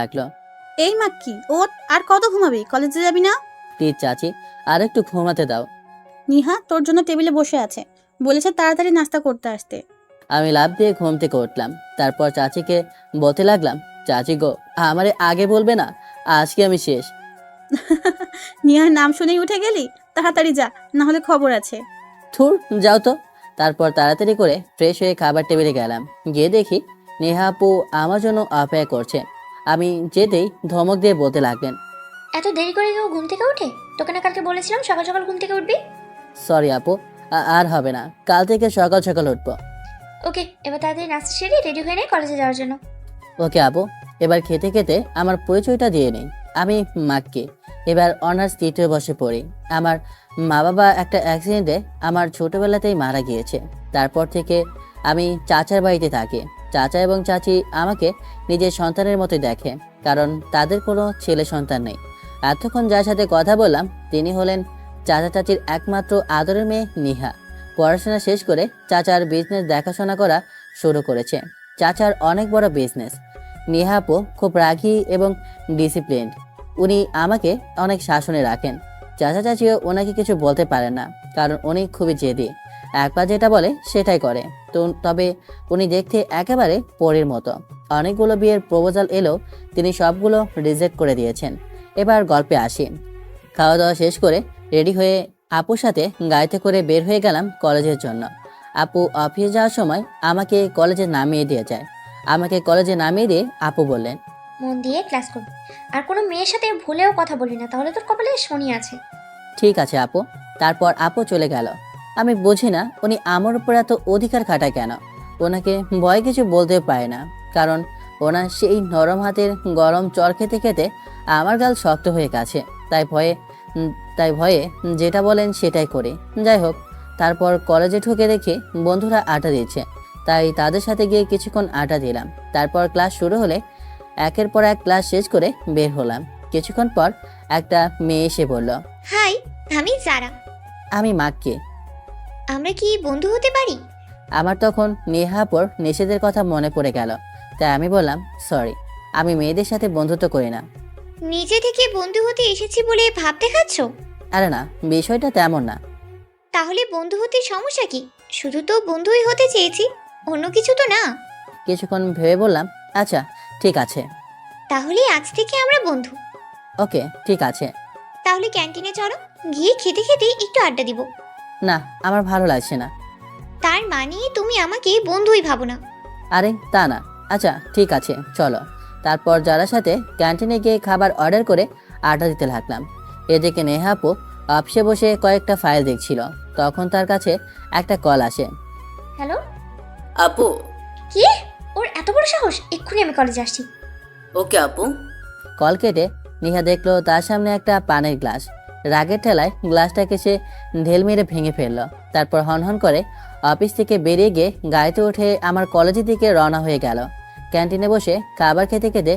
লাগলো। এই মাক্কি, ওঠ, আর কত ঘুমাবি? কলেজে যাবি না? প্লিজ চাচি, আর একটু ঘুমাতে দাও। নিহা তোর জন্য টেবিলে বসে আছে, বলেছে তাড়াতাড়ি নাস্তা করতে আসতে। আমি লাফ দিয়ে ঘুম থেকে উঠলাম। তারপর চাচিকে বলতে লাগলাম, চাচি গো, আমারে আগে বলবে না, আজকে আমি শেষ। নিহার নাম শুনেই উঠে গেলি? তাড়াতাড়ি যা, না হলে খবর আছে। থুর, যাও তো। তারপর তাড়াতাড়ি করে ফ্রেশ হয়ে খাবার টেবিলে গেলাম। গিয়ে দেখি নেহা আপু আমার জন্য অপেক্ষা করছে। আমি যেতেই ধমক দিয়ে বলতে লাগলেন, এত দেরি করে কেউ ঘুম থেকে ওঠে? তোকে না কালকে বলেছিলাম সকাল সকাল ঘুম থেকে উঠবি। সরি আপু, আর হবে না, কাল থেকে সকাল সকাল উঠবো। ওকে, এবার তাড়াতাড়ি নাস্তা সেরে রেডি হয়ে নে কলেজে যাওয়ার জন্য। ওকে আপু। এবার খেতে খেতে আমার পরিচয়টা দিয়ে নেই। আমি মাক্কি, এবার অনার্স তৃতীয় বর্ষে পড়ি। আমার মা বাবা একটা অ্যাক্সিডেন্টে আমার ছোটবেলাতেই মারা গিয়েছে। তারপর থেকে আমি চাচার বাড়িতে থাকি। চাচা এবং চাচি আমাকে নিজের সন্তানের মতো দেখে, কারণ তাদের কোনো ছেলে সন্তান নেই। এতক্ষণ যার সাথে কথা বললাম তিনি হলেন চাচা চাচির একমাত্র আদরের মেয়ে নিহা। পড়াশোনা শেষ করে চাচার বিজনেস দেখাশোনা করা শুরু করেছে। চাচার অনেক বড় বিজনেস। নেহা আপু খুব রাগী এবং ডিসিপ্লিনড। উনি আমাকে অনেক শাসনে রাখেন। চাচা চাচিও ওনাকে কিছু বলতে পারেন না, কারণ উনি খুবই জেদি। একবার যেটা বলে সেটাই করে। তবে উনি দেখতে একেবারে পরীর মতো। অনেকগুলো বিয়ের প্রপোজাল এলেও তিনি সবগুলো রিজেক্ট করে দিয়েছেন। এবার গল্পে আসি। খাওয়া দাওয়া শেষ করে রেডি হয়ে আপুর সাথে গাড়িতে করে বের হয়ে গেলাম কলেজের জন্য। আপু অফিসে যাওয়ার সময় আমাকে কলেজে নামিয়ে দিয়ে যায়। আমাকে কলেজে নামিয়ে দিয়ে আপু বললেন, মন দিয়ে ক্লাস করবি, আর কোনো মেয়ের সাথে ভুলেও কথা বলবি না, তাহলে তোর কপালে শনি আছে। ঠিক আছে আপু। তারপর আপু চলে গেল। আমি বুঝি না উনি আমার উপর এত অধিকার খাটায় কেন। ওনাকে ভয় কিছু বলতে পারে না, কারণ ওনার সেই নরম হাতের গরম চর খেতে খেতে আমার গাল শক্ত হয়ে গেছে। তাই ভয়ে তাই ভয়ে যেটা বলেন সেটাই করি। যাই হোক, তারপর কলেজে ঢুকে দেখি বন্ধুরা আড্ডা দিচ্ছে, তাই তাদের সাথে গিয়ে কিছুক্ষণ আড্ডা দিলাম। তারপর ক্লাস শুরু হলে একের পর এক ক্লাস শেষ করে বের হলাম। কিছুক্ষণ পর একটা মেয়ে এসে বলল, হাই, আমি জারা। আমি মাক্কি। আমরা কি বন্ধু হতে পারি? আমার তখন নেহাপুর নিষেধের কথা মনে পড়ে গেল। তাই আমি বললাম, সরি, আমি মেয়েদের সাথে বন্ধুত্ব করি না। নিজে থেকে বন্ধু হতে এসেছি বলে ভাব দেখাচ্ছ? আরে না, বিষয়টা তেমন না। তাহলে বন্ধু হতে সমস্যা কি? শুধু তো বন্ধুই হতে চেয়েছি, অন্য কিছু তো না। কিছুক্ষণ ভেবে বললাম, আচ্ছা ঠিক আছে। তাহলে আজ থেকে আমরা বন্ধু। ওকে ঠিক আছে। তাহলে ক্যান্টিনে চলো, গিয়ে খেতে খেতে একটু আড্ডা দিব। না, আমার ভালো লাগছে না। তার মানে তুমি আমাকে বন্ধুই ভাবো না? আরে তা না। আচ্ছা ঠিক আছে, চলো। তারপর যারা সাথে ক্যান্টিনে গিয়ে খাবার অর্ডার করে আড্ডা দিতে লাগলাম। এদিকে নেহাপু অফিসে বসে কয়েকটা ফাইল দেখছিল। তখন তার কাছে একটা কল আসে। হ্যালো। আপু। কি? ওর এত বড় সাহস! এক্ষুনি আমি কলেজে আসছি। ওকে আপু। কল কেটে নিহা দেখলো তার সামনে একটা পানের গ্লাস। রাগের ঠেলায় গ্লাসটাকে সে ঢেল মেরে ভেঙে ফেললো। তারপর হনহন করে অফিস থেকে বেরিয়ে গিয়ে গাড়িতে উঠে আমার কলেজের দিকে রওনা হয়ে গেল। ক্যান্টিনে বসে খাবার খেতে খেতে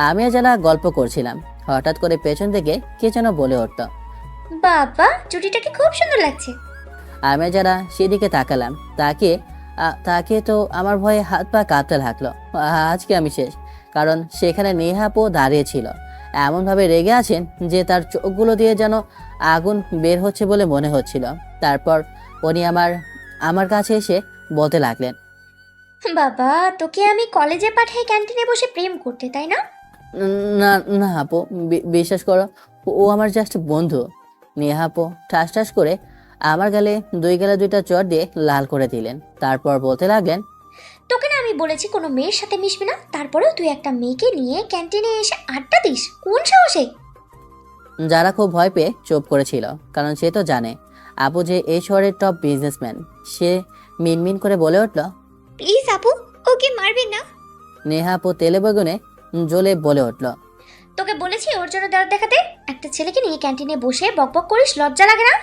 আমি আর যারা গল্প করছিলাম, হঠাৎ করে পেছন থেকে কে যেন বলে উঠল, বাবা, চুটিটাকে খুব সুন্দর লাগছে। আমি আর যারা সেদিকে তাকালাম। তাকিয়ে তো আমার ভয়ে হাত পা কাঁপতে লাগলো। আজকে আমি শেষ, কারণ সেখানে নেহাপও দাঁড়িয়ে ছিল। এমনভাবে রেগে আছেন যে তার চোখগুলো দিয়ে যেন আগুন বের হচ্ছে বলে মনে হচ্ছিল। তারপর উনি আমার কাছে এসে বলতে লাগলেন, বাবা, তোকে আমি কলেজে পাঠাই ক্যান্টিনে বসে প্রেম করতে, তাই না? না না আপু, বিশ্বাস করো, ও আমার জাস্ট বন্ধু। নেহাপো ঠাস ঠাস করে আমার গালে দুইটা চড় দিয়ে লাল করে দিলেন। তারপর বলতে লাগলেন, তোকে না আমি বলেছি কোনো মেয়ের সাথে মিশবি না, তারপরেও তুই একটা মেয়েকে নিয়ে ক্যান্টিনে এসে আড্ডা দিস? কোন সাহসে? যারা খুব ভয় পেয়ে চুপ করেছিল, কারণ সে তো জানে আপু যে এই শহরের টপ বিজনেসম্যান। সে মিনমিন করে বলে উঠল, প্লিজ আপু, ওকে মারবেন না। নেহা আপু তেলে বেগুনে জ্বলে বলে উঠল, তোকে বলেছি ওর জন্য দরদ দেখাতে? একটা ছেলেকে নিয়ে ক্যান্টিনে বসে বকবক করিস, লজ্জা লাগে না?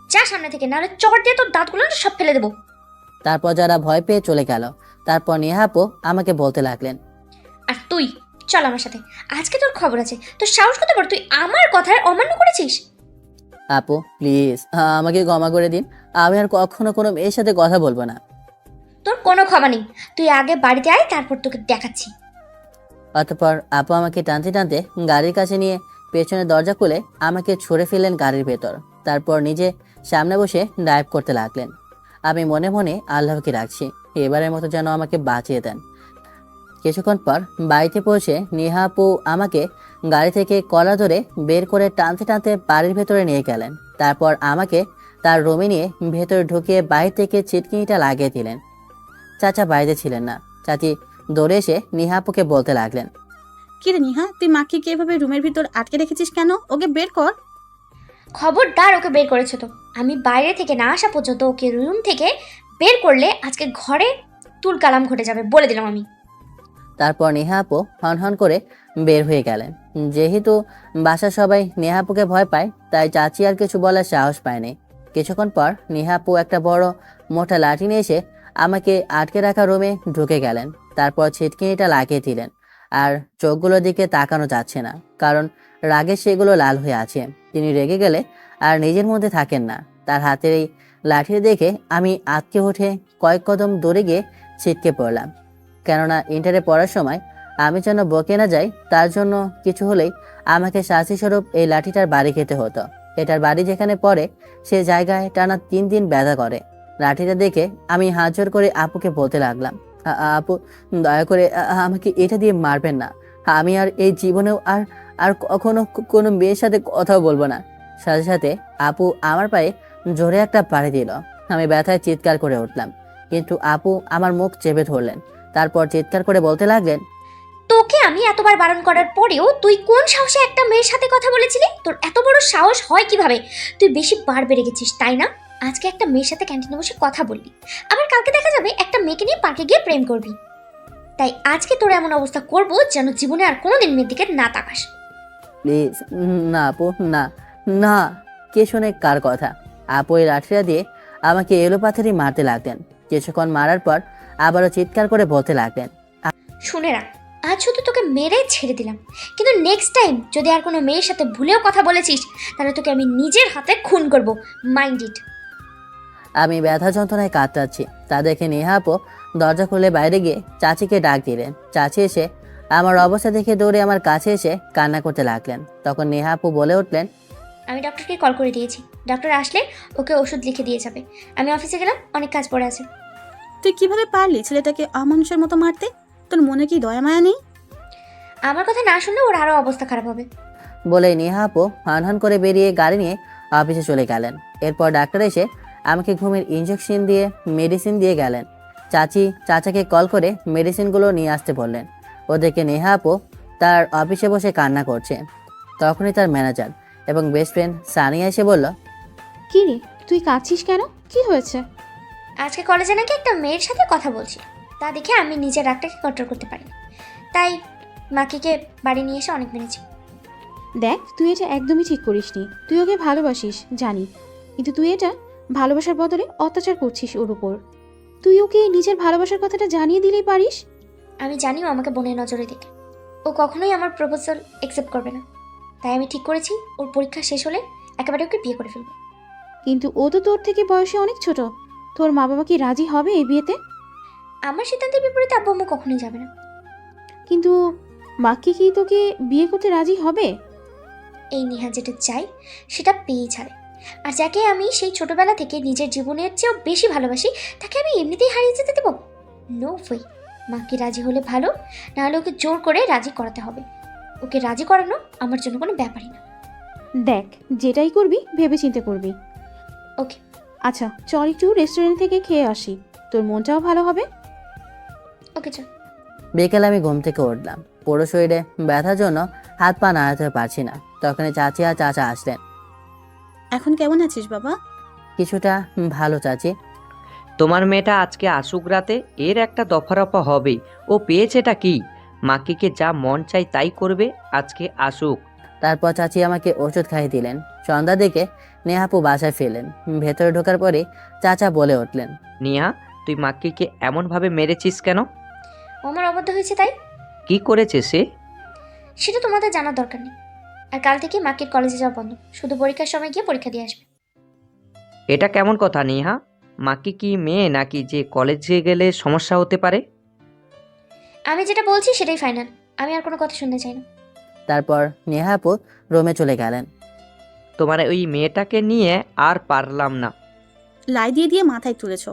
যা সামনে থেকে, নাহলে চড় দিয়ে তোর দাঁতগুলো না সব ফেলে দেবো। তারপর যারা ভয় পেয়ে চলে গেল। তারপর নেহা আপু আমাকে বলতে লাগলেন, আর তুই চল আমার সাথে, আজকে তোর খবর আছে। তোর সাহস কত বড়, তুই আমার কথার অমান্য করেছিস? আপু প্লিজ আমাকে ক্ষমা করে দিন, আমি আর কখনো কোনো মেয়ের সাথে কথা বলবো না। তোর কোনো ক্ষমা নেই, তুই আগে বাড়িতে আয়, তারপর তোকে দেখাচ্ছি। অতঃপর আপু আমাকে টানতে টানতে গাড়ির কাছে নিয়ে পেছনে দরজা খুলে আমাকে ছুঁড়ে ফেললেন গাড়ির ভেতর। তারপর নিজে সামনে বসে ড্রাইভ করতে লাগলেন। আমি মনে মনে আল্লাহকে রাখছি, এবারের মতো যেন আমাকে বাঁচিয়ে দেন। কিছুক্ষণ পর বাড়িতে পৌঁছে নেহা আপু আমাকে গাড়ি থেকে কলা ধরে বের করে টানতে টানতে বাড়ির ভেতরে নিয়ে গেলেন। তারপর আমাকে তার রুমে নিয়ে ভেতরে ঢুকিয়ে বাইরে থেকে ছিটকিনিটা লাগিয়ে দিলেন। চাচা বাড়িতে ছিলেন না। চাচি দৌড়ে এসে নেহা আপুকে বলতে লাগলেন, কি রে নিহা, তুই মাকে কি এভাবে রুমের ভিতর আটকে রেখেছিস কেন? ওকে বের কর। খবরদার, ওকে বের করেছো তো। আমি বাইরে থেকে না আসা পর্যন্ত ওকে রুম থেকে বের করলে আজকে ঘরে তুল কালাম ঘটে যাবে, বলে দিলাম আমি। তারপর নেহা আপু হন হন করে বের হয়ে গেলেন। যেহেতু বাসার সবাই নেহা আপুকে ভয় পায়, তাই চাচি আর কিছু বলার সাহস পায়নি। কিছুক্ষণ পর নেহা আপু একটা বড় মোটা লাঠি নিয়ে এসে আমাকে আটকে রাখা রুমে ঢুকে গেলেন। তারপর ছিটকিনিটা লাগিয়ে দিলেন। আর চোখগুলোর দিকে তাকানো যাচ্ছে না, কারণ রাগে সেগুলো লাল হয়ে আছে। তিনি রেগে গেলে আর নিজের মধ্যে থাকেন না। তার হাতের এই লাঠি দেখে আমি আঁতকে উঠে কয়েক কদম দূরে গিয়ে ছিটকে পড়লাম। কেননা ইন্টারে পড়ার সময় আমি যেন বকে না যাই, তার জন্য কিছু হলেই আমাকে শাস্তিস্বরূপ এই লাঠিটার বাড়ি খেতে হতো। এটার বাড়ি যেখানে পড়ে সে জায়গায় টানা 3 দিন ব্যথা করে। লাঠিটা দেখে আমি হাত জোর করে আপুকে বলতে লাগলাম, আপু দয়া করে আমাকে এটা দিয়ে মারবেন না। আমি আর এই জীবনেও আর আর কখনো কোনো মেয়ের সাথে কথাও বলবো না। সাথে সাথে আপু আমার পায়ে জোরে একটা বাড়ি দিল। আমি ব্যথায় চিৎকার করে উঠলাম, কিন্তু আপু আমার মুখ চেপে ধরলেন। তারপর চিৎকার করে বলতে লাগলেন, তোকে আমি এতবার বারণ করার পরেও তুই কোন সাহসে একটা মেয়ের সাথে কথা বলেছিলি? তোর এত বড় সাহস হয় কিভাবে? তুই বেশি বার বেড়ে গেছিস, তাই না? আজকে একটা মেয়ের সাথে ক্যান্টিনে বসে কথা বললি, আবার কালকে দেখা যাবে একটা মেয়েকে নিয়ে পার্কে গিয়ে প্রেম করবি। তাই আজকে তোর এমন অবস্থা করব যেন জীবনে আর কোনোদিন মেয়ের দিকে না তাকাস। প্লিজ না আপু, না না। কে শোনে কার কথা? আপু এই লাঠিটা দিয়ে আমাকে এলোপাথারি মারতে লাগলেন। কিছুক্ষণ মারার পর আবারও চিৎকার করে বলতে লাগলেন, শুনে রাখ, আজ শুধু তোকে মেরে ছেড়ে দিলাম, কিন্তু নেক্সট টাইম যদি আর কোনো মেয়ের সাথে ভুলেও কথা বলেছিস তাহলে তোকে আমি নিজের হাতে খুন করব, মাইন্ড ইট। আমি ব্যথা যন্ত্রণায় কাতরাচ্ছি। তা দেখে নেহা আপু দরজা খুলে বাইরে গিয়ে চাচিকে ডাক দিলেন। চাচি এসে আমার অবস্থা দেখে দৌড়ে আমার কাছে এসে কান্না করতে লাগলেন। তখন নেহা আপু বলে উঠলেন, আমি ডক্টরকে কল করে দিয়েছি, ডক্টর আসলে ওকে ওষুধ লিখে দিয়ে যাবে। আমি অফিসে গেলাম, অনেক কাজ পড়ে আছে। তুই কিভাবে পারলি ছেলেটাকে অমানুষের মতো মারতে? তোর মনে কি দয়া মায়া নেই? আমার কথা না শুনলে ওর আরও অবস্থা খারাপ হবে। বলে নেহা আপু হন করে বেরিয়ে গাড়ি নিয়ে অফিসে চলে গেলেন। এরপর ডাক্তার এসে আমাকে ঘুমের ইনজেকশন দিয়ে মেডিসিন দিয়ে গেলেন। চাচি চাচাকে কল করে মেডিসিনগুলো নিয়ে আসতে বললেন। ওদেরকে নেহা আপু তার অফিসে বসে কান্না করছে। তখনই তার ম্যানেজার এবং বেস্ট ফ্রেন্ড সানিয়া এসে বলল, কি রে, তুই কাঁদছিস কেন? কি হয়েছে? আজকে কলেজে নাকি একটা মেয়ের সাথে কথা বলছিল, তা দেখে আমি নিজের রাগটাকে কন্ট্রোল করতে পারিনি, তাই মাকিকে বাড়ি নিয়ে এসে অনেক মেরেছি। দেখ, তুই এটা একদমই ঠিক করিসনি। তুই ওকে ভালোবাসিস জানি, কিন্তু তুই এটা ভালোবাসার বদলে অত্যাচার করছিস ওর উপর। তুই ওকে নিজের ভালোবাসার কথাটা জানিয়ে দিলেই পারিস। আমি জানিও আমাকে বোনের নজরে দেখে ও কখনোই আমার প্রপোজাল অ্যাকসেপ্ট করবে না, তাই আমি ঠিক করেছি ওর পরীক্ষা শেষ হলে একেবারে ওকে বিয়ে করে ফেলবো। কিন্তু ও তো তোর থেকে বয়সে অনেক ছোট। তোর মা বাবা কি রাজি হবে এই বিয়েতে? আমার সিদ্ধান্তের বিপরীতে আব্বু আম্মু কখনোই যাবে না। কিন্তু মাকে কি তোকে বিয়ে করতে রাজি হবে? এই নেহা যেটা চাই সেটা পেয়েই ছাড়ে। আর যাকে আমি সেই ছোটবেলা থেকে নিজের জীবনের চেয়েও বেশি ভালোবাসি তাকে আমি এমনিতেই হারিয়ে যেতে দেবো? No way. মাকে রাজি হলে ভালো, নাহলে ওকে জোর করে রাজি করাতে হবে। ওকে রাজি করানো আমার জন্য কোনো ব্যাপারই না। দেখ, যেটাই করবি ভেবেচিন্তে করবি। ওকে। আচ্ছা, চল একটু রেস্টুরেন্ট থেকে খেয়ে আসি, তোর মনটাও ভালো হবে। ওকে চল। বিকেলে আমি ঘুম থেকে উঠলাম। পুরো শরীরে ব্যথার জন্য হাত পা নাড়াতে পারছি না। তখনই চাচি আর চাচা আসলেন। এখন কেমন আছিস বাবা? কিছুটা ভালো চাচি। তোমার মেয়েটা আজকে আসুক রাতে, এর একটা দফারফা হবেই। ও পেয়েছেটা কি? মাকিকে যা মন চাই তাই করবে, আজকে আসুক। তারপর চাচি আমাকে ওষুধ খাইয়ে দিলেন। সন্ধ্যা দিকে নেহাপু বাসায় ফেলেন। ভেতরে ঢোকার পরে চাচা বলে উঠলেন, নিয়া, তুই মাকিকে এমনভাবে মেরেছিস কেন? ও আমার অবদ্ধ হয়েছে তাই। কি করেছে সে? সেটা তোমাদের জানার দরকার নেই। আর কাল থেকে মাকির কলেজে যাওয়া বন্ধ, শুধু পরীক্ষার সময় গিয়ে পরীক্ষা দিয়ে আসবে। এটা কেমন কথা নিহা? মাকি কি মেয়ে নাকি যে কলেজে গেলে সমস্যা হতে পারে? আমি যেটা বলছি সেটাই ফাইনাল। আমি আর কোনো কথা শুনতে চাই না। তারপর নেহা আপু রুমে চলে গেলেন। তোমার ওই মেয়েটাকে নিয়ে আর পারলাম না। লাই দিয়ে দিয়ে মাথায় তুলেছ,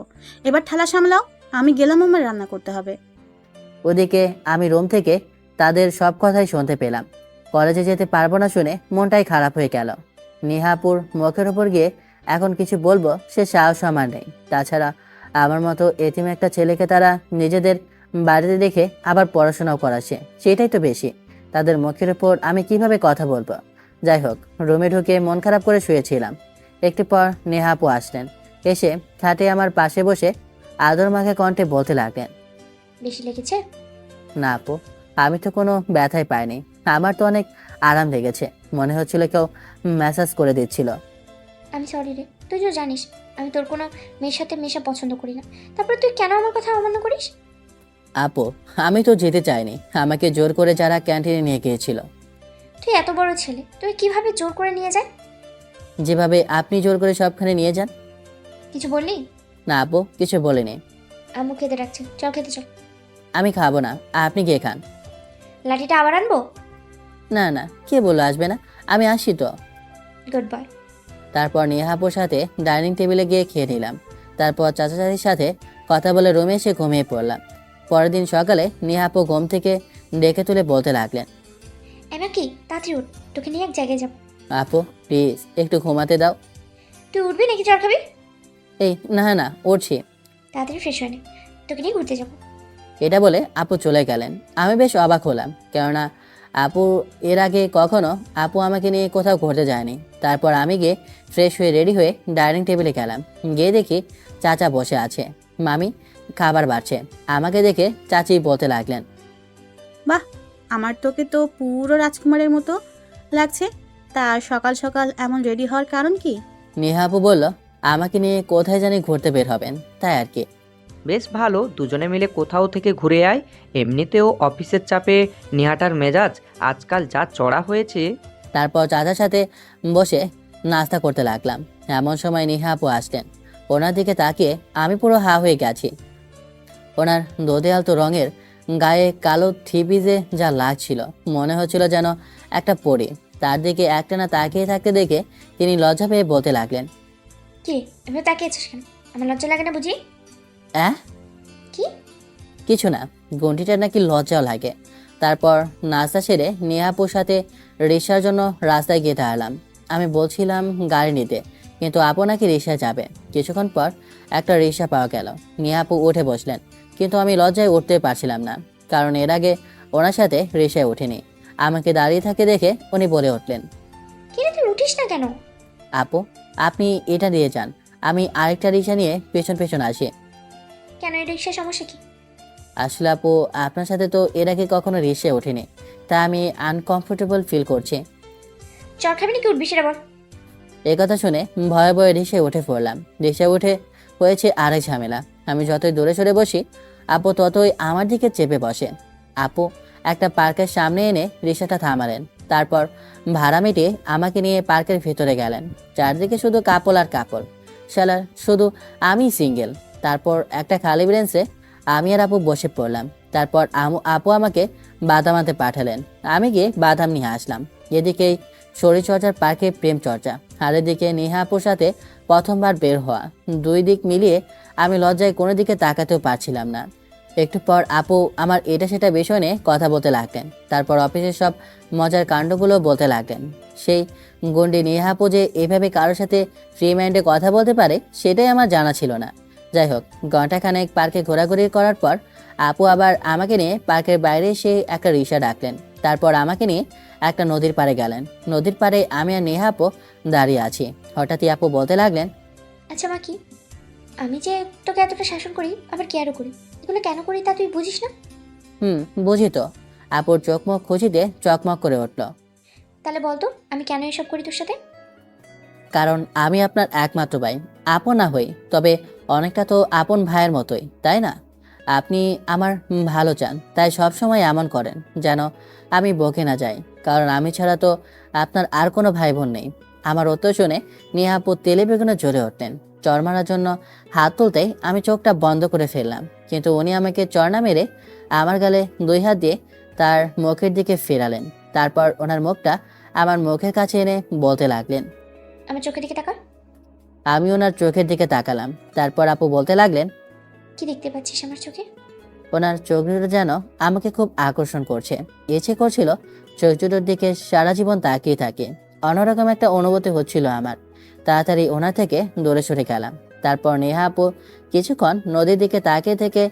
এবার ঠেলা সামলাও। আমি গেলাম, আমার রান্না করতে হবে। ওদিকে আমি রুম থেকে তাদের সব কথাই শুনতে পেলাম। কলেজে যেতে পারবো না শুনে মনটাই খারাপ হয়ে গেল। নেহাপুর মুখের ওপর গিয়ে এখন কিছু বলবো সে সাহস আমার নেই। তাছাড়া আমার মতো এতিম একটা ছেলেকে তারা নিজেদের বাড়িতে দেখে আবার পড়াশোনাও করাচ্ছে, সেটাই তো বেশি। তাদের মুখের ওপর আমি কিভাবে কথা বলবো? যাই হোক, রুমে ঢুকে মন খারাপ করে শুয়েছিলাম। একটু পর নেহাপু আসলেন। এসে খাটে আমার পাশে বসে আদর মাখা কণ্ঠে বলতে লাগলেন, বেশি লেগেছে? না আপু, আমি তো কোনো ব্যথাই পাইনি। আমার তো অনেক আরাম লেগেছে, মনে হচ্ছিল কেউ ম্যাসাজ করে দিচ্ছিল। আমি সরি রে, তুই তো জানিস আমি তোর কোনো মেয়ের সাথে মেশা পছন্দ করি না। তারপরে তুই কেন আমার কথা অমান্য করিস? আপু, আমি তো যেতে চাইনি, আমাকে জোর করে যারা ক্যান্টিনে নিয়ে গিয়েছিল। তুই এত বড় ছেলে, তুই কিভাবে জোর করে নিয়ে যায়? যেভাবে আপনি জোর করে সবখানে নিয়ে যান। কিছু বললি? না আপু, কিছু বলিনি। আম্মু খেতে রাখছে, চল খেতে চল। আমি খাবো না, আপনি গিয়ে খান। লাঠিটা আবার আনবো? না না, কে বললো আসবে না, আমি আসি তো। Good boy. তারপর নেহাপুর সাথে ডাইনিং টেবিলে গিয়ে খেয়ে নিলাম। তারপর চাচা চাচির সাথে কথা বলে রুমে এসে ঘুমিয়ে পড়লাম। পরের দিন সকালে নেহাপু ঘুম থেকে ডেকে তুলে বলতে লাগলেন, এমা কি তাড়াতাড়ি উঠ, তোকে নিয়ে এক জায়গায় যাব। আপু প্লিজ একটু ঘুমাতে দাও। তুই উঠবি নাকি চল খাবি? এই না না, উঠছি। তাড়াতাড়ি ফ্রেশ হয়ে নে, তোকে নিয়ে ঘুরতে যাবো। এটা বলে আপু চলে গেলেন। আমি বেশ অবাক হলাম, কেননা আপু এর আগে কখনো আপু আমাকে নিয়ে কোথাও ঘুরতে যায়নি। তারপর আমি গিয়ে ফ্রেশ হয়ে রেডি হয়ে ডাইনিং টেবিলে গেলাম। গিয়ে দেখি চাচা বসে আছে, মামি খাবার বাড়ছে। আমাকে দেখে চাচি বলতে লাগলেন, বাহ, আমার তোকে তো পুরো রাজকুমারের মতো লাগছে। তা সকাল সকাল এমন রেডি হওয়ার কারণ কি? নেহা আপু বলল, আমাকে নিয়ে কোথায় জানি ঘুরতে বের হবেন, তাই আর কি। বেশ ভালো, দুজনে মিলে কোথাও থেকে ঘুরে আয়। এমনিতেও অফিসের চাপে নেহাটার মেজাজ আজকাল যা চড়া হয়েছে। তারপর চাচার সাথে বসে নাস্তা করতে লাগলাম। এমন সময় নেহা আপু আসলেন। ওনার দিকে তাকিয়ে আমি পুরো হা হয়ে গেছি। ওনার দোদে আলতো রঙের গায়ে কালো থ্রিপিসে যা লাগছিল, মনে হচ্ছিল যেন একটা পরী। তার দিকে একটানা তাকিয়ে থাকতে দেখে তিনি লজ্জা পেয়ে বলতে লাগলেন, কি এভাবে তাকিয়েছিস কেন? আমার লজ্জা লাগে না বুঝি? অ্যাঁ কি? কিছু না, ঘন্টিটার নাকি লজ্জাও লাগে। তারপর নাস্তা সেরে নেহাপুর সাথে রিক্সার জন্য রাস্তায় গিয়ে দাঁড়ালাম। আমি বলছিলাম গাড়ি নিতে, কিন্তু আপু নাকি রিক্সায় যাবে। কিছুক্ষণ পর একটা রিক্সা পাওয়া গেল। নেহাপু উঠে বসলেন, কিন্তু আমি লজ্জায় উঠতে পারছিলাম না, কারণ এর আগে ওনার সাথে রিক্সায় উঠিনি। আমাকে দাঁড়িয়ে থাকে দেখে উনি বলে উঠলেন, কি রে, তুই উঠিস না কেন? আপু আপনি এটা দিয়ে যান, আমি আরেকটা রিক্সা নিয়ে পেছন পেছন আসি। কেন, এই রিক্সার সমস্যা কি? আসলে আপু, আপনার সাথে তো এর আগে কখনো রিক্সায় ওঠেনি, তাই আমি আনকমফোর্টেবল ফিল করছি। চল খাবি নাকি উঠবি সেটা বল। এই কথা শুনে ভয়ে ভয়ে রিক্সায় উঠে পড়লাম। রিক্সায় উঠে হয়েছে আরেক ঝামেলা। আমি যতই দূরে সরে বসি, আপু ততই আমার দিকে চেপে বসে। আপু একটা পার্কের সামনে এনে রিক্সাটা থামালেন। তারপর ভাড়া মিটিয়ে আমাকে নিয়ে পার্কের ভিতরে গেলেন। চারদিকে শুধু কাপড় আর কাপড়, শালার শুধু আমি সিঙ্গেল। তারপর একটা খালি বেঞ্চে আমি আর আপু বসে পড়লাম। তারপর আপু আমাকে বাদাম আনতে পাঠালেন। আমি গিয়ে বাদাম নিয়ে আসলাম। এদিকেই শরীরচর্চার পার্কে প্রেম চর্চা, আর এদিকে নেহা আপুর সাথে প্রথমবার বের হওয়া। দুই দিক মিলিয়ে আমি লজ্জায় কোনো দিকে তাকাতেও পারছিলাম না। একটু পর আপু আমার এটা সেটা বিষয় নিয়ে কথা বলতে লাগলেন। তারপর অফিসের সব মজার কাণ্ডগুলো বলতে লাগলেন। সেই গন্ডি নেহা আপু যে এভাবে কারোর সাথে ফ্রি মাইন্ডে কথা বলতে পারে, সেটাই আমার জানা ছিল না। যাই হোক, ঘন্টাখানেক পার্কে ঘোরাঘুরি করার পর আপু আবার আমাকে নিয়ে পার্কের বাইরে এসে একটা রিক্সা ডাকলেন। তারপর আমাকে নিয়ে একটা নদীর পাড়ে গেলেন। নদীর পাড়ে আমি আর নেহা আপু দাঁড়িয়ে আছি। হঠাৎই আপু বলতে লাগলেন, আচ্ছা মা, কি আমি যে তোকে এতটা শাসন করি, আবার কেয়ারও করি, এগুলো কেন করি তা তুই বুঝিস না? বুঝি তো। আপুর চোখ মুখ খুশিতে চকমক করে উঠল। তাহলে বলতো আমি কেন এসব করি তোর সাথে? কারণ আমি আপনার একমাত্র ভাই। আপন না হই, তবে অনেকটা তো আপন ভাইয়ের মতোই, তাই না? আপনি আমার ভালো চান, তাই সব সময় এমন করেন যেন আমি বকে না যাই। কারণ আমি ছাড়া তো আপনার আর কোনো ভাই বোন নেই। আমার উত্তর শুনে নেহা আপু তেলে বেগুনে জ্বলে উঠলেন। চর মারার জন্য হাত তুলতেই আমি চোখটা বন্ধ করে ফেললাম, কিন্তু উনি আমাকে চর না মেরে আমার গালে দুই হাত দিয়ে তার মুখের দিকে ফেরালেন। তারপর ওনার মুখটা আমার মুখের কাছে এনে বলতে লাগলেন। আমার চোখের দিকে তাকা। আমি ওনার চোখের দিকে তাকালাম। তারপর আপু বলতে লাগলেন, কি দেখতে পাচ্ছিস আমার চোখে? ওনার চোখ দুটো যেন আমাকে খুব আকর্ষণ করছে। ইচ্ছে করছিল চোখ দুটোর দিকে সারা জীবন তাকিয়ে থাকে। অন্যরকম একটা অনুভূতি হচ্ছিল আমার। তাড়াতাড়ি ওনার থেকে দূরে সরে গেলাম। তারপর নেহা আপু কিছুক্ষণ নদীর দিকে তাকিয়ে থেকে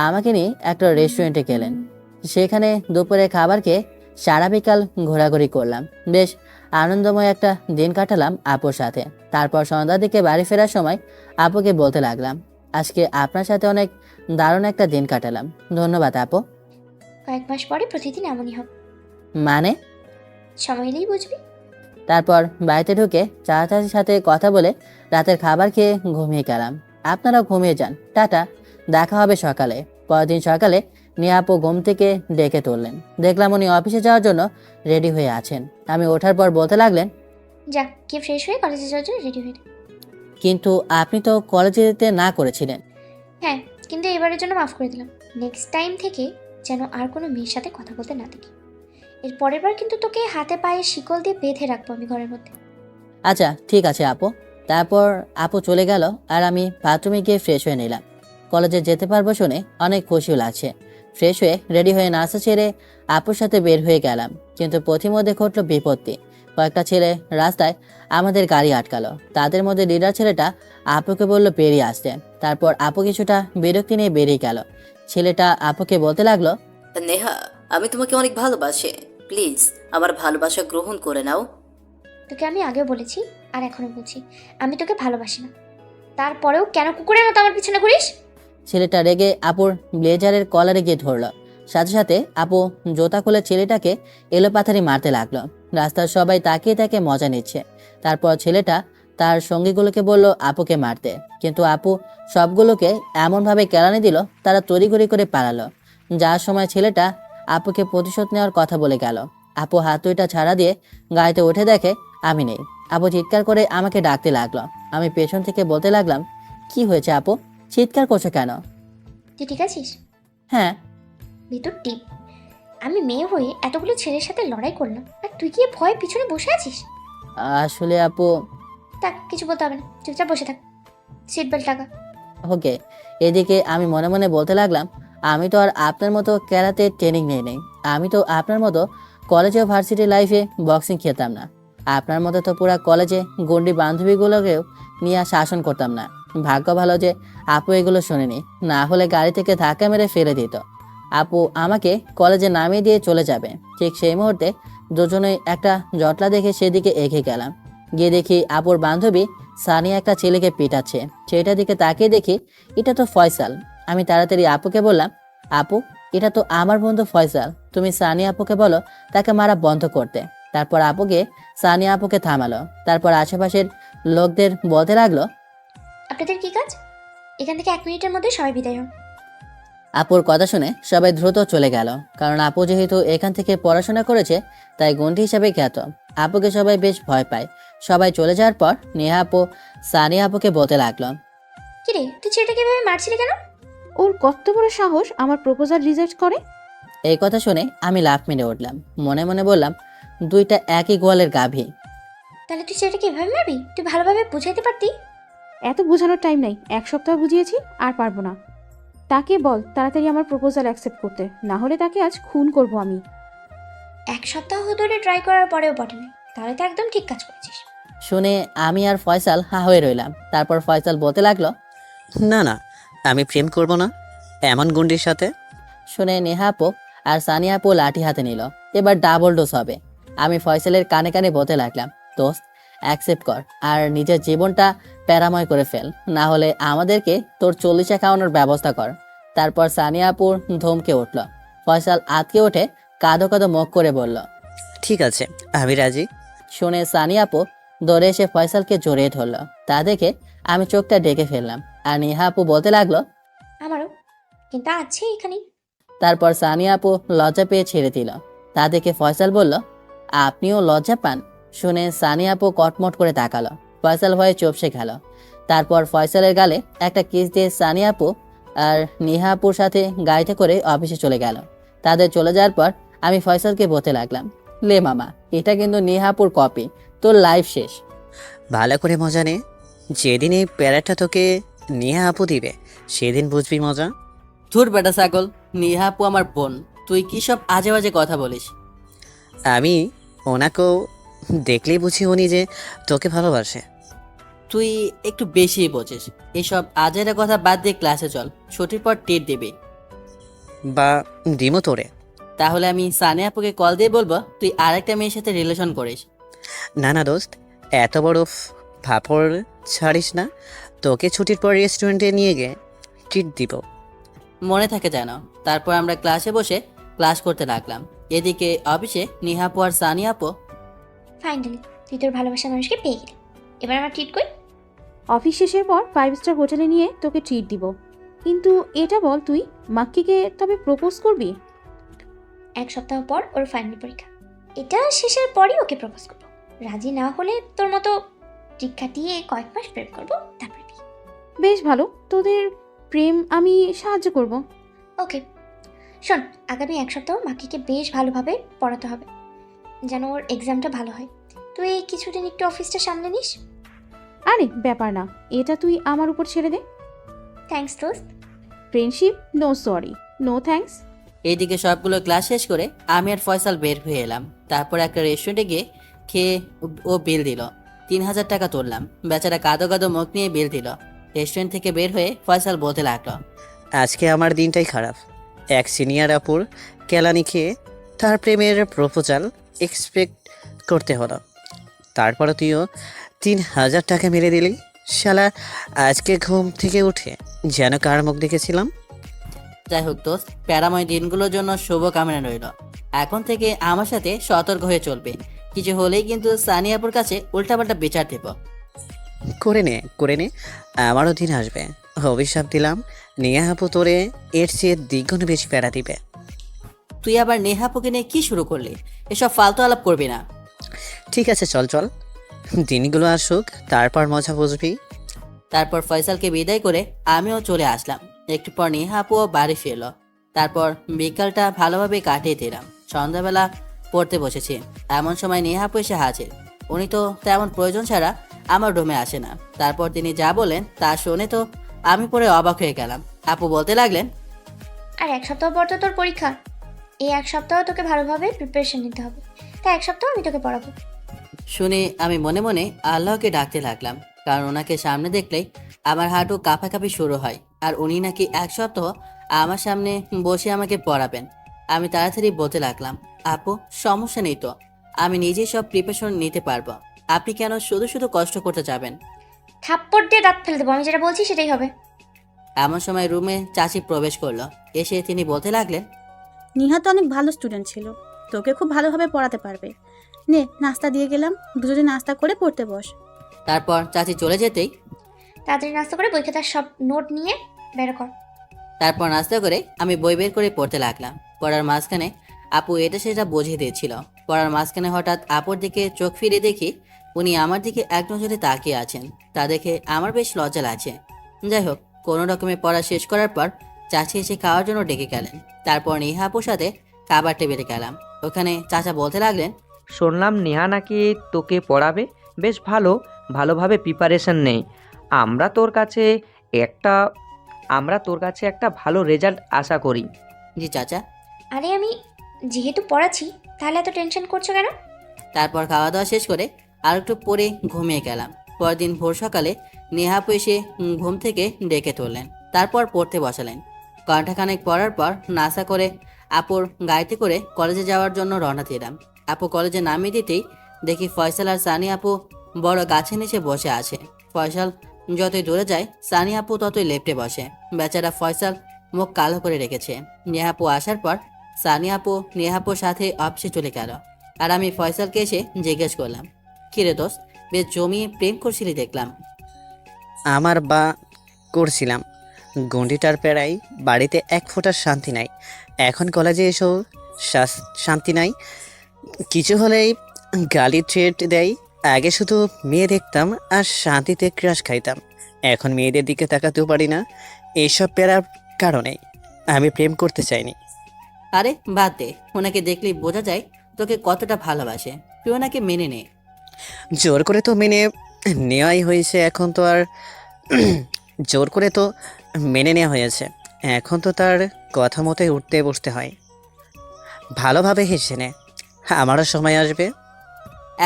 আমাকে নিয়ে একটা রেস্টুরেন্টে গেলেন। সেখানে দুপুরে খাবার খেয়ে সারা বিকাল ঘোরাঘুরি করলাম। বেশ আনন্দময় একটা দিন কাটালাম আপুর সাথে। তারপর সন্ধ্যার দিকে বাড়ি ফেরার সময় আপুকে বলতে লাগলাম, আজকে আপনার সাথে অনেক দারুণ একটা দিন কাটালাম। ধন্যবাদ আপু। কয়েক মাস পরে প্রতিদিন এমনই হবে। মানে? সময় এলেই বুঝবি। তারপর বাড়িতে ঢুকে চাচার সাথে কথা বলে রাতের খাবার খেয়ে ঘুমিয়ে গেলাম। আপনারাও ঘুমিয়ে যান, টাটা, দেখা হবে সকালে। পরদিন সকালে নিয়ে আপু ঘুম থেকে ডেকে তুললেন। দেখলাম উনি অফিসে যাওয়ার জন্য রেডি হয়ে আছেন। আমি ওঠার পর বলতে লাগলেন, যা গিয়ে ফ্রেশ হয়ে কলেজে যাওয়ার জন্য রেডি হয়ে নে। কিন্তু আপনি তো কলেজে যেতে না করেছিলেন। হ্যাঁ, কিন্তু এবারের জন্য মাফ করে দিলাম। নেক্সট টাইম থেকে যেন আর কোনো মেয়ের সাথে কথা বলতে না দেখি। এর পরের বার কিন্তু তোকে হাতে পায়ে শিকল দিয়ে বেঁধে রাখবো আমি ঘরের মধ্যে। আচ্ছা ঠিক আছে আপু। তারপর আপু চলে গেল আর আমি বাথরুমে গিয়ে ফ্রেশ হয়ে নিলাম। কলেজে যেতে পারবো শুনে অনেক খুশিও লাগছে। ফ্রেশ হয়ে রেডি হয়ে নাস্তা ছেড়ে আপুর সাথে বের হয়ে গেলাম। কিন্তু পথিমধ্যে ঘটলো বিপত্তি। কয়েকটা ছেলে রাস্তায় আমাদের গাড়ি আটকালো। তাদের মধ্যে লিডার ছেলেটা আপুকে বলল বেরিয়ে আসতে। তারপর আপু কিছুটা বিরক্তি নিয়ে বেরিয়ে গেল। ছেলেটা আপুকে বলতে লাগলো, নেহা, আমি তোমাকে অনেক ভালোবাসি, প্লিজ আমার ভালোবাসা গ্রহণ করে নাও। তোকে আমি আগেও বলেছি আর এখনো বলছি, আমি তোকে ভালোবাসি না। তারপরেও কেন কুকুরের মতো আমার পিছনে ঘুরিস? ছেলেটা রেগে আপুর ব্লেজারের কলারে গিয়ে ধরল। সাথে সাথে আপু জোতা খুলে ছেলেটাকে এলোপাথারি মারতে লাগলো। রাস্তার সবাই তাকিয়ে তাকে মজা নিচ্ছে। তারপর ছেলেটা তার সঙ্গীগুলোকে বলল আপুকে মারতে, কিন্তু আপু সবগুলোকে এমনভাবে কেলানি দিল তারা তড়িঘড়ি করে পালালো। যার সময় ছেলেটা আপুকে প্রতিশোধ নেওয়ার কথা বলে গেল। আপু হাতুড়িটা ছাড়া দিয়ে গাড়িতে উঠে দেখে আমি নেই। আপু চিৎকার করে আমাকে ডাকতে লাগলো। আমি পেছন থেকে বলতে লাগলাম, কি হয়েছে আপু, চিৎকার করছো কেন? তুই ঠিক আছিস? হ্যাঁ। ভিতর টিপ। আমি মেয়ে হয়ে এতগুলো ছেলের সাথে লড়াই করলাম আর তুই গিয়ে ভয় পিছনে বসে আছিস? আসলে আপু। থাক, কিছু বলতে হবে না, চুপচাপ বসে থাক। সিট বেল্ট লাগা। ওকে। এদিকে আমি মনে মনে বলতে লাগলাম, আমি তো আর আপনার মতো ক্যারাতে ট্রেনিং নিয়ে নেই। আমি তো আপনার মতো কলেজে ও ভার্সিটি লাইফে বক্সিং খেতাম না। আপনার মতো তো পুরা কলেজে গন্ডি বান্ধবীগুলোকেও নিয়ে শাসন করতাম না। ভাগ্য ভালো যে আপু এগুলো শোনেনি, না হলে গাড়ি থেকে ধাক্কা মেরে ফেলে দিত। আপু আমাকে কলেজে নামিয়ে দিয়ে চলে যাবে। ঠিক সেই মুহূর্তে দুজনেই একটা জটলা দেখে সেদিকে এগিয়ে গেলাম। গিয়ে দেখি আপুর বান্ধবী সানিয়া একটা ছেলেকে পিটাচ্ছে। সেটার দিকে তাকিয়ে দেখি এটা তো ফয়সাল। আমি তাড়াতাড়ি আপুকে বললাম, আপু এটা তো আমার বন্ধু ফয়সাল, তুমি সানিয়া আপুকে বলো তাকে মারা বন্ধ করতে। তারপর আপুকে সানিয়া আপুকে থামালো। তারপর আশেপাশের লোকদের বলতে লাগলো, আপনাদের কি কাজ? এখান থেকে 1 মিনিটের মধ্যে সবাই বিদায় হন। আপুর কথা শুনে সবাই দ্রুত চলে গেল। কারণ আপু যেহেতু এখান থেকে পড়াশোনা করেছে তাই গন্ডি হিসাবে খ্যাত। আপুকে সবাই বেশ ভয় পায়। সবাই চলে যাওয়ার পর নেহা আপু সানিয়া আপুকে বলতে লাগলো, কিরে, তুই ছেলেটাকে এভাবে মারছিলি কেন? ওর কত বড় সাহস আমার প্রপোজাল রিজেক্ট করে! এই কথা শুনে আমি লাফ মেরে উঠলাম। মনে মনে বললাম, দুইটা একই গোয়ালের গাভী। তাহলে তুই ছেলেটাকে এভাবে মারবি? তুই ভালোভাবে বুঝাইতে পারতি। এত বোঝানোর টাইম নাই, 1 সপ্তাহ বুঝিয়েছি, আর পারবো না। তাকে বল তাড়াতাড়ি আমার প্রপোজাল অ্যাকসেপ্ট করতে, না হলে তাকে আজ খুন করব আমি। 1 সপ্তাহ ধরে ট্রাই করার পরেও পটে নাই, তাহলে তো একদম ঠিক কাজ করেছিস। শুনে আমি আর ফয়সাল হা হয়ে রইলাম। তারপর ফয়সাল বলতে লাগলো, না না, আমি প্রেম করব না এমন গুন্ডির সাথে। শুনে নেহা আপু আর সানিয়া আপু লাঠি হাতে নিল। এবার ডাবল ডোজ হবে। আমি ফয়সালের কানে কানে বলতে লাগলাম, দোস্ত অ্যাকসেপ্ট কর আর নিজের জীবনটা প্যারাময় করে ফেল, না হলে আমাদেরকে তোর 40 খাওয়ানোর ব্যবস্থা কর। তারপর সানিয়া আপুর ধমকে উঠল। ফয়সাল আতকে উঠে কাঁদো কাঁদো মুখ করে বলল, ঠিক আছে, আমি রাজি। শুনে সানিয়া আপু দৌড়ে এসে ফয়সালকে জড়িয়ে ধরল। তা দেখে আমি চোখটা ডেকে ফেললাম। আর নেহা আপু বলতে লাগলো, আমারও, কিন্তু আছে এখানেই। তারপর সানিয়া আপু লজ্জা পেয়ে ছেড়ে দিল। তা দেখে ফয়সাল বলল, আপনিও লজ্জা পান? শুনে সানিয়া আপু কটমট করে তাকালো। ফয়সাল ভয়ে চুপসে গেল। তারপর ফয়সালের গালে একটা কিস দিয়ে সানিয়া আপু আর নেহা আপুর সাথে গাড়িতে করে অফিসে চলে গেল। তাদের চলে যাওয়ার পর আমি ফয়সালকে বলতে লাগলাম, লে মামা, এটা কিন্তু নেহাপুর কপি, তোর লাইফ শেষ। ভালো করে মজা নে, যেদিন এই প্যারাটা তোকে নেহা আপু দিবে সেদিন বুঝবি মজা। ধুর বেটা ছাগল, নেহাপু আমার বোন, তুই কি সব আজে বাজে কথা বলিস? আমি ওনাকেও দেখলেই বুঝি উনি যে তোকে ভালোবাসে। তুই একটু বেশি বোঝিস। এসব আজেরা কথা বাদ দিয়ে ক্লাসে চল, ছুটির পর টেট দিবি। বা দিমো তোরে। তাহলে আমি সানিয়া আপুকে কল দিয়ে বলবো তুই আরেকটা মেয়ের সাথে রিলেশন করিস। না না দোস্ত, এত বড় ফাপড় ছাড়িস না। তোকে ছুটির পর রেস্টুরেন্টে নিয়ে গিয়ে ট্রিট দিব। মনে থাকে যেন। তারপর আমরা ক্লাসে বসে ক্লাস করতে লাগলাম। এদিকে অফিসে নিহাপু আর সানিয়া আপু ফাইনালি তুই তোর ভালোবাসার মানুষকে পেয়ে গেলি। এবার আমার ট্রিট কই? অফিস শেষের পর 5 স্টার হোটেলে নিয়ে তোকে ট্রিট দিব। কিন্তু এটা বল, তুই মাক্কিকে তবে প্রপোজ করবি? 1 সপ্তাহ পর ওর ফাইনাল পরীক্ষা, এটা শেষের পরই ওকে প্রপোজ করবো। রাজি না হলে তোর মতো ট্রিক খাটিয়ে কয়েক মাস প্রেম করবো, তারপরে বিয়ে। বেশ ভালো, তোদের প্রেম আমি সাহায্য করব। ওকে শোন, আগামী 1 সপ্তাহ মাকিকে বেশ ভালোভাবে পড়াতে হবে যেন ওর এক্সামটা ভালো হয়। তুই এই কিছুদিন একটু অফিসটা সামলে নিস। আরে ব্যাপার না, এটা তুই আমার উপর ছেড়ে দে। থ্যাঙ্কস দোস্ত। Friendship, no sorry, no thanks. এইদিকে সবগুলো ক্লাস শেষ করে আমি আর ফয়সাল বের হয়ে এলাম। তারপর একটা রেস্টুরেন্টে গিয়ে খেয়ে ও বিল দিল। 3000 টাকা তুললাম। বেচারা কাঁদো কাঁদো মুখ নিয়ে বিল দিল। রেস্টুরেন্ট থেকে বের হয়ে ফয়সাল বলতে লাগলো, আজকে আমার দিনটাই খারাপ। এক সিনিয়র আপুর কেলানি খেয়ে তার প্রেমের প্রপোজাল এক্সপেক্ট করতে হলো, তারপরে তুইও 3000 টাকা মেরে দিলি। শালা, আজকে ঘুম থেকে উঠে যেন কার মুখ দেখেছিলাম। যাই হোক দোস্ত, প্যারাময় দিনগুলোর জন্য শুভকামনা রইল। এখন থেকে আমার সাথে সতর্ক হয়ে চলবে। কিছু হলেই কিন্তু সানিয়াপুর কাছে উল্টাপাল্টা বিচার দেব। করে নে, আমারও দিন আসবে। অভিশাপ দিলাম, নিয়া আপু তোরে এর চেয়ে দ্বিগুণ বেশি প্যারা দিবে। তুই আবার নেহাপুকে নিয়ে কি শুরু করলি? এসব ফালতু আলাপ করবি না। ঠিক আছে, চল চল, দিনগুলো আসুক, তারপর মজা বুঝবি। তারপর ফয়সালকে বিদায় করে আমিও চলে আসলাম। একটু পর নেহাপুও বাড়ি ফিরল। তারপর বিকালটা ভালোভাবে কাটিয়ে দিলাম। সন্ধ্যাবেলা পড়তে বসেছি। এমন সময় নেহাপু এসে হাজির। উনি তো তেমন প্রয়োজন ছাড়া আমার রুমে আসে না। তারপর তিনি যা বলেন তা শুনে তো আমি পরে অবাক হয়ে গেলাম। আপু বলতে লাগলেন, আর 1 সপ্তাহ পর তো তোর পরীক্ষা। এই 1 সপ্তাহ তোকে ভালোভাবে প্রিপারেশন নিতে হবে। তাই 1 সপ্তাহ আমি তোকে পড়াবো। শুনে আমি মনে মনে আল্লাহকে ডাকতে লাগলাম, কারণ ওনাকে সামনে দেখলেই আমার হাঁটু কাঁপাকাঁপি শুরু হয়। আর উনি নাকি 1 সপ্তাহ আমার সামনে বসে আমাকে পড়াবেন। আমি তাড়াতাড়ি বলতে লাগলাম, আপু সমস্যা নেই তো, আমি নিজেই সব প্রিপারেশন নিতে পারবো। আপনি কেন শুধু শুধু কষ্ট করতে যাবেন? থাপ্পড় দিয়ে দাঁত ফেলে দেবো, আমি যেটা বলছি সেটাই হবে। এমন সময় রুমে চাচি প্রবেশ করলো। এসে তিনি বলতে লাগলেন, নিহা তো অনেক ভালো স্টুডেন্ট ছিল, তোকে খুব ভালোভাবে পড়াতে পারবে। নে, নাস্তা দিয়ে গেলাম, দুজনে নাস্তা করে পড়তে বস। তারপর চাচি চলে যেতেই তাড়াতাড়ি নাস্তা করে বই খাতার সব নোট নিয়ে বের কর। তারপর নাস্তা করে আমি বই বের করে পড়তে লাগলাম। পড়ার মাঝখানে আপু এটা সেটা বুঝিয়ে দিয়েছিল। পড়ার মাঝখানে হঠাৎ আপুর দিকে চোখ ফিরে দেখি উনি আমার দিকে এক নজরে তাকিয়ে আছেন। তা দেখে আমার বেশ লজ্জা লাগছে। যাই হোক, কোনো রকমে পড়া শেষ করার পর চাচি এসে খাওয়ার জন্য ডেকে গেলেন। তারপর নেহা আপুর সাথে খাবার টেবিলে গেলাম। ওখানে চাচা বলতে লাগলেন, শুনলাম নেহা নাকি তোকে পড়াবে। বেশ ভালোভাবে প্রিপারেশন নেই। আমরা তোর কাছে একটা ভালো রেজাল্ট আশা করি। জি চাচা। আরে আমি যেহেতু পড়াচ্ছি তাহলে এত টেনশন করছো কেন? তারপর খাওয়া দাওয়া শেষ করে আর একটু পরে ঘুমিয়ে গেলাম। পরদিন ভোর সকালে নেহাপু এসে ঘুম থেকে ডেকে তুললেন। তারপর পড়তে বসালেন। ঘণ্টাখানেক পড়ার পর নাসা করে আপুর গাড়িতে করে কলেজে যাওয়ার জন্য রওনা দিলাম। আপু কলেজে নামিয়ে দিতেই দেখি ফয়সাল আর সানি আপু বড় গাছের নিচে বসে আছে। ফয়সাল যতই দূরে যায় সানি আপু ততই লেপ্টে বসে। বেচারা ফয়সাল মুখ কালো করে রেখেছে। নেহাপু আসার পর সানি আপু নেহাপুর সাথে অফিসে চলে গেল। আর আমি ফয়সালকে এসে জিজ্ঞেস করলাম, কিরে দোস্ত, বেশ জমিয়ে প্রেম করছিলি দেখলাম। আমার বা করছিলাম, গন্ডিটার পেড়াই বাড়িতে এক ফোঁটার শান্তি নাই। এখন কলেজে এসেও শান্তি নাই। কিছু হলেই গালি ট্রেট দেয়। আগে শুধু মেয়ে দেখতাম আর শান্তিতে ক্রাশ খাইতাম, এখন মেয়েদের দিকে তাকাতেও পারি না। এইসব পেড়ার কারণেই আমি প্রেম করতে চাইনি। আরে বাদ দে, ওনাকে দেখলেই বোঝা যায় তোকে কতটা ভালোবাসে। তুই ওনাকে মেনে নে। জোর করে তো মেনে নেওয়াই হয়েছে, এখন তো আর জোর করে তো মেনে নেওয়া হয়েছে, এখন তো তার কথা মতোই উঠতে বসতে হয়। ভালোভাবে হেসে নে, আমারও সময় আসবে।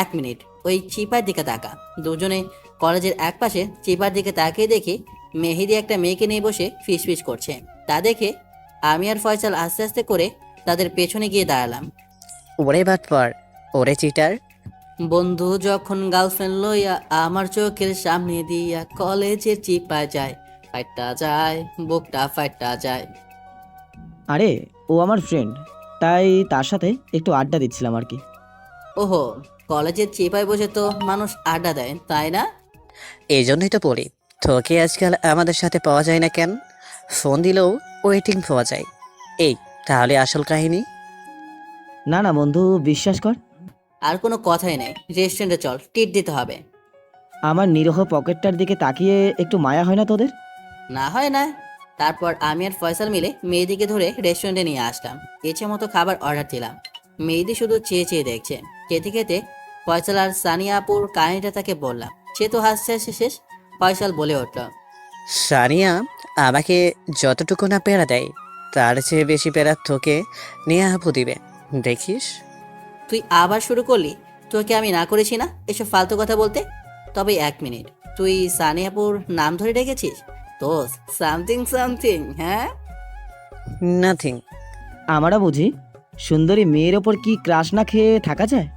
1 মিনিট, ওই চিপার দিকে তাকা। দুজনে কলেজের একপাশে চিপার দিকে তাকিয়ে দেখি মেহেদি একটা মেয়েকে নিয়ে বসে ফিসফিস করছে। তা দেখে আমি আর ফয়সাল আস্তে আস্তে করে তাদের পেছনে গিয়ে দাঁড়ালাম। ওরে বাটপার, ওরে চিটার। বন্ধু যখন গার্লফ্রেন্ড লইয়া আমার চোখের সামনে দিয়া কলেজের চিপা যায়, ফাইটটা যায়, বুকটা ফাইটটা যায়। আরে ও আমার ফ্রেন্ড, তাই তার সাথে একটু আড্ডা দিচ্ছিলাম আর কি। ওহো, কলেজের চিপায় বসে তো মানুষ আড্ডা দেয়, তাই না? এই জন্যই তো বলি, তোকে আজকাল আমাদের সাথে পাওয়া যায় না কেন? ফোন দিলেও ওয়েটিং পাওয়া যায়। এই তাহলে আসল কাহিনী। না না বন্ধু, বিশ্বাস কর, আর কোনো কথাই নেই, রেস্টুরেন্টে চল, টিট দিতে হবে। আমার নিরহ পকেটটার দিকে তাকিয়ে একটু মায়া হয় না তোদের? না হয় না। তারপর আমি আর ফয়সাল মিলে মেয়েদিকে ধরে রেস্টুরেন্টে নিয়ে আসলাম। ইচ্ছে মতো খাবার অর্ডার দিলাম। মেয়েদি শুধু চেয়ে চেয়ে দেখছে। খেতে খেতে ফয়সাল আর সানিয়া আপুর কাহিনীটা তাকে বললাম। সে তো হাসছে হাসছে শেষ। ফয়সাল বলে উঠল, সানিয়া আমাকে যতটুকু না পেড়া দেয়, তার চেয়ে বেশি পেড়া তোকে নিয়ে আপু দিবে, দেখিস। তুই আবার শুরু করলি? তোকে আমি না করেছি না এসব ফালতু কথা বলতে? তবে 1 মিনিট, তুই সানিয়াপুর নাম ধরে রেখেছিস? তো সামথিং সামথিং, হ্যাঁ? নাথিং। আমরা বুঝি সুন্দরী মেয়ের ওপর কি ক্রাশ না খেয়ে থাকা যায়?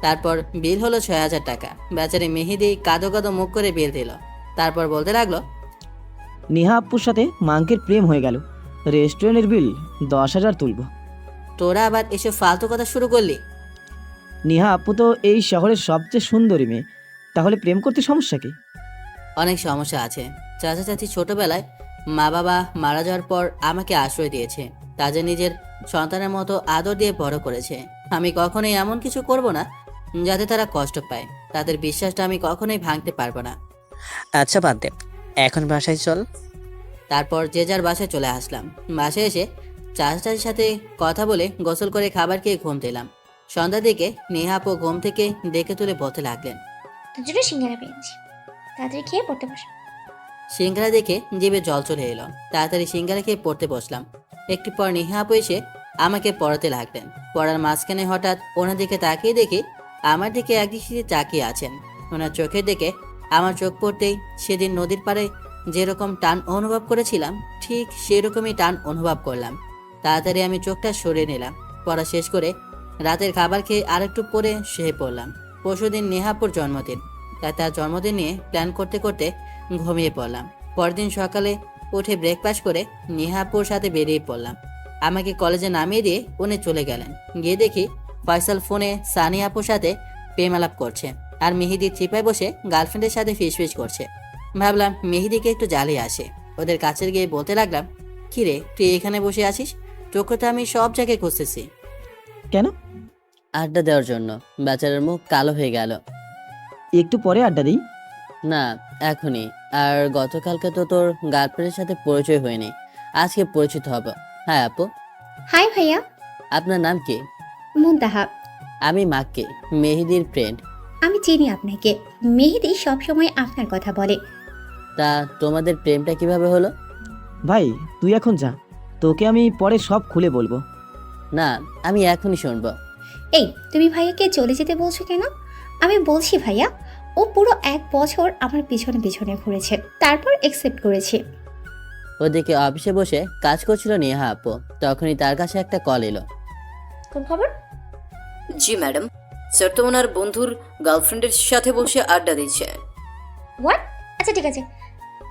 তারপর বিল হলো 6,000 টাকা। বেচারি মেহেদি কাঁদো কাঁদো মুখ করে বিল দিল। তারপর বলতে লাগলো, নেহা আপুর সাথে মাংকের প্রেম হয়ে গেল, রেস্টুরেন্টের বিল 10,000 তুলব। তোরা আবার এসব ফালতু কথা শুরু করলি? নেহা আপু তো এই শহরের সবচেয়ে সুন্দরী মেয়ে, তাহলে প্রেম করতে সমস্যা কি? অনেক সমস্যা আছে। চাচা চাচি ছোটবেলায় মা বাবা মারা যাওয়ার পর আমাকে আশ্রয় দিয়েছে। তাদের নিজের সন্তানের মতো আদর দিয়ে বড় করেছে। আমি কখনোই এমন কিছু করব না যাতে তারা কষ্ট পায়। তাদের বিশ্বাসটা আমি কখনোই ভাঙতে পারবো না। আচ্ছা বাদ দে, এখন বাসায় চল। তারপর যে যার বাসায় চলে আসলাম। বাসায় এসে চাচা চাচির সাথে কথা বলে গোসল করে খাবার খেয়ে ঘুম দিলাম। সন্ধ্যার দিকে নেহা আপু ঘুম থেকে ডেকে তুলে বলতে লাগলেন, তোর জন্য সিঙ্গারা পেয়েছি, তাড়াতাড়ি খেয়ে পড়তে বস। সিঙ্গারা দেখে জিভে জল চলে এলো। তাড়াতাড়ি সিঙ্গারা খেয়ে পড়তে বসলাম। একটু পর নেহা আপু এসে আমাকে পড়াতে লাগলেন। পড়ার মাঝখানে হঠাৎ ওনার দিকে তাকিয়ে দেখি আমার দিকে একদৃষ্টিতে তাকিয়ে আছেন। ওনার চোখের দিকে আমার চোখ পড়তেই সেদিন নদীর পাড়ে যেরকম টান অনুভব করেছিলাম, ঠিক সেরকমই টান অনুভব করলাম। তাড়াতাড়ি আমি চোখটা সরিয়ে নিলাম। পড়া শেষ করে রাতের খাবার খেয়ে আরেকটু পরে শুয়ে পড়লাম। পরশুদিন নেহাপুর জন্মদিন, তাই তার জন্মদিন নিয়ে প্ল্যান করতে করতে ঘুমিয়ে পড়লাম। পরদিন সকালে উঠে ব্রেকফাস্ট করে নেহাপুর সাথে বেরিয়ে পড়লাম। আমাকে কলেজে নামিয়ে দিয়ে উনি চলে গেলেন। গিয়ে দেখি ফয়সাল ফোনে সানি আপুর সাথে প্রেমালাপ করছে আর মেহেদি চিপায় বসে গার্লফ্রেন্ডের সাথে ফিসফিস করছে। ভাবলাম মেহেদিকে একটু জ্বালিয়ে আসে। ওদের কাছে গিয়ে বলতে লাগলাম, কিরে তুই এখানে বসে আছিস? তোকে তো আমি সব জায়গায় খুঁজতেছি। কেন? আড্ডা দেওয়ার জন্য। বেচারার মুখ কালো হয়ে গেল। একটু পরে আড্ডা দিই। না, এখনই। আর গতকালকে তো তোর গার্লফ্রেন্ডের সাথে পরিচয় হয়নি, আজকে পরিচিত হব। হ্যাঁ আপু। হাই ভাইয়া। আপনার নাম কি? মুনতাহা। আমি মাক্কি, মেহেদির ফ্রেন্ড। আমি চিনি আপনাকে, মেহেদি সবসময় আপনার কথা বলে। তা তোমাদের প্রেমটা কিভাবে হলো? ভাই তুই এখন যা, তোকে আমি পরে সব খুলে বলবো। না, আমি এখনই শুনবো। এই তুমি ভাইয়াকে চলে যেতে বলছো কেন? আমি বলছি ভাইয়া, ও পুরো 1 বছর আমার পিছনে পিছনে ঘুরেছে, তারপর একসেপ্ট করেছে। ওদিকে অফিসে বসে কাজ করছিল নেহা আপু। তখনই তার কাছে একটা কল এলো। কোন খবর? জি ম্যাডাম, স্যার তো ওনার বন্ধুর গার্লফ্রেন্ডের সাথে বসে আড্ডা দিচ্ছে। হোয়াট? আচ্ছা ঠিক আছে,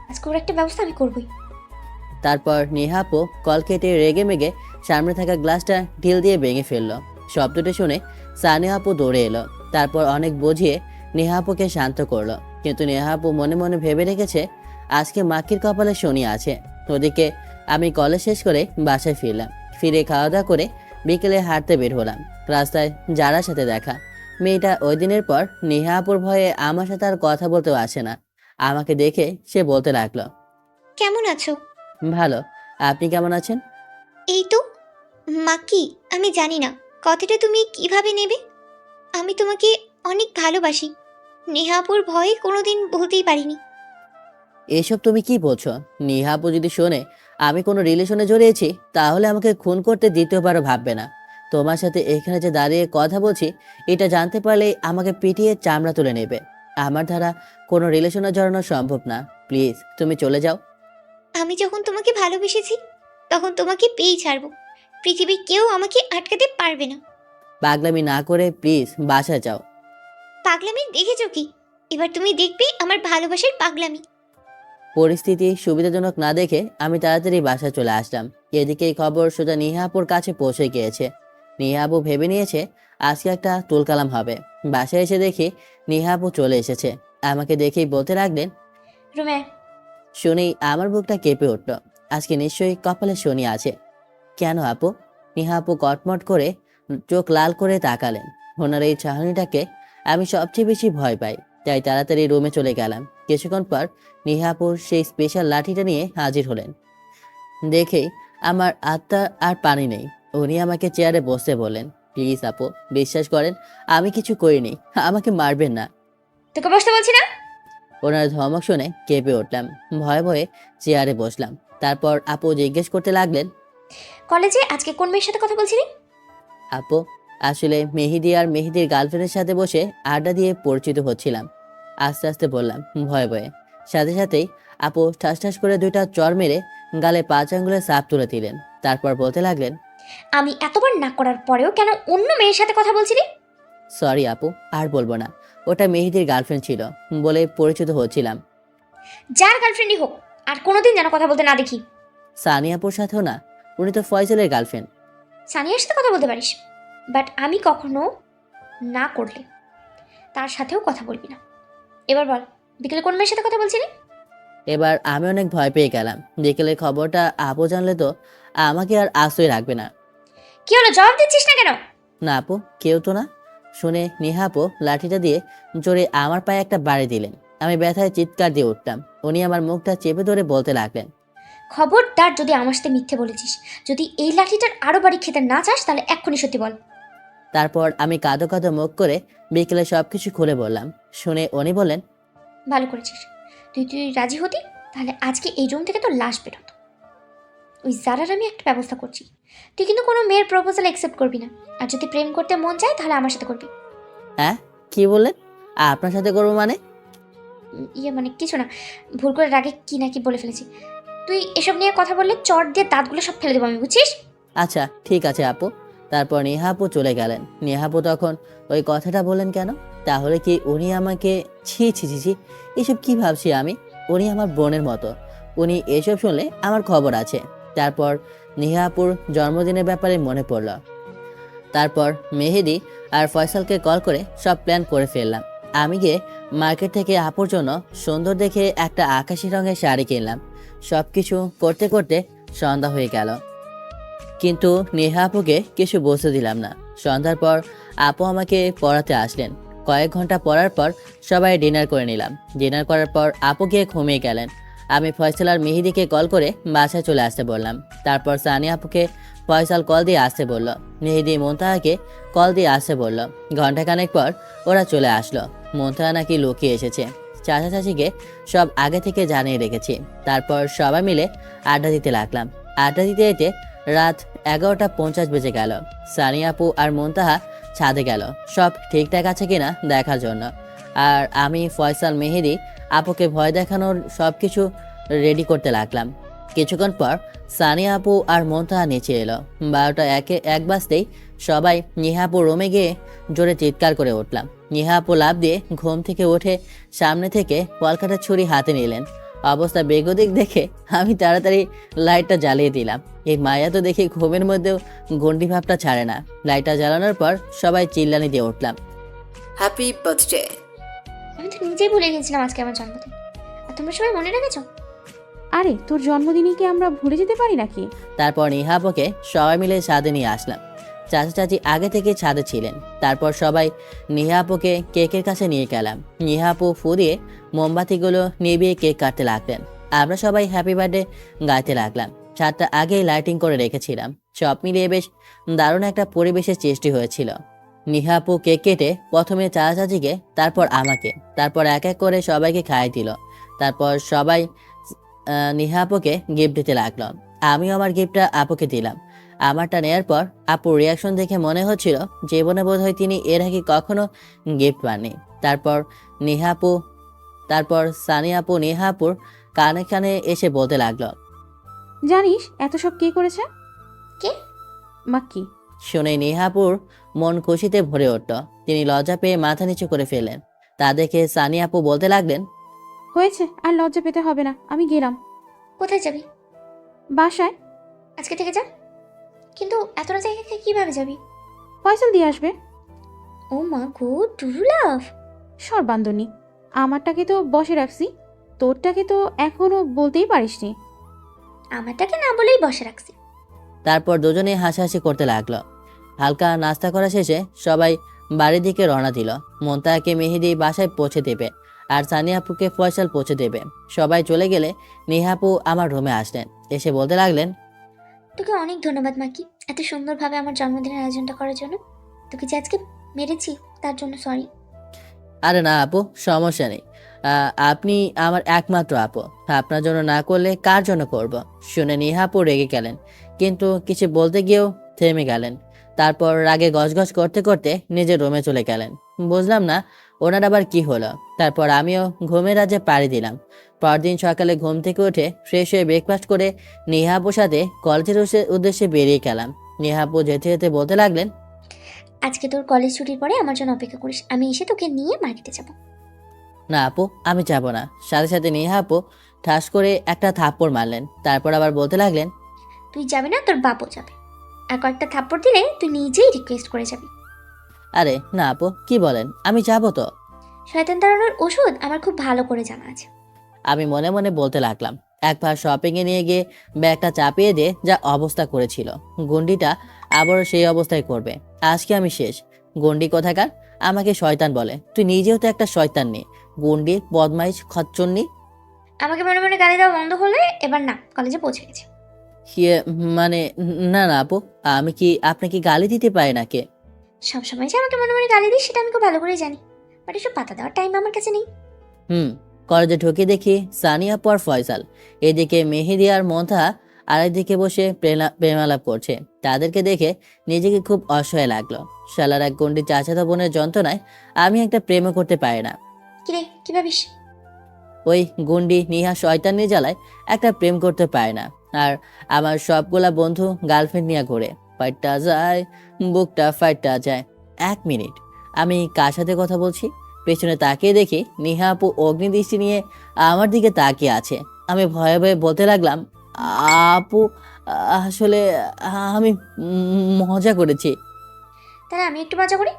আজকে ওর একটা ব্যবস্থা আমি করবই। তারপর নেহা আপু কল কেটে রেগে মেগে সামনে থাকা গ্লাসটা ঢিল দিয়ে ভেঙে ফেললো। শব্দটা শুনে সানিয়া আপু দৌড়ে এলো। তারপর অনেক বুঝিয়ে নেহা আপুকে শান্ত করলো। কিন্তু নেহা আপু মনে মনে ভেবে রেখেছে আজকে মাকির কপালে শনি আছে। ওদিকে আমি কলেজ শেষ করে বাসায় ফিরলাম। ফিরে খাওয়া দাওয়া করে বিকেলে হাঁটতে বের হলাম। রাস্তায় যারার সাথে দেখা। মেয়েটা ওই দিনের পর নেহা আপুর ভয়ে আমার সাথে আর কথা বলতেও আসে না। আমাকে দেখে সে বলতে লাগলো, কেমন আছো? ভালো, আপনি কেমন আছেন? এই তো। মাক্কি, আমি জানি না কথাটা তুমি কিভাবে নেবে। আমি তোমাকে অনেক ভালোবাসি। নেহাপুর ভয়ে কোনোদিন বলতেই পারিনি। এসব তুমি কি বলছো? নেহা আপু যদি শোনে আমি কোনো রিলেশনে জড়িয়েছি তাহলে আমাকে খুন করতে দ্বিতীয়বারও ভাববে না। তোমার সাথে এখানে যে দাঁড়িয়ে কথা বলছি এটা জানতে পারলে আমাকে পিটিয়ে চামড়া তুলে নেবে। আমার দ্বারা কোনো রিলেশনে জড়ানো সম্ভব না। প্লিজ তুমি চলে যাও। আমি যখন তোমাকে ভালোবেসেছি তখন তোমাকে পেয়েই ছাড়বো। পৃথিবীর কেউ আমাকে আটকাতে পারবে না। পাগলামি না করে প্লিজ বাসায় যাও। পাগলামি দেখেছো কি? এবার তুমি দেখবে আমার ভালোবাসার পাগলামি। পরিস্থিতি সুবিধাজনক না দেখে আমি তাড়াতাড়ি বাসায় চলে আসলাম। এদিকে এই খবর সোজা নিহাপুর কাছে পৌঁছে গিয়েছে। নিহাপু ভেবে নিয়েছে আজকে একটা তুলকালাম হবে। বাসায় এসে দেখি নিহাপু চলে এসেছে। আমাকে দেখেই বলতে লাগলেন। রুমে শুনেই আমার বুকটা কেঁপে উঠল। আজকে নিশ্চয়ই কপালে শনি আছে। কেন আপু? নিহাপু কটমট করে চোখ লাল করে তাকালেন। ওনার এই চাহনিটাকে আমি সবচেয়ে বেশি ভয় পাই, তাই তাড়াতাড়ি রুমে চলে গেলাম। কিছুক্ষণ পর নিহাপুর সেই স্পেশাল লাঠিটা নিয়ে হাজির হলেন। দেখেই আমার আত্মা আর পানি নেই। উনি আমাকে চেয়ারে বসতে বললেন। প্লিজ আপু, বিশ্বাস করেন আমি কিছু করিনি, আমাকে মারবেন না। তোকে বসতে বলছি না? ওনার ধমক শুনে কেঁপে উঠলাম। ভয়ে ভয়ে চেয়ারে বসলাম। তারপর আপু জিজ্ঞেস করতে লাগলেন। কলেজে আজকে কোন মেয়ের সাথে কথা বলছিলি? আপু, আসলে মেহেদি আর মেহেদির গার্লফ্রেন্ডের সাথে বসে আড্ডা দিয়ে পরিচিত হচ্ছিলাম। আস্তে আস্তে বললাম ভয়ে ভয়ে। সাথে সাথেই আপু ঠাস ঠাস করে দুইটা চর মেরে গালে 5 আঙ্গুলের সাপ তুলে দিলেন। তারপর বলতে লাগলেন। আমি এতবার না করার পরেও কেন অন্য মেয়ের সাথে কথা বলছিলি? সরি আপু, আর বলবো না। ওটা মেহেদির গার্লফ্রেন্ড ছিল বলে পরিচিত হচ্ছিলাম। যার গার্লফ্রেন্ডই হোক, আর কোনোদিন যেন কথা বলতে না দেখি। সানি আপুর সাথেও না, উনি তো ফয়সালের গার্লফ্রেন্ড। সানিয়ার সাথে কথা বলতে পারিস, বাট আমি কখনো না করলে তার সাথেও কথা বলবি না। এবার বল, বিকেলে কোন মেয়ের সাথে কথা বলছিলি? এবার আমি অনেক ভয় পেয়ে গেলাম। বিকেলের খবরটা আপু জানলে তো আমাকে আর আশ্রয় রাখবে না। কি হলো, জবাব দিচ্ছিস না কেন? না আপু, কেউ তো না। শুনে নেহা আপু লাঠিটা দিয়ে জোরে আমার পায়ে একটা বাড়ি দিলেন। আমি ব্যথায় চিৎকার দিয়ে উঠলাম। উনি আমার মুখটা চেপে ধরে বলতে লাগলেন। খবরদার যদি আমার সাথে মিথ্যে বলেছিস, যদি এই লাঠিটার আরো বাড়ি খেতে না চাস তাহলে এক্ষুনি সত্যি বল। তারপর আমি কাঁদো কাঁদো মুখ করে বিকেলে সবকিছু খুলে বললাম। শুনে উনি বলেন। ভালো করেছিস। তুই রাজি হতি তাহলে আজকে এই রুম থেকে তোর লাশ বেরোতো। ওই জারার আমি একটা ব্যবস্থা করছি। তুই কিন্তু কোনো মেয়ের প্রপোজাল অ্যাকসেপ্ট করবি না, আর যদি প্রেম করতে মন চায় তাহলে আমার সাথে করবি। হ্যাঁ, কি বললেন? আপনার সাথে করবো মানে? মানে কিছু না, ভুল করে রাগে কি না কি বলে ফেলেছি। তুই এসব নিয়ে কথা বললে চট দিয়ে দাঁতগুলো সব ফেলে দেবো আমি, বুঝছিস? আচ্ছা ঠিক আছে আপু। তারপর নেহা আপু চলে গেলেন। নেহা আপু তখন ওই কথাটা বললেন কেন? তাহলে কি উনি আমাকে ছি ছি ছি ছি, এসব কি ভাবছি আমি? উনি আমার বোনের মতো। উনি এসব শুনলে আমার খবর আছে। তারপর নেহা আপুর জন্মদিনের ব্যাপারে মনে পড়ল। তারপর মেহেদি আর ফয়সালকে কল করে সব প্ল্যান করে ফেললাম। আমি গিয়ে মার্কেট থেকে আপুর জন্য সুন্দর দেখে একটা আকাশি রঙের শাড়ি কিনলাম। সব কিছু করতে করতে সন্ধ্যা হয়ে গেল, কিন্তু নেহা আপুকে কিছু বসতে দিলাম না। সন্ধ্যার পর আপু আমাকে পড়াতে আসলেন। কয়েক ঘন্টা পড়ার পর সবাই ডিনার করে নিলাম। ডিনার করার পর আপু গিয়ে ঘুমিয়ে গেলেন। আমি ফয়সাল আর মেহেদিকে কল করে বাসায় চলে আসতে বললাম। তারপর সানি আপুকে ফয়সাল কল দিয়ে আসতে বলল। মেহেদি মুনতাহাকে কল দিয়ে আসতে বলল। ঘন্টাখানেক পর ওরা চলে আসলো। মুনতাহা নাকি লুকিয়ে এসেছে। চাচা চাচিকে সব আগে থেকে জানিয়ে রেখেছি। তারপর সবাই মিলে আড্ডা দিতে লাগলাম। আড্ডা দিতে দিতে রাত 11:50 বেজে গেল। সানি আপু আর মুনতাহা ছাদে গেল সব ঠিকঠাক আছে কিনা দেখার জন্য। আর আমি ফয়সাল মেহেদি আপুকে ভয় দেখানোর সব কিছু রেডি করতে লাগলাম। কিছুক্ষণ পর সানি আপু আর মুনতাহা নিচে এলো। 12:01 বাজতেই সবাই নিহাপুর রুমে গিয়ে জোরে চিৎকার করে উঠলাম। নিহাপু লাফ দিয়ে ঘুম থেকে উঠে সামনে থেকে কলকাটার ছুরি হাতে নিলেন। অবস্থা বেগতিক দেখে আমি তাড়াতাড়ি লাইটটা জ্বালিয়ে দিলাম। এই মায়া তো দেখি ঘুমের মধ্যেও গন্ডি ভাবটা ছাড়ে না। লাইটটা জ্বালানোর পর সবাই চিল্লানি দিয়ে উঠলাম। Happy birthday. আমি তো নিজেই ভুলে গেছিলাম আজকে আমার জন্মদিন, আর তোমরা সবাই মনে রেখেছো? আরে তোর জন্মদিনই কি আমরা ভুলে যেতে পারি নাকি? তারপর নিহাপুকে সবাই মিলে ছাদে নিয়ে আসলাম। চাচা চাচি আগে থেকে ছাদে ছিলেন। তারপর সবাই নিহাপুকে কেকের কাছে নিয়ে গেলাম। নিহাপু ফু দিয়ে মোমবাতিগুলো নিভিয়ে কেক কাটতে লাগলেন। আমরা সবাই হ্যাপি বার্থডে গাইতে লাগলাম। ছাদটা আগেই লাইটিং করে রেখেছিলাম। সব মিলিয়ে বেশ দারুণ একটা পরিবেশের সৃষ্টি হয়েছিল। নিহা আপু কেক কেটে প্রথমে চাচাজিকে, তারপর আমাকে, তারপর এক এক করে সবাইকে খাইয়ে দিল। তারপর সবাই নিহা আপুকে গিফট দিতে লাগলো। আমিও আমার গিফটটা আপুকে দিলাম। আমারটা নেয়ার পর আপুর রিয়াকশন দেখে মনে হচ্ছিল জীবনে বোধহয় তিনি এর আগে কখনো গিফট পাননি। তারপর সানি আপু নেহা আপুর কানে কানে এসে বলতে লাগলো। জানিস এত সব কে করেছে? কে? মাক্কি। শুনে নেহা আপুর মন খুশিতে ভরে উঠল। তিনি লজ্জা পেয়ে মাথা নিচু করে ফেললেন। তা দেখে সানি আপু বলতে লাগলেন, হয়েছে, আর লজ্জা পেতে হবে না, আমি গেলাম। কোথায় যাবি? বাসায়। আজকে থেকে যা। কিন্তু এত রাতে একা কিভাবে যাবি? ফয়সাল দিয়ে আসবে। ও মা গো, ট্রু লাভ। সর্বান্দনী, আমারটাকে তো বসে রাখছি, তোরটাকে তো এখনো বলতেই পারিসনি। আমারটাকে না বলেই বসে রাখছি। তারপর দুজনে হাসাহাসি করতে লাগলো। হালকা নাস্তা করা শেষে সবাই বাড়ির দিকে রওনা দিল। মোন্তাহাকে মেহেদি বাসায় পৌঁছে দেবে আর সানি আপুকে ফয়সাল পৌঁছে দেবে। সবাই চলে গেলে নেহা আপু আমার রুমে আসলেন। এসে বলতে লাগলেন, তোকে অনেক ধন্যবাদ মাকি, এত সুন্দরভাবে আমার জন্মদিনের আয়োজনটা করার জন্য। তোকে যে আজকে মেরেছি তার জন্য সরি। আরে না আপু, সমস্যা নেই। আপনি আমার একমাত্র আপু, আপনার জন্য না করলে কার জন্য করব? শুনে নেহা আপু রেগে গেলেন, কিন্তু কিছু বলতে গিয়েও থেমে গেলেন। তারপর রাগে গজগজ করতে করতে নিজের রুমে চলে গেলেন। বুঝলাম না ওনার আবার কি হলো। তারপর আমিও ঘুমের রাজ্যে পাড়ি দিলাম। পরদিন সকালে ঘুম থেকে উঠে ফ্রেশ হয়ে ব্রেকফাস্ট করে নেহা আপুর সাথে কলেজের উদ্দেশ্যে বেরিয়ে গেলাম। নেহা আপু যেতে যেতে বলতে লাগলেন, আজকে তোর কলেজ ছুটির পরে আমার জন্য অপেক্ষা করিস, আমি এসে তোকে নিয়ে মার্কেটে যাব। না আপু, আমি যাব না। সাথে সাথে নেহা আপু ঠাস করে একটা থাপ্পড় মারলেন। তারপর আবার বলতে লাগলেন, তুই যাবি না, তোর বাপও যাবে। আর কয়েকটা থাপ্পড় দিলে তুই নিজেই রিকোয়েস্ট করে যাবি। আরে না আপু, কি বলেন, আমি যাব তো। শয়তান তাড়ানোর ওষুধ আমার খুব ভালো করে জানা আছে। আমি মনে মনে বলতে লাগলাম। একবার শপিংয়ে নিয়ে গিয়ে ব্যাগটা চাপিয়ে দিয়ে যা অবস্থা করেছিল, গন্ডিটা আবারও সেই অবস্থায় করবে। আজকে আমি শেষ। গন্ডি কোথাকার আমাকে শয়তান বলে, তুই নিজেও তো একটা শয়তান নে। গন্ডি, বদমাইশ, খচ্চন্নি। আমাকে মনে মনে গালি দেওয়া বন্ধ হলে এবার না, কলেজে পৌঁছে গেছে। ইয়ে মানে, না না আপু, আমি কি আপনাকে গালি দিতে পারি নাকি? সবসময় যে আমাকে মনে মনে গালি দিস সেটা আমি খুব ভালো করে জানি, বাট এসব পাতা দেওয়ার টাইম আমার কাছে নেই। কলেজে ঢুকে দেখি সানি আপু আর ফয়সাল, এদিকে মেহেদি আর মন্থা আরেকদিকে বসে প্রেমালাপ করছে। তাদেরকে দেখে নিজেকে খুব অসহায় লাগলো। শালার এক গন্ডি চাচাতো বোনের যন্ত্রণায় আমি একটা প্রেমও করতে পারি না। কিরে, কি ভাবিস? ওই গুন্ডি নিহা শয়তানি জ্বালায় একটা প্রেম করতে পারে না। আর আমার সবগুলা বন্ধু গার্লফ্রেন্ড নিয়ে ঘুরে। ফাইটটা যায়, বুকটা ফাইটটা যায়। 1 মিনিট, আমি কার সাথে কথা বলছি? পেছনে তাকিয়ে দেখি নিহা আপু অগ্নিদৃষ্টি নিয়ে আমার দিকে তাকিয়ে আছে। আমি ভয়ে ভয়ে বলতে লাগলাম, আপু আসলে আমি মজা করেছি। তাহলে আমি একটু মজা করি।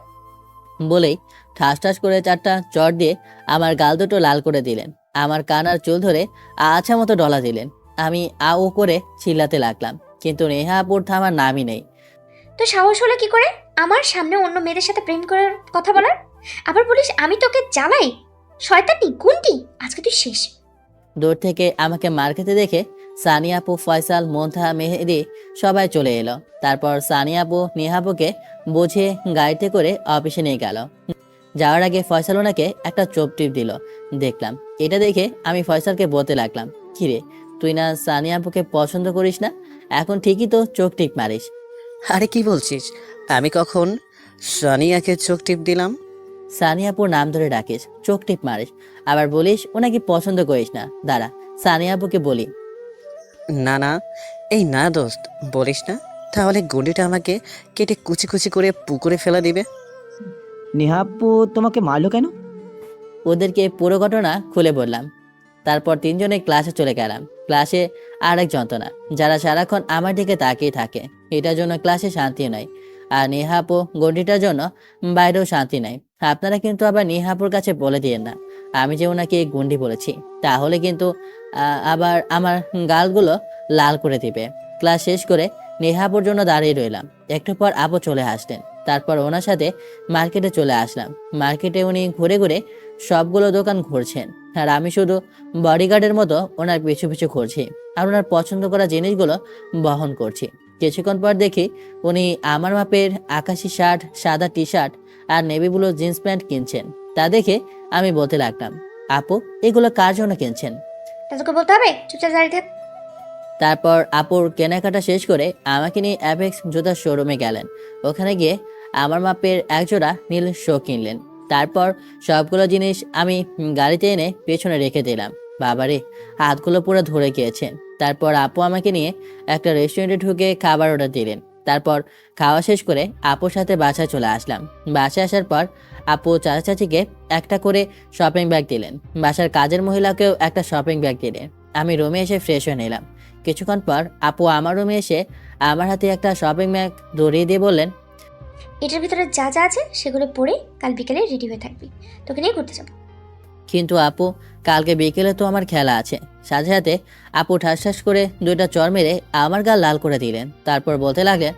বলেই ঠাস ঠাস করে 4টা চড় দিয়ে আমার গাল দুটো লাল করে দিলেন। আমার কান আর চুল ধরে আছা মতো ডলা দিলেন। আমি ও করে চিল্লাতে লাগলাম, কিন্তু নেহা আপুর থামার নামই নেই। তো সাহস হলো কি করে আমার সামনে অন্য মেয়েদের সাথে প্রেম করার কথা বলার? আবার বলিস আমি তোকে জ্বালাই? শয়তানি গুন্ডি, আজকে তুই শেষ। দূর থেকে আমাকে মার খেতে দেখে সানি আপু, ফয়সাল, মন্থা, মেহেদি সবাই চলে এলো। তারপর সানি আপু নেহা আপুকে বুঝিয়ে গাড়িতে করে অফিসে নিয়ে গেল। যাওয়ার আগে ফয়সাল ওনাকে একটা চোপ টিপ দিল। দেখলাম এটা দেখে আমি ফয়সালকে বলতে লাগলাম, কিরে তুই না সানি আপুকে পছন্দ করিস না, এখন ঠিকই তো চোখ টিপ মারিস। আরে কি বলছিস? আমি কখন সানিয়াকে চোখ টিপ দিলাম? সানি আপুর নাম ধরে ডাকিস, চোখ টিপ মারিস, আবার বলিস ওনাকে পছন্দ করিস না। দাঁড়া, সানি আপুকে বলি। না না, এই না দোস্ত, বলিস না, তাহলে গুন্ডিটা আমাকে কেটে কুচি কুচি করে পুকুরে ফেলে দিবে। নেহা আপু তোমাকে মারলো কেন? ওদেরকে পুরো ঘটনা খুলে বললাম। তারপর 3 জনে ক্লাসে চলে গেলাম। ক্লাসে আরেক যন্ত্রণা, যারা সারাক্ষণ আমার দিকে তাকিয়ে থাকে। এটার জন্য ক্লাসে শান্তি নাই, আর নেহাপু গন্ডিটার জন্য বাইরেও শান্তি নাই। আপনারা কিন্তু আবার নেহাপুর কাছে বলে দিয়েন না আমি যে ওনাকে গুন্ডি বলেছি, তাহলে কিন্তু আবার আমার গালগুলো লাল করে দিবে। ক্লাস শেষ করে নেহাপুর জন্য দাঁড়িয়ে রইলাম। একটু পর আপু চলে আসলেন। তারপর ওনার সাথে মার্কেটে চলে আসলাম। মার্কেটে উনি ঘুরে ঘুরে সবগুলো দোকান ঘুরছেন, আর আমি শুধু বডিগার্ডের মতো ওনার পিছু পিছু ঘুরছি আর ওনার পছন্দ করা জিনিসগুলো বহন করছি। কিছুক্ষণ পর দেখি উনি আমার মাপের আকাশি শার্ট, সাদা টি শার্ট আর নেভি ব্লু জিন্স প্যান্ট কিনছেন। তা দেখে আমি বলতে লাগলাম, আপু এগুলো কার জন্য কিনছেন? তা তোকে বলতে হবে? চুপচাপ দাঁড়িয়ে থাক। তারপর আপুর কেনাকাটা শেষ করে আমাকে নিয়ে অ্যাপেক্স জুতার শোরুমে গেলেন। ওখানে গিয়ে আমার মাপের একজোড়া নীল শো কিনলেন। তারপর সবগুলো জিনিস আমি গাড়িতে এনে পেছনে রেখে দিলাম। বাবারে, হাতগুলো পুরো ধরে গিয়েছে। তারপর আপু আমাকে নিয়ে একটা রেস্টুরেন্টে ঢুকে খাবার অর্ডার দিলেন। তারপর খাওয়া শেষ করে আপুর সাথে বাসায় চলে আসলাম। বাসায় আসার পর আপু চাচা চাচিকে একটা করে শপিং ব্যাগ দিলেন। বাসার কাজের মহিলাকেও একটা শপিং ব্যাগ দিলেন। আমি রুমে এসে ফ্রেশ হয়ে নিলাম। কিছুক্ষণ পর আপু আমার রুমে এসে আমার হাতে একটা শপিং ব্যাগ ধরিয়ে দিয়ে বললেন, এটার ভিতরে যা যা আছে সেগুলো পরে কাল বিকেলে রেডি হয়ে থাকবি, তোকে নিয়ে ঘুরতে যাবো। কিন্তু আপু কালকে বিকেলে তো আমার খেলা আছে। সাথে সাথে আপু ঠাস ঠাস করে দুইটা চড় মেরে আমার গা লাল করে দিলেন। তারপর বলতে লাগলেন,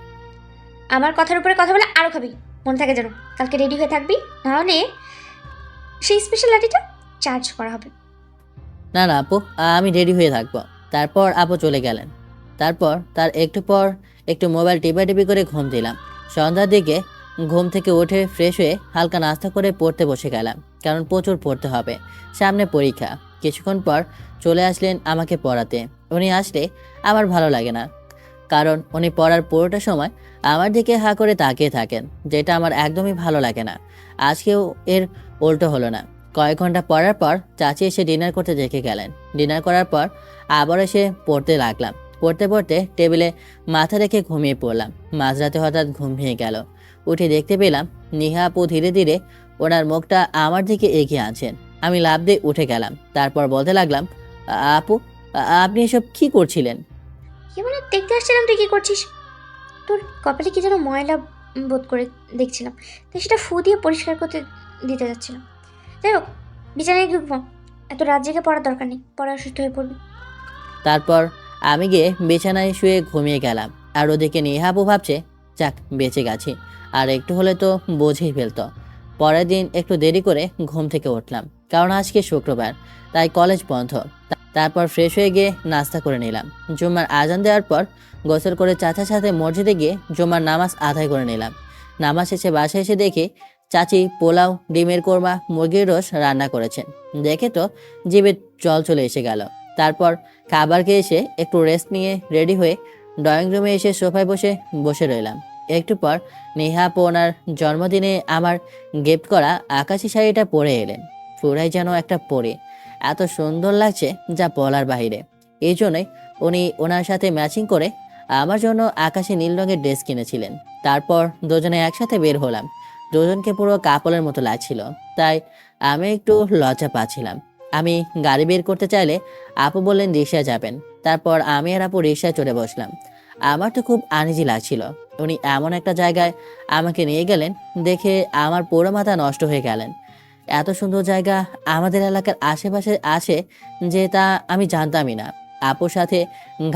আমার কথার উপরে কথা বলে আরও খাবি, মনে থাকে যেন। কালকে রেডি হয়ে থাকবি, নাহলে সেই স্পেশাল লাঠিটা চার্জ করা হবে। না না আপু, আমি রেডি হয়ে থাকবো। তারপর আপু চলে গেলেন। তারপর তার একটু পর একটু মোবাইল টিপাটিপি করে ঘুম দিলাম। সন্ধ্যার দিকে ঘুম থেকে উঠে ফ্রেশ হয়ে হালকা নাস্তা করে পড়তে বসে গেলাম, কারণ প্রচুর পড়তে হবে, সামনে পরীক্ষা। কিছুক্ষণ পর চলে আসলেন আমাকে পড়াতে। উনি আসলে আমার ভালো লাগে না, কারণ উনি পড়ার পুরোটা সময় আমার দিকে হা করে তাকিয়ে থাকেন, যেটা আমার একদমই ভালো লাগে না। আজকেও এর উল্টো হলো না। কয়েক ঘন্টা পড়ার পর চাচি এসে ডিনার করতে দেখে গেলেন। ডিনার করার পর আবার এসে পড়তে লাগলাম। পড়তে পড়তে টেবিলে মাথা রেখে ঘুমিয়ে পড়লাম। মাঝরাতে হঠাৎ ঘুম ভেঙে গেল। উঠে দেখতে পেলাম নিহা আপু ধীরে ধীরে ওনার মুখটা আমার দিকে এগিয়ে আনছেন। আমি লাফ দিয়ে উঠে গেলাম। তারপর বলতে লাগলাম, আপু আপনি এসব কি করছিলেন? কি বলে দেখতে আসছিলাম তুই কি করছিস? তোর কপালে কি যেন ময়লা বোধ করে দেখছিলাম, তাই সেটা ফু দিয়ে পরিষ্কার করতে দিতে যাচ্ছিলাম। যাই হোক, বিছানায় গিয়ে ঘুমা, এত রাত জেগে পড়ার দরকার নেই, পড়া অসুস্থ হয়ে পড়বি। তারপর আমি গিয়ে বিছানায় শুয়ে ঘুমিয়ে গেলাম। আর ওদিকে নিহা আপু ভাবছে, যাক বেঁচে গেছি, আর একটু হলে তো বোঝেই ফেলতো। পরের দিন একটু দেরি করে ঘুম থেকে উঠলাম, কারণ আজকে শুক্রবার, তাই কলেজ বন্ধ। তারপর ফ্রেশ হয়ে গিয়ে নাস্তা করে নিলাম। জুম্মার আজান দেওয়ার পর গোসল করে চাচার সাথে মসজিদে গিয়ে জুম্মার নামাজ আদায় করে নিলাম। নামাজ শেষে বাসায় এসে দেখি চাচি পোলাও, ডিমের কোরমা, মুরগির রোস রান্না করেছেন। দেখে তো জিভে জল চলে এসে গেল। তারপর খাবার খেয়ে এসে একটু রেস্ট নিয়ে রেডি হয়ে ড্রয়িং রুমে এসে সোফায় বসে বসে রইলাম। একটু পর নেহা আপু ওনার জন্মদিনে আমার গিফট করা আকাশি শাড়িটা পরে এলেন। পুরাই যেন একটা পরে, এত সুন্দর লাগছে যা বলার বাহিরে। এই জন্যই উনি ওনার সাথে ম্যাচিং করে আমার জন্য আকাশি নীল রঙের ড্রেস কিনেছিলেন। তারপর দুজনে একসাথে বের হলাম। দুজনকে পুরো কাপলের মতো লাগছিল, তাই আমি একটু লজ্জা পাচ্ছিলাম। আমি গাড়ি বের করতে চাইলে আপু বললেন রিক্সায় যাবেন। তারপর আমি আর আপু রিক্সায় চড়ে বসলাম। আমার তো খুব আনইজি লাগছিল। উনি এমন একটা জায়গায় আমাকে নিয়ে গেলেন, দেখে আমার পুরো মাথা নষ্ট হয়ে গেলেন। এত সুন্দর জায়গা আমাদের এলাকার আশেপাশে আছে যে তা আমি জানতামই না। আপুর সাথে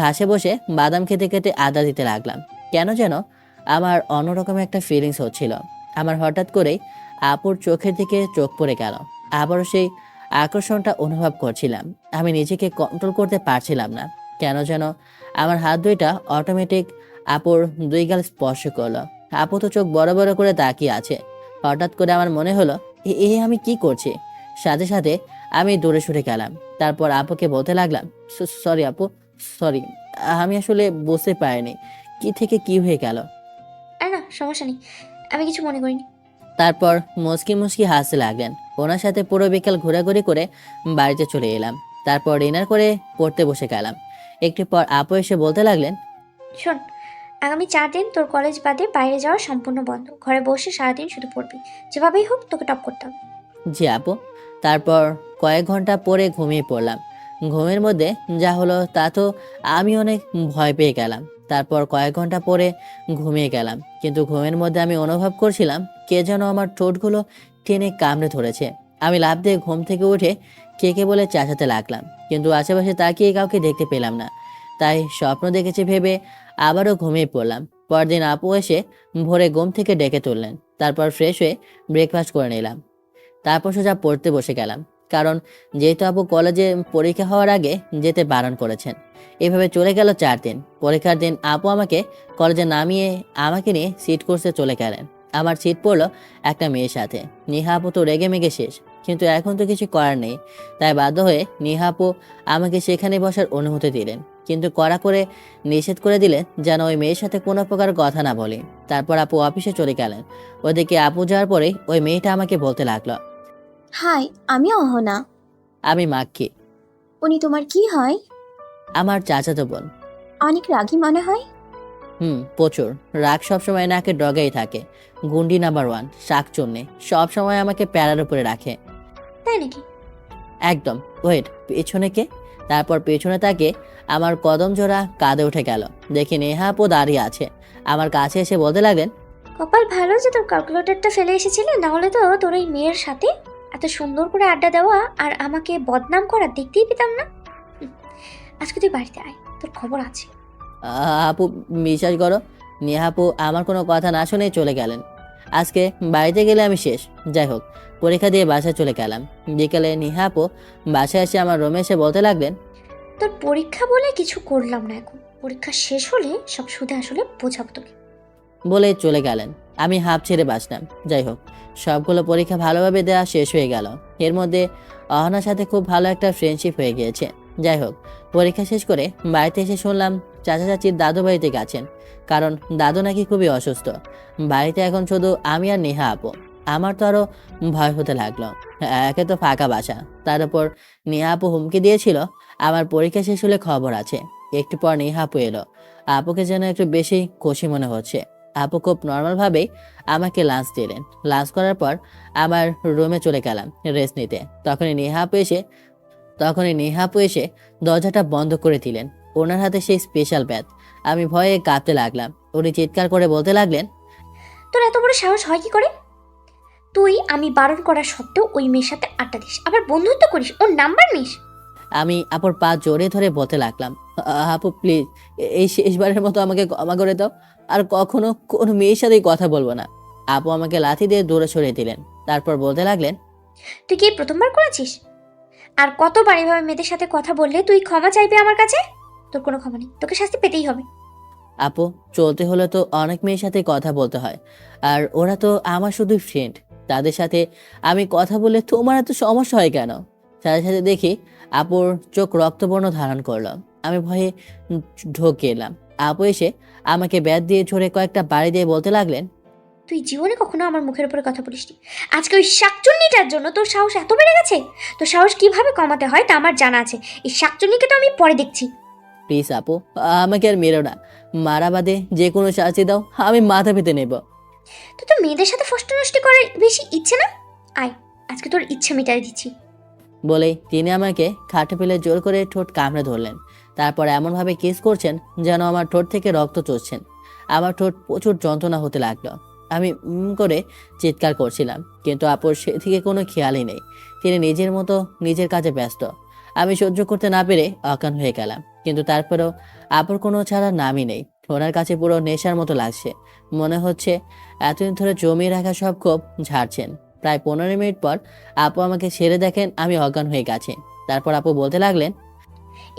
ঘাসে বসে বাদাম খেতে খেতে আড্ডা দিতে লাগলাম। কেন যেন আমার অন্যরকম একটা ফিলিংস হচ্ছিল। আমার হঠাৎ করেই আপুর চোখের দিকে চোখ পড়ে গেল। আবারও সেই আকর্ষণটা অনুভব করছিলাম। আমি নিজেকে কন্ট্রোল করতে পারছিলাম না। কেন যেন আমার হাত দুইটা অটোমেটিক আপুর দুই গাল স্পর্শ করলো। আপু তো চোখ বড় বড় করে তাকিয়ে আছে। হঠাৎ করে আমার মনে হলো, এ আমি কি করছি? সাথে সাথে আমি দূরে সরে গেলাম। তারপর আপুকে বলতে লাগলাম, সরি আপু, সরি, আমি আসলে বুঝতে পারিনি কি থেকে কি হয়ে গেল। আর না, সমস্যা নেই, আমি কিছু মনে করিনি। তারপর মুচকি মুচকি হাসতে লাগলেন। ওনার সাথে পুরো বিকেল ঘোরাঘুরি করে বাড়িতে চলে এলাম। তারপর ডিনার করে পড়তে বসে গেলাম। একটু পর আপু এসে বলতে লাগলেন, শোন, আগামী 4 দিন তোর কলেজ বাদে বাইরে যাওয়া সম্পূর্ণ বন্ধ। ঘরে বসে সারাদিন শুধু পড়বি, যেভাবেই হোক তোকে টপ করতে হবে। জি আপু। তারপর কয়েক ঘন্টা পরে ঘুমিয়ে পড়লাম। ঘুমের মধ্যে যা হলো তা তো আমি অনেক ভয় পেয়ে গেলাম। তারপর কয়েক ঘন্টা পরে ঘুমিয়ে গেলাম, কিন্তু ঘুমের মধ্যে আমি অনুভব করছিলাম কে যেন আমার ঠোঁটগুলো টেনে কামড়ে ধরেছে। আমি লাফ দিয়ে ঘুম থেকে উঠে কে বলে চেঁচাতে লাগলাম, কিন্তু আশেপাশে তাকিয়ে কাউকে দেখতে পেলাম না। তাই স্বপ্ন দেখেছি ভেবে আবারও ঘুমিয়ে পড়লাম। পরদিন আপু এসে ভোরে ঘুম থেকে ডেকে তুললেন। তারপর ফ্রেশ হয়ে ব্রেকফাস্ট করে নিলাম। তারপর সোজা পড়তে বসে গেলাম। কারণ যেহেতু আপু কলেজে পরীক্ষা হওয়ার আগে যেতে বারণ করেছেন। এভাবে চলে গেল 4 দিন। পরীক্ষার দিন আপু আমাকে কলেজে নামিয়ে আমাকে নিয়ে সিট কোর্সে চলে গেলেন। আমার সিট পড়লো একটা মেয়ের সাথে। নেহা আপু তো রেগে মেগে শেষ, কিন্তু এখন তো কিছু করার নেই। তাই বাধ্য হয়ে নেহা আপু আমাকে সেখানে বসার অনুমতি দিলেন, কিন্তু কড়া করে নিষেধ করে দিলেন যেন ওই মেয়ের সাথে কোনো প্রকার কথা না বলি। তারপর আপু অফিসে চলে গেলেন। ওদিকে আপু যাওয়ার পরে ওই মেয়েটা আমাকে বলতে লাগলো, হাই, আমি অহনা। আমি মাক্কি। উনি তোমার কি হয়? আমার চাচাতো বোন। অনেক রাগী মনে হয়। প্রচুর রাগ, সবসময় নাকে ডগেই থাকে। গুন্ডি নাম্বার 1, শাকচুন্নি, সবসময় আমাকে প্যারার উপরে রাখে। তাই নাকি? একদম। ওয়েট, পেছনে কে? তারপর পেছনে তাকে আমার কদম জোড়া কাঁধে উঠে গেল। দেখি নেহা আপু দাঁড়িয়ে আছে। আমার কাছে এসে বলতে লাগলেন, কপাল ভালো যে তোর ক্যালকুলেটরটা ফেলে এসেছিলে, না হলে তো তোর ওই মেয়ের সাথে এত সুন্দর করে আড্ডা দেওয়া আর আমাকে বদনাম করা দেখতেই পেতাম না। আজকে তুই বাড়িতে আয়, তোর খবর আছে। আপু বিশ্বাস করো, নেহা আপু আমার কোনো কথা না শুনেই চলে গেলেন। আজকে বাড়িতে গেলে আমি শেষ। যাই হোক, পরীক্ষা দিয়ে বাসায় চলে গেলাম। বিকেলে নেহা আপু বাসায় এসে আমার রুমে এসে বলতে লাগলেন, তোর পরীক্ষা বলে কিছু করলাম না, এখন পরীক্ষা শেষ হলে সব সুদে আসলে বোঝাবো তোকে। বলে চলে গেলেন। আমি হাঁপ ছেড়ে বাঁচলাম। যাই হোক, সবগুলো পরীক্ষা ভালোভাবে দেওয়া শেষ হয়ে গেল। এর মধ্যে অহনার সাথে খুব ভালো একটা ফ্রেন্ডশিপ হয়ে গিয়েছে। যাই হোক, পরীক্ষা শেষ করে বাড়িতে এসে শুনলাম চাচা চাচির দাদু বাড়িতে গেছেন, কারণ দাদু নাকি খুবই অসুস্থ। বাড়িতে এখন শুধু আমি আর নেহা আপু। আমার তো আরো ভয় হতে লাগলো। একে তো ফাঁকা বাসা, তার উপর নেহা আপু হুমকি দিয়েছিল আমার পরীক্ষা শেষ হলে খবর আছে। একটু পর নেহা আপু এলো। আপুকে যেন একটু বেশি খুশি মনে হচ্ছে। আপু খুব নর্মালভাবেই আমাকে লাঞ্চ দিলেন। লাঞ্চ করার পর আমার রুমে চলে গেলাম রেস্ট নিতে। তখনই নেহা আপু এসে দরজাটা বন্ধ করে দিলেন। ওনার হাতে সেই স্পেশাল ব্যাথ। আমি ভয়ে কাঁপতে লাগলাম। উনি চিৎকার করে বলতে লাগলেন, তোর এত বড় সাহস হয় কি করে? তুই আমি বারণ করা সত্ত্বেও ওই মেয়ের সাথে আড্ডা দিস, আবার বন্ধুত্ব করিস, ওর নাম্বার নিস। আমি আপুর পা জড়িয়ে ধরে বলতে লাগলাম, আপু প্লিজ, এই শেষবারের মতো আমাকে ক্ষমা করে দাও। আর কখনো কোনো মেয়ের সাথেই কথা বলবো না। আপু আমাকে লাথি দিয়ে দূরে সরিয়ে দিলেন। তারপর বলতে লাগলেন, তুই কি প্রথমবার করেছিস? আর কতবার এভাবে মেয়েদের সাথে কথা বললে তুই ক্ষমা চাইবি আমার কাছে? তোর কোনো ক্ষমা নেই, তোকে শাস্তি পেতেই হবে। আপু, চলতে হলে তো অনেক মেয়ের সাথে কথা বলতে হয়, আর ওরা তো আমার শুধু ফ্রেন্ড। তাদের সাথে আমি কথা বলে তোমার এত সমস্যা হয় কেন? সাথে সাথে দেখি আপুর চোখ রক্তবর্ণ ধারণ করলো। আমি ভয়ে ঢোকে এলাম। আপু এসে আমাকে ব্যাট দিয়ে ছড়ে কয়েকটা বাড়ি দিয়ে বলতে লাগলেন, তুই জীবনে কখনো আমার মুখের উপরে কথা বলিসনি, আজকে ওই শাকচুন্নিটার জন্য তোর সাহস এত বেড়ে গেছে। তোর সাহস কিভাবে কমাতে হয় তা আমার জানা আছে। এই শাকচুন্নিকে তো আমি পরে দেখছি। প্লিজ আপু, আমাকে আর মেরো না। মারা বাদে যে কোনো শাস্তি দাও, আমি মাথা পেতে নেব। তুই তো মেয়েদের সাথে ফষ্টি নষ্টি করার বেশি ইচ্ছে না? আয়, আজকে তোর ইচ্ছে মিটাই দিচ্ছি। বলেই তিনি আমাকে খাটে ফেলে জোর করে ঠোঁট কামড়ে ধরলেন। তারপর এমনভাবে কিস করছেন যেন আমার ঠোঁট থেকে রক্ত চড়ছেন। আমার ঠোঁট প্রচুর যন্ত্রণা হতে লাগলো। আমি করে চিৎকার করছিলাম, কিন্তু আপুর সেদিকে কোনো খেয়ালই নেই। তিনি নিজের মতো নিজের কাজে ব্যস্ত। আমি সহ্য করতে না পেরে অজ্ঞান হয়ে গেলাম। কিন্তু তারপরেও আপুর কোনো ছাড়ার নামই নেই। ওনার কাছে পুরো নেশার মতো লাগছে। মনে হচ্ছে এতদিন ধরে জমিয়ে রাখা সব ক্ষোভ ঝাড়ছেন। প্রায় 15 মিনিট পর আপু আমাকে ছেড়ে দেখেন আমি অজ্ঞান হয়ে গেছি। তারপর আপু বলতে লাগলেন,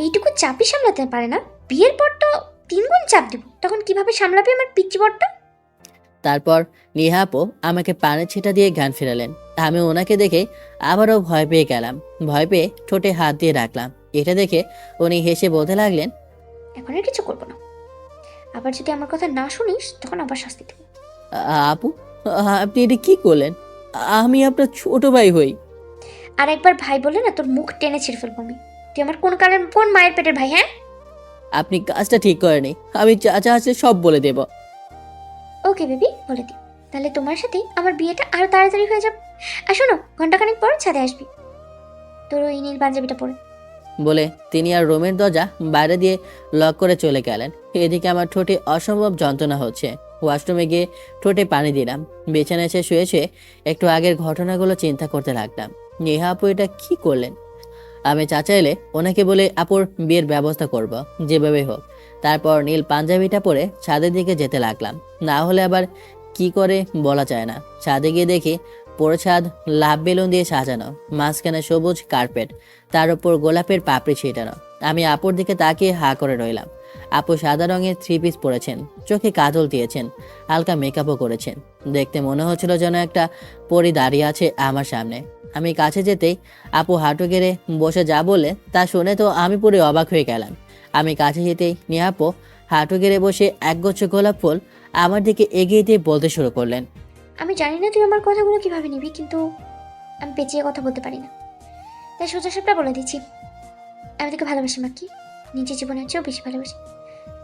এইটুকু চাপই সামলাতে পারে না, বিয়ের পর তো 3 গুণ চাপ দিব, তখন কিভাবে সামলাবি আমার পিচ্চি বরটা? তারপর নেহা আপু আমাকে পানের ছিটা দিয়ে জ্ঞান ফেরালেন। আমি ওনাকে দেখে আবারও ভয় পেয়ে গেলাম। ভয় পেয়ে ঠোঁটে হাত দিয়ে রাখলাম। এটা দেখে উনি হেসে বলতে লাগলেন, এখন আর কিছু করবো না, আবার যদি আমার কথা না শুনিস তখন আবার শাস্তি দেবো। আপু, আপনি এটা কি করলেন? আমি আপনার ছোট ভাই হই। আর একবার ভাই বলে না তোর মুখ টেনে ছিঁড়ে ফেলবো আমি। তুই আমার কোন মায়ের পেটের ভাই? হ্যাঁ, আপনি কাজটা ঠিক করেনি। আমি চাচা আছে সব বলে দেব। ওকে বেবি, বলে দি। তাহলে তোমার সাথে আমার বিয়েটা আরো তাড়াতাড়ি হয়ে যাবে। আর শোনো, ঘন্টাখানেক পর ছাদে আসবি তোর ওই নীল পাঞ্জাবিটা পরে। বলে তিনি আর রুমের দরজা বাইরে দিয়ে লক করে চলে গেলেন। এদিকে আমার ঠোঁটে অসম্ভব যন্ত্রণা হচ্ছে। ওয়াশরুমে গিয়ে ঠোঁটে পানি দিলাম। বিছানায় এসে শুয়ে শুয়ে একটু আগের ঘটনাগুলো চিন্তা করতে লাগলাম। নেহা আপু এটা কি করলেন? আমি চাচা এলে ওনাকে বলে আপুর বিয়ের ব্যবস্থা করব, যেভাবে হোক। তারপর নীল পাঞ্জাবিটা পরে ছাদের দিকে যেতে লাগলাম। না হলে আবার কি করে বলা যায় না। ছাদে গিয়ে দেখি পুরো ছাদ লাভ বেলুন দিয়ে সাজানো, মাঝখানে সবুজ কার্পেট, তার উপর গোলাপের পাপড়ি ছিটানো। আমি আপুর দিকে তাকিয়ে হা করে রইলাম। আপু সাদা রঙের 3 পিস পরেছেন, চোখে কাজল দিয়েছেন, হালকা মেকআপও করেছেন। দেখতে মনে হচ্ছিল যেন একটা পরি দাঁড়িয়ে আছে আমার সামনে। আমি কাছে যেতেই আপু হাঁটু গেড়ে বসে যা বললে তা শুনে তো আমি পুরো অবাক হয়ে গেলাম। আমি কাছে যেতেই নিহাপু হাঁটু গেড়ে বসে একগুচ্ছ গোলাপ ফুল আমার দিকে এগিয়ে দিয়ে বলতে শুরু করলেন। আমি জানি না তুই আমার কথাগুলো কিভাবে নিবি, কিন্তু আমি পেঁচিয়ে কথা বলতে পারি না, তাই সোজা সাপটা বলে দিচ্ছি। আমি তোকে ভালোবাসি মাক্কি, নিজের জীবনের চেয়েও বেশি ভালোবাসি।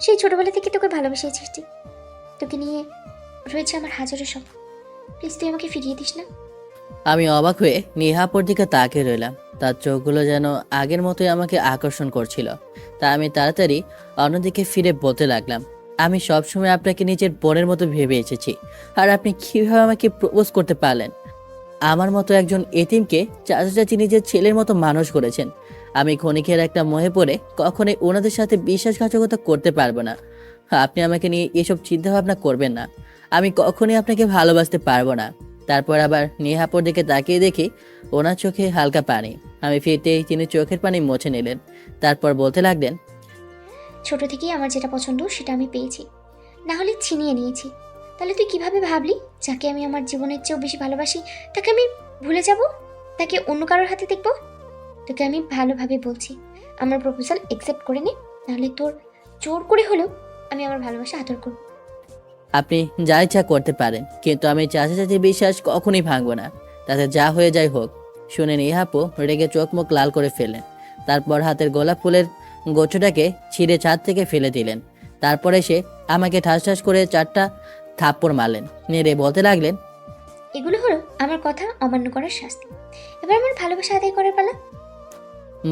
সেই ছোটবেলা থেকে তোকে ভালোবেসে এসেছি, তোকে নিয়ে রয়েছে আমার হাজারো স্বপ্ন। প্লিজ তুই আমাকে ফিরিয়ে দিস না। আমি অবাক হয়ে নিহাপুর দিকে তাকিয়ে রইলাম। তার চোখগুলো যেন আগের মতোই আমাকে আকর্ষণ করছিল। তা আমি তাড়াতাড়ি অন্যদিকে ফিরে বলতে লাগলাম, আমি সবসময় আপনাকে নিজের বোনের মতো ভেবে এসেছি, আর আপনি কীভাবে আমাকে প্রপোজ করতে পারলেন? আমার মতো একজন এতিমকে চাচা চাচি নিজের ছেলের মতো মানুষ করেছেন। আমি ক্ষণিকের একটা মোহে পড়ে কখনোই ওনাদের সাথে বিশ্বাসঘাতকতা করতে পারবো না। আপনি আমাকে নিয়ে এসব চিন্তাভাবনা করবেন না। আমি কখনোই আপনাকে ভালোবাসতে পারবো না। তারপর আবার নিহাপুর দিকে তাকিয়ে দেখি ওনার চোখে হালকা পানি। আমি ফিরতেই তিনি চোখের পানি মুছে নিলেন। তারপর বলতে লাগলেন, ছোট থেকেই আমার যেটা পছন্দ সেটা আমি পেয়েছি, না হলে ছিনিয়ে নিয়েছি। তাহলে তুই কিভাবে ভাবলি যাকে আমি আমার জীবনের চেয়েও বেশি ভালোবাসি তাকে আমি ভুলে যাব, তাকে অন্য কারোর হাতে দেখবো? তোকে আমি ভালোভাবে বলছি, আমার প্রপোজাল অ্যাকসেপ্ট করে নে, নাহলে তোর জোর করে হলেও আমি আমার ভালোবাসা আদর করব। আপনি যা ইচ্ছা করতে পারেন, কিন্তু আমি চাচা চাচির বিশ্বাস কখনোই ভাঙবো না, তাতে যা হয়ে যায় হোক। শুনে নিহাপু রেগে চোখ মুখ লাল করে ফেলেন। তারপর হাতের গোলাপ ফুলের গোছটাকে ছিঁড়ে ছাদ থেকে ফেলে দিলেন। তারপর এসে আমাকে ঠাস ঠাস করে 4টা থাপ্পড় মারলেন। নেড়ে বলতে লাগলেন, এগুলো হলো আমার কথা অমান্য করার শাস্তি। এবার আমার ভালোবাসা আদায় করার পালা।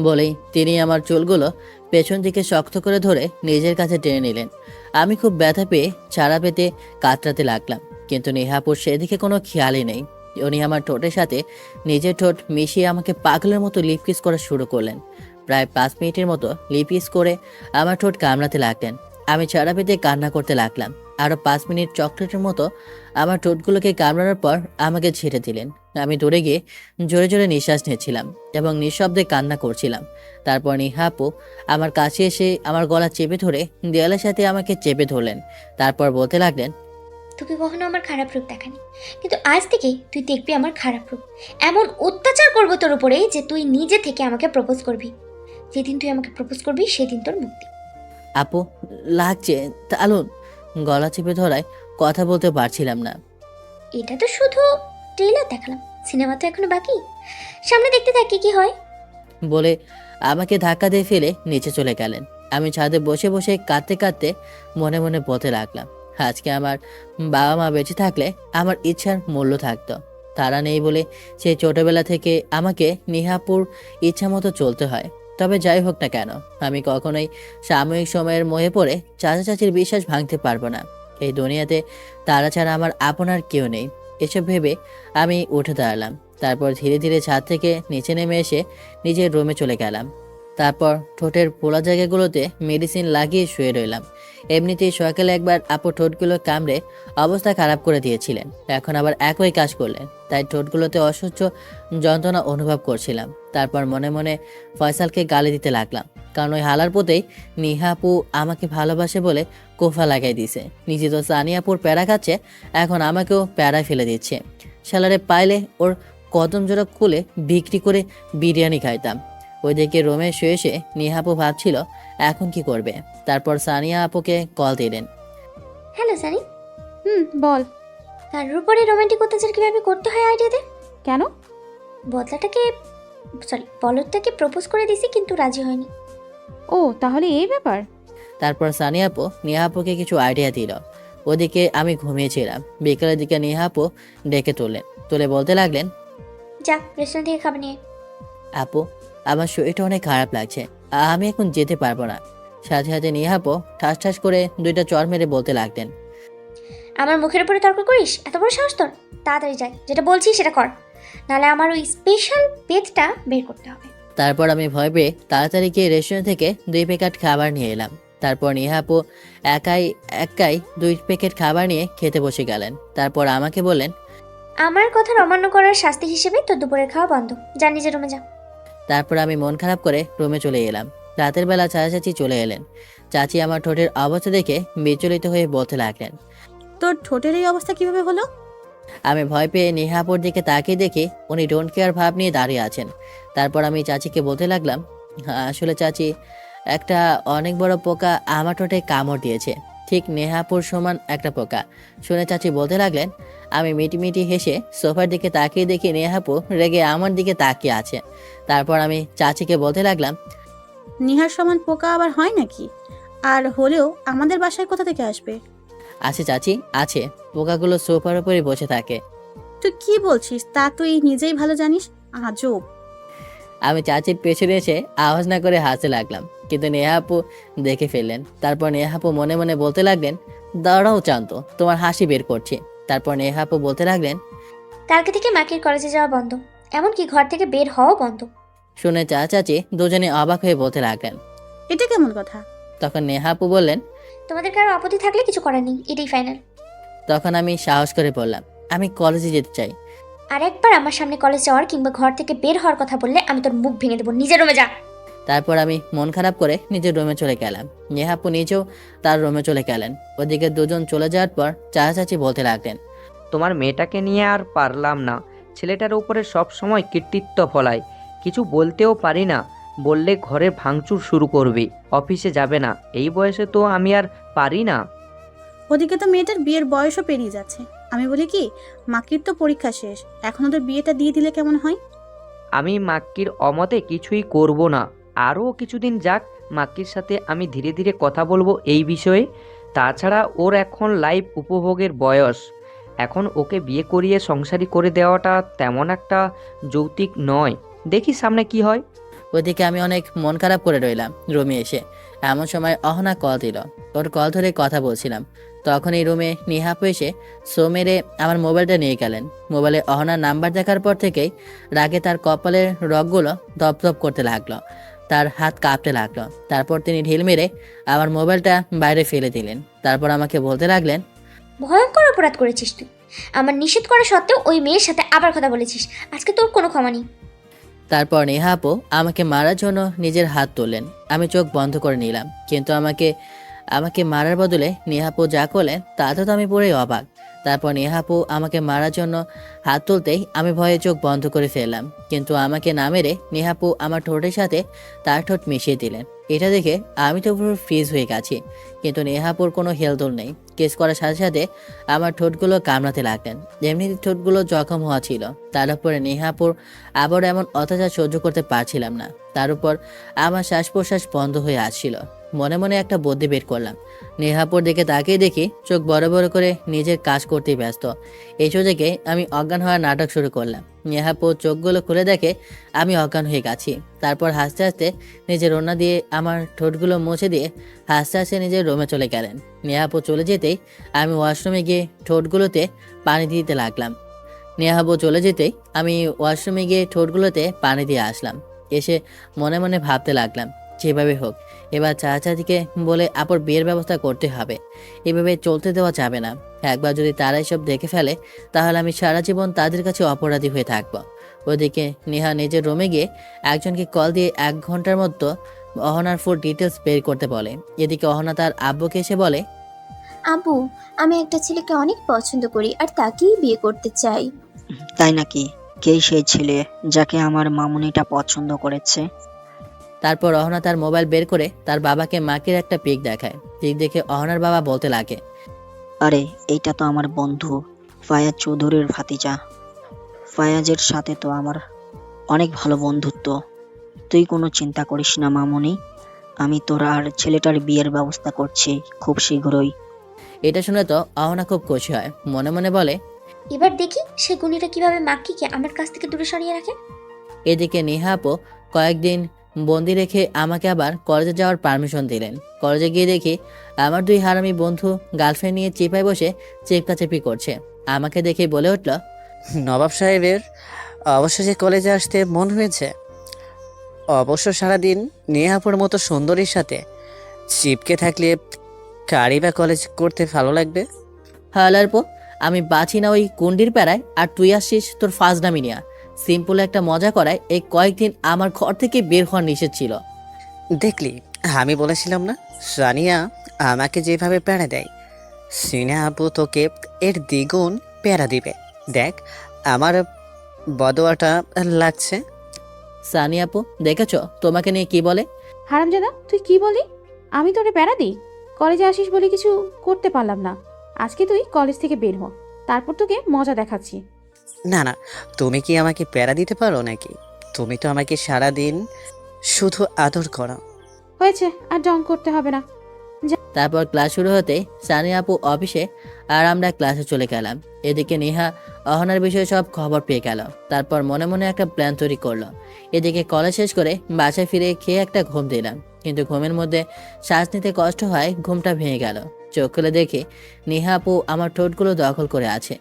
বলেই তিনি আমার চুলগুলো পেছন দিকে শক্ত করে ধরে নিজের কাছে টেনে নিলেন। আমি খুব ব্যথা পেয়ে ছাড়া পেতে কাতরাতে লাগলাম, কিন্তু নেহাপুর সেদিকে কোনো খেয়ালই নেই। উনি আমার ঠোঁটের সাথে নিজের ঠোঁট মিশিয়ে আমাকে পাগলের মতো লিপ কিস করা শুরু করলেন। প্রায় 5 মিনিটের মতো লিপ কিস করে আমার ঠোঁট কামড়াতে লাগলেন। আমি ছাড়া পেতে কান্না করতে লাগলাম। আরও 5 মিনিট চকলেটের মতো আমার ঠোঁটগুলোকে কামড়ানোর পর আমাকে ছেড়ে দিলেন। আমি দূরে গিয়ে জোরে জোরে নিঃশ্বাস নিচ্ছিলাম এবং নিঃশব্দে কান্না করছিলাম। তারপর নিহাপু আমার কাছে এসে আমার গলা চেপে ধরে দেয়ালের সাথে আমাকে চেপে ধরলেন। তারপর বলতে লাগলেন, তোকে কখনো আমার খারাপ রূপ দেখানি, কিন্তু আজ থেকে তুই দেখবি আমার খারাপ রূপ। এমন অত্যাচার করবো তোর উপরে যে তুই নিজে থেকে আমাকে প্রপোজ করবি। যেদিন তুই আমাকে প্রপোজ করবি সেদিন তোর মুক্তি। আপু লাগছে দারুণ। গলা চেপে ধরায় কথা বলতে পারছিলাম না। এটা তো শুধু ট্রেলার দেখালাম, সিনেমা তো এখনো বাকি, সামনে দেখতে থাকি কি হয়। বলে আমাকে ধাক্কা দিয়ে ফেলে নিচে চলে গেলেন। আমি ছাদে বসে বসে কাঁদতে কাঁদতে মনে মনে বলতে লাগলাম, আজকে আমার বাবা মা বেঁচে থাকলে আমার ইচ্ছার মূল্য থাকতো। তারা নেই বলে সেই ছোটবেলা থেকে আমাকে নিহাপুর ইচ্ছা মতো চলতে হয়। তবে যাই হোক না কেন, আমি কখনোই সাময়িক সময়ের মোহে পড়ে চাচা চাচির বিশ্বাস ভাঙতে পারবো না। এই দুনিয়াতে তারা ছাড়া আমার আপনার কেউ নেই। এসব ভেবে আমি উঠে দাঁড়ালাম। তারপর ধীরে ধীরে ছাদ থেকে নিচে নেমে এসে নিজের রুমে চলে গেলাম। তারপর ঠোঁটের পোলা জায়গাগুলোতে মেডিসিন লাগিয়ে শুয়ে রইলাম। এমনিতেই সকালে একবার আপু ঠোঁটগুলো কামড়ে অবস্থা খারাপ করে দিয়েছিলেন, এখন আবার একই কাজ করলেন, তাই ঠোঁটগুলোতে অসহ্য যন্ত্রণা অনুভব করছিলাম। তারপর মনে মনে ফয়সালকে গালি দিতে লাগলাম, কারণ ওই হালার পথেই নিহাপু আমাকে ভালোবাসে বলে কোফা লাগাই দিছে। নিজে তো সানিয়াপুর প্যারা খাচ্ছে, এখন আমাকেও প্যারা ফেলে দিচ্ছে। শালারে পাইলে ওর কদম জোড়া খুলে বিক্রি করে বিরিয়ানি খাইতাম। ওইদিকে রুমে শুয়ে শুয়ে নিহাপু ভাবছিল এখন কি করবে। তারপর সানিয়া আপুকে কল দিলেন। হ্যালো সানি। বল। তার উপরে রোমান্টিক অত্যাচার কিভাবে করতে হয় আইডিয়া দে। কেন? বলদটাকে প্রপোজ করে দিছি, কিন্তু রাজি হয়নি। ও তাহলে এই ব্যাপার। তারপর সানিয়া আপু নিহাপুকে কিছু আইডিয়া দিল। ওদিকে আমি ঘুমিয়েছিলাম। বিকেলের দিকে নিহাপু ডেকে তুলে বলতে লাগলেন, যা রেস্টুরেন্ট থেকে খাবার নিয়ে। আপু আমার শরীরটা অনেক খারাপ লাগছে, আমি এখন যেতে পারবো না। সাথে সাথে নিহাপু ঠাস ঠাস করে 2টা চর মেরে বলতে লাগলেন, আমার মুখের উপরে তর্ক করিস? এত বড় সাহস তোর? তাড়াতাড়ি যাই, যেটা বলছি সেটা কর, নাহলে আমার ওই স্পেশাল পেজটা বের করতে হবে। তারপর আমি ভয় পেয়ে তাড়াতাড়ি গিয়ে রেস্টুরেন্ট থেকে 2 প্যাকেট খাবার নিয়ে এলাম। তারপর নিহাপু একাই 2 প্যাকেট খাবার নিয়ে খেতে বসে গেলেন। তারপর আমাকে বললেন, আমার কথার অমান্য করার শাস্তি হিসেবে তোর দুপুরের খাওয়া বন্ধ। যা নিজের রুমে যা। তারপর আমি মন খারাপ করে রুমে চলে এলাম। রাতের বেলা চাচি চলে এলেন। চাচি আমার ঠোঁটের অবস্থা দেখে বিচলিত হয়ে বলতে লাগলেন। তোর ঠোঁটের এই অবস্থা কিভাবে হলো? আমি ভয় পেয়ে নেহাপুর দিকে তাকিয়ে দেখি উনি ডোন্ট কেয়ার ভাব নিয়ে দাঁড়িয়ে আছেন। তারপর আমি চাচিকে বলতে লাগলাম, আসলে চাচি, একটা অনেক বড় পোকা আমার ঠোঁটে কামড় দিয়েছে, ঠিক নেহাপুর সমান একটা পোকা। শুনে চাচি বলতে লাগলেন। আমি মিটি হেসে সোফার দিকে তাকিয়ে দেখি নেহাপু রেগে আমার দিকে তাকিয়ে আছে। তারপর আমি চাচিকে বলতে লাগলাম, নিহার সমান পোকা আবার হয় নাকি? আর হলেও আমাদের বাসায় কোথা থেকে আসবে? আছে চাচি, আছে। পোকাগুলো সোফার উপরে বসে থাকে। তুই কি বলছিস তা তুই নিজেই ভালো জানিস। আজব। আমি চাচির পেছনে এসে আওয়াজ না করে হাসতে লাগলাম, কিন্তু নেহাপু দেখে ফেললেন। তারপর নেহাপু মনে মনে বলতে লাগলেন, দাঁড়াও চান্ত, তোমার হাসি বের করছি। তারপর নেহাপু বলতে লাগলেন, কালকে থেকে মাকির কলেজে যাওয়া বন্ধ, এমনকি ঘর থেকে বের হওয়াও বন্ধ। শুনে চাচি দুজনে অবাক হয়ে বলতে লাগলেন। এটা কেমন কথা? তখন নেহাপু বললেন, তোমাদের কারো আপত্তি থাকলে কিছু করার নেই, এটাই ফাইনাল। তখন আমি সাহস করে বললাম, আমি কলেজে যেতে চাই। আর একবার আমার সামনে কলেজ যাওয়ার কিংবা ঘর থেকে বের হওয়ার কথা বললে আমি তোর মুখ ভেঙে দেবো। নিজের রুমে যা। তারপর আমি মন খারাপ করে নিজের রুমে চলে গেলাম। নেহাপু নিজেও তার রুমে চলে গেলেন। ওদিকে দুজন চলে যাওয়ার পর চাচি বলতে লাগলেন, তোমার মেয়েটাকে নিয়ে আর পারলাম না। ছেলেটার উপরে সব সময় কৃতিত্ব ফলায়, কিছু বলতেও পারি না। বললে ঘরে ভাঙচুর শুরু করবে, অফিসে যাবে না। এই বয়সে তো আমি আর পারি না। ওদিকে তো মেয়েটার বিয়ের বয়সও পেরিয়ে যাচ্ছে। আমি বলি কি, মাকির তো পরীক্ষা শেষ, এখন ওদের বিয়েটা দিয়ে দিলে কেমন হয়? আমি মাক্কির অমতে কিছুই করব না। আরও কিছুদিন যাক, মাক্কির সাথে আমি ধীরে ধীরে কথা বলবো এই বিষয়ে। তাছাড়া ওর এখন লাইফ উপভোগের বয়স। এখন ওকে বিয়ে করিয়ে সংসারী করে দেওয়াটা তেমন একটা যৌক্তিক নয়। দেখি সামনে কি হয়। ওদিকে আমি অনেক মন খারাপ করে রইলাম রুমে এসে। এমন সময় অহনা কল দিল। ওর কল ধরে কথা বলছিলাম। তখন এই রুমে নিহাপু এসে মেরে আমার মোবাইলটা নিয়ে গেলেন। মোবাইলে অহনার নাম্বার দেখার পর থেকেই রাগে তার কপালের রগগুলো দপদপ করতে লাগলো, তার হাত কাঁপতে লাগলো। তারপর তিনি ঢিল মেরে আমার মোবাইলটা বাইরে ফেলে দিলেন। তারপর আমাকে বলতে লাগলেন, ভয়ঙ্কর অপরাধ করেছিস তুই। আমার নিষেধ করা সত্ত্বেও ওই মেয়ের সাথে আবার কথা বলেছিস। আজকে তোর কোনো ক্ষমা নেই। তারপর নেহাপু আমাকে মারার জন্য নিজের হাত তুললেন। আমি চোখ বন্ধ করে নিলাম, কিন্তু আমাকে মারার বদলে নেহাপু যা করলেন তাতে তো আমি পুরোই অবাক। তারপর নেহাপু আমাকে মারার জন্য হাত তুলতেই আমি ভয়ে চোখ বন্ধ করে ফেললাম, কিন্তু আমাকে না মেরে নেহাপু আমার ঠোঁটের সাথে তার ঠোঁট মিশিয়ে দিলেন। এটা দেখে আমি তো পুরো ফ্রিজ হয়ে গেছি, কিন্তু নেহাপুর কোনো হেলদোল নেই। কেস করার সাথে সাথে আমার ঠোঁটগুলো কামড়াতে লাগলেন। এমনিতে ঠোঁটগুলো জখম হওয়া ছিল, তার উপরে নেহাপুর আবার এমন অত্যাচার সহ্য করতে পারছিলাম না। তার উপর আমার শ্বাস প্রশ্বাস বন্ধ হয়ে আসছিল। মনে মনে একটা বুদ্ধি বের করলাম। নেহাপুর দিকে তাকিয়ে দেখি চোখ বড় বড় করে নিজের কাজ করতে ব্যস্ত। এই সুযোগে আমি অজ্ঞান হওয়ার নাটক শুরু করলাম। নেহাপুর চোখগুলো খুলে দেখে আমি অজ্ঞান হয়ে গেছি। তারপর হাসতে হাসতে নিজের ওড়না দিয়ে আমার ঠোঁটগুলো মুছে দিয়ে হাসতে হাসতে নিজের রুমে চলে গেলেন। নেহাপু চলে যেতেই আমি ওয়াশরুমে গিয়ে ঠোঁটগুলোতে পানি দিতে লাগলাম। নেহাপু চলে যেতেই আমি ওয়াশরুমে গিয়ে ঠোঁটগুলোতে পানি দিয়ে আসলাম। এসে মনে মনে ভাবতে লাগলাম, যেভাবে হোক এবার চাচাদিকে বলে আপুর বিয়ের ব্যবস্থা করতে হবে। এভাবে চলতে দেওয়া যাবে না। একবার যদি তারা এসব দেখে ফেলে তাহলে আমি সারা জীবন তাদের কাছে অপরাধী হয়ে থাকবো। ওদিকে নেহা নিজের রুমে গিয়ে একজনকে কল দিয়ে 1 ঘন্টার মধ্যে অহনার ফুল ডিটেলস বের করতে বলে। এদিকে অহনা তার আব্বুকে এসে বলে, আব্বু, আমি একটা ছেলেকে অনেক পছন্দ করি আর তাকেই বিয়ে করতে চাই। তাই নাকি? কে সেই ছেলে যাকে আমার মামুনিটা পছন্দ করেছে? তারপর অহনা তার মোবাইল বের করে তার বাবাকে মাকির একটা পিক দেখায়। পিক দেখে অহনার বাবা বলতে লাগে, আরে এইটা তো আমার বন্ধু ফায়াজ চৌধুরীর ভাতিজা। ফায়াজের সাথে তো আমার অনেক ভালো বন্ধুত্ব। তুই কোনো চিন্তা করিস না মামুনি, আমি তোর আর ছেলেটার বিয়ের ব্যবস্থা করছি খুব শীঘ্রই। এটা শুনে তো অহনা খুব খুশি হয়। মনে মনে বলে, এবার দেখি সে গুণীটা কিভাবে মাকিকে আমার কাছ থেকে দূরে সরিয়ে রাখে। এদিকে নেহাপো কয়েকদিন বন্দি রেখে আমাকে আবার কলেজে যাওয়ার পারমিশন দিলেন। কলেজে গিয়ে দেখি আমার 2 হারামি বন্ধু গার্লফ্রেন্ড নিয়ে চিপায় বসে চেপকাচেপি করছে। আমাকে দেখে বলে উঠল, নবাব সাহেবের অবশেষে কলেজে আসতে মন হয়েছে। অবশ্য সারাদিন নেহাপুর মতো সুন্দরীর সাথে চিপকে থাকলে কারি বা কলেজ করতে ভালো লাগবে। হালারপো আমি বাঁচি না ওই কুন্ডির প্যারায়, আর তুই আসছিস তোর ফাজলামি নিয়া। সিম্পল একটা মজা করায় এই কয়েকদিন আমার ঘর থেকে বের হওয়ার নিষেধ ছিল। দেখলি, আমি বলেছিলাম না সানিয়া আমাকে যেভাবে প্যারা দেয়, সিনা আপু তোকে এর দ্বিগুণ প্যারা দিবে। দেখ আমার বদোয়াটা লাগছে। সানি আপু দেখেছো তোমাকে নিয়ে কি বলে? হারামজাদা, তুই কি বলি? আমি তোরে প্যারা দিই? কলেজে আসিস বলে কিছু করতে পারলাম না। আজকে তুই কলেজ থেকে বের হ, তারপর তোকে মজা দেখাচ্ছি। না না, তুমি কি আমাকে প্যারা দিতে পারো নাকি? তুমি তো আমাকে সারাদিন শুধু আদর করো। হয়েছে, আর ডং করতে হবে না। তারপর ক্লাস শুরু হতেই সানি আপু অফিসে আর আমরা ক্লাসে চলে গেলাম। এদিকে নেহা অহনার বিষয়ে সব খবর পেয়ে গেল। তারপর মনে মনে একটা প্ল্যান তৈরি করলো। এদিকে কলেজ শেষ করে বাসায় ফিরে খেয়ে একটা ঘুম দিলাম, কিন্তু ঘুমের মধ্যে শ্বাস নিতে কষ্ট হয়, ঘুমটা ভেঙে গেল। চোখ খুলে দেখি নেহা আপু আমার ঠোঁটগুলো দখল করে আছে।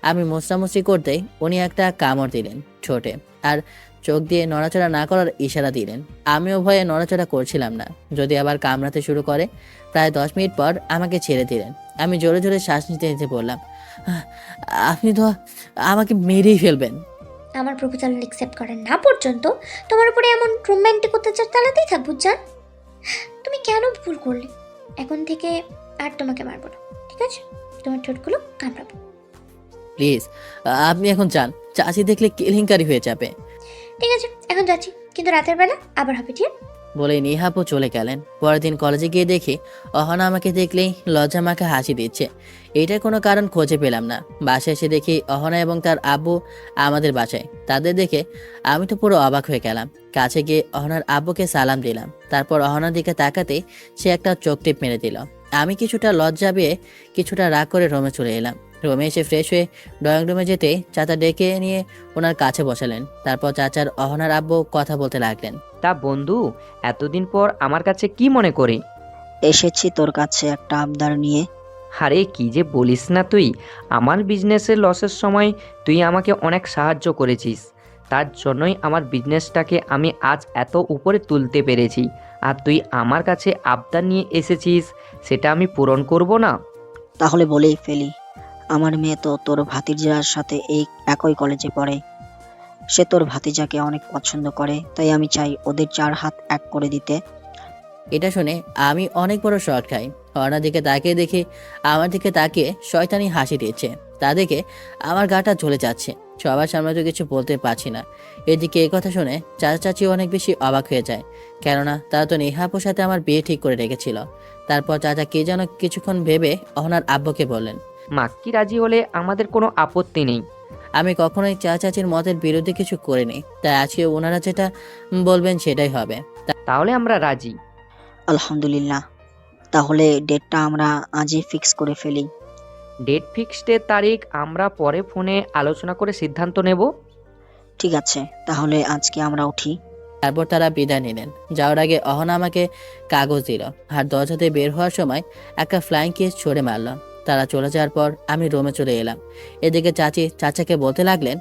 আমি মোছামুছি করতেই উনি একটা কামড় দিলেন ঠোঁটে, আর চোখ দিয়ে নড়াচড়া না করার ইশারা দিলেন। আমিও ভয়ে নড়াচড়া করছিলাম না, যদি আবার কামড়াতে শুরু করে। প্রায় 10 মিনিট পর আমাকে ছেড়ে দিলেন। আমি জোরে জোরে শ্বাস নিতে নিতে বললাম, আপনি তো আমাকে মেরেই ফেলবেন। আমার প্রপোজাল অ্যাকসেপ্ট করেন না পর্যন্ত তোমার উপরে এমন রোম্যান্টিক অত্যাচার চালাতেই থাকবো জান। তুমি কেন ভুল করলে? এখন থেকে আর তোমাকে মারবো না, ঠিক আছে? তোমার ঠোঁটগুলো কামড়াবো। প্লিজ আপনি এখন যান, চাচি দেখলে কেলেঙ্কারি হয়ে যাবে। ঠিক আছে, এখন যাচ্ছি, কিন্তু রাতের বেলা আবার হবে, ঠিক? বলে নেহাপু চলে গেলেন। পরের দিন কলেজে গিয়ে দেখি অহনা আমাকে দেখলেই লজ্জা মাখা হাসি দিচ্ছে। এটার কোনো কারণ খুঁজে পেলাম না। বাসায় এসে দেখি অহনা এবং তার আব্বু আমাদের বাসায়। তাদের দেখে আমি তো পুরো অবাক হয়ে গেলাম। কাছে গিয়ে অহনার আব্বুকে সালাম দিলাম। তারপর অহনার দিকে তাকাতেই সে একটা চোখ টিপ মেরে দিল। আমি কিছুটা লজ্জা পেয়ে কিছুটা রাগ করে রুমে চলে এলাম। রুমে এসে ফ্রেশ হয়ে ড্রয়িং রুমে যেতে চাচা ডেকে নিয়ে ওনার কাছে বসালেন। তারপর চাচার অহনার আব্বু কথা বলতে লাগলেন। তা বন্ধু, এতদিন পর আমার কাছে কি মনে করে? এসেছি তোর কাছে একটা আবদার নিয়ে। আরে কি যে বলিস না তুই! আমার বিজনেসের লসের সময় তুই আমাকে অনেক সাহায্য করেছিস। তার জন্যই আমার বিজনেসটাকে আমি আজ এত উপরে তুলতে পেরেছি। আর তুই আমার কাছে আবদার নিয়ে এসেছিস, সেটা আমি পূরণ করব না? তাহলে বলেই ফেলি, আমার মেয়ে তো তোর ভাতিজার সাথে এই একই কলেজে পড়ে। সে তোর ভাতিজাকে অনেক পছন্দ করে, তাই আমি চাই ওদের 4 হাত এক করে দিতে। এটা শুনে আমি অনেক বড় শট খাই। অহনার দিকে তাকিয়ে দেখি আমার দিকে তাকিয়ে শয়তানি হাসি দিচ্ছে। তা দেখে আমার গাটা জ্বলে যাচ্ছে। সবার সামনে তো কিছু বলতে পারছি না। এদিকে এই কথা শুনে চাচা চাচি অনেক বেশি অবাক হয়ে যায়, কেননা তারা তো নেহাপুর সাথে আমার বিয়ে ঠিক করে রেখেছিল। তারপর চাচা কে যেন কিছুক্ষণ ভেবে অহনার আব্বুকে বললেন, মাক্কি রাজি হলে আমাদের কোনো আপত্তি নেই। আমি কখনোই চাচা চাচির মতের বিরুদ্ধে কিছু করিনি, তাই আজকে ওনারা যেটা বলবেন সেটাই হবে। তাহলে আমরা রাজি। আলহামদুলিল্লাহ, তাহলে ডেটটা আমরা আজই ফিক্স করে ফেলি। ডেট ফিক্সডের তারিখ আমরা পরে ফোনে আলোচনা করে সিদ্ধান্ত নেব। ঠিক আছে, তাহলে আজকে আমরা উঠি। তারপর তারা বিদায় নিলেন। যাওয়ার আগে অহনা আমাকে কাগজ দিল, আর দরজাতে বের হওয়ার সময় একটা ফ্লাইং কিস ছুড়ে মারল। তারা চলে যাওয়ার পর আমি রুমে চলে এলাম। এদিকে চাচি চাচাকে বলতে লাগলেন,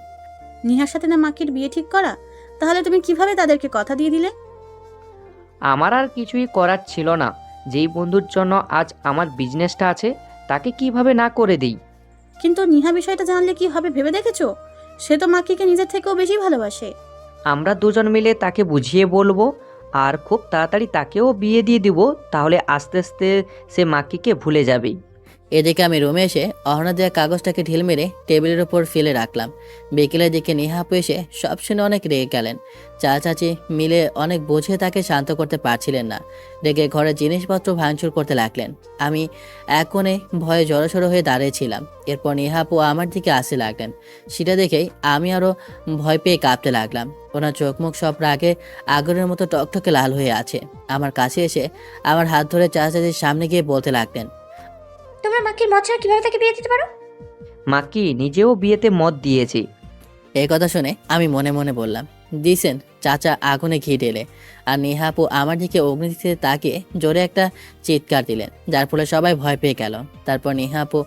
নিহার সাথে না মাকির বিয়ে ঠিক করা? তাহলে তুমি কিভাবে তাদেরকে কথা দিয়ে দিলে? আমার আর কিছুই করার ছিল না। যেই বন্ধুর জন্য আজ আমার বিজনেসটা আছে, তাকে কিভাবে না করে দিই? কিন্তু নিহা বিষয়টা জানলে কি হবে ভেবে দেখেছো? সে তো মাকিকে নিজের থেকেও বেশি ভালোবাসে। আমরা দুজন মিলে তাকে বুঝিয়ে বলবো, আর খুব তাড়াতাড়ি তাকেও বিয়ে দিয়ে দিব। তাহলে আস্তে আস্তে সে মাক্কিকে ভুলে যাবে। এদিকে আমি রুমে এসে অহনা দেওয়া কাগজটাকে ঢিল মেরে টেবিলের ওপর ফেলে রাখলাম। বিকেলের দিকে নেহাপু এসে সব শুনে অনেক রেগে গেলেন। চাচি মিলে অনেক বুঝে তাকে শান্ত করতে পারছিলেন না। রেগে ঘরের জিনিসপত্র ভাঙচুর করতে লাগলেন। আমি এক কোণে ভয়ে জড়সড়ো হয়ে দাঁড়িয়েছিলাম। এরপর নেহাপু আমার দিকে আসতে লাগলেন। সেটা দেখেই আমি আরও ভয় পেয়ে কাঁপতে লাগলাম। ওনার চোখ মুখ সব রাগে আগুনের মতো টকটকে লাল হয়ে আছে। আমার কাছে এসে আমার হাত ধরে চাচির সামনে গিয়ে বলতে লাগলেন, তোমরা মাকির মত ছাড়া কিভাবে তাকে বিয়ে দিতে পারো? মাক্কি নিজেও বিয়েতে মত দিয়েছে। এই কথা শুনে আমি মনে মনে বললাম, দিছেন চাচা আগুনে ঘি ঢেলে। আর নেহাপু আমার দিকে অগ্নিতে তাকিয়ে জোরে একটা চিৎকার দিলেন, যার ফলে সবাই ভয় পেয়ে গেল। তারপর নেহাপু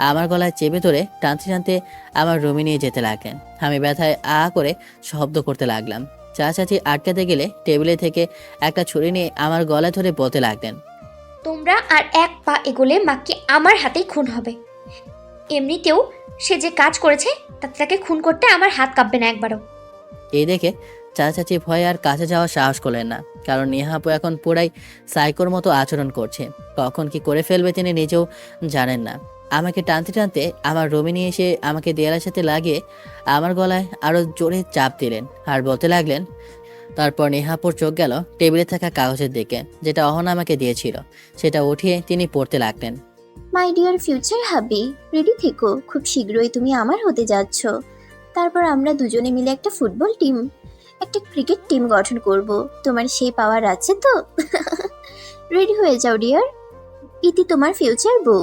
আমার গলায় চেপে ধরে টানতে টানতে আমার রুমে নিয়ে যেতে লাগলেন। আমি ব্যথায় করে শব্দ করতে লাগলাম। চাচি আটকাতে গেলে টেবিলে থেকে একটা ছুরি নিয়ে আমার গলায় ধরে বলতে লাগলেন, তোমরা আর এক পা এগোলে মাক্কি আমার হাতেই খুন হবে। এমনিতেও সে যে কাজ করেছে তাতে তাকে খুন করতে আমার হাত কাঁপবে না একবারও। এই দেখে চাচি ভয়ে আর কাছে যাওয়ার সাহস করলেন না, কারণ নেহা আপু এখন পুরাই সাইকোর মতো আচরণ করছে। কখন কি করে ফেলবে তিনি নিজেও জানেন না। আমাকে টানতে টানতে আমার রুমে নিয়ে এসে আমাকে দেয়ালের সাথে লাগিয়ে আমার গলায় আরও জোরে চাপ দিলেন আর বলতে লাগলেন। তারপর নেহা আপুর চোখ গেল টেবিলে থাকা কাগজের দিকে, যেটা অহনা আমাকে দিয়েছিল। সেটা উঠিয়ে তিনি পড়তে লাগলেন। মাই ডিয়ার ফিউচার হাবি, রেডি থেকো, খুব শীঘ্রই তুমি আমার হতে যাচ্ছ। তারপর আমরা দুজনে মিলে একটা ফুটবল টিম, একটা ক্রিকেট টিম গঠন করব। তোমার সেই পাওয়ার আছে তো? রেডি হয়ে যাও ডিয়ার, ইতি তোমার ফিউচার বউ।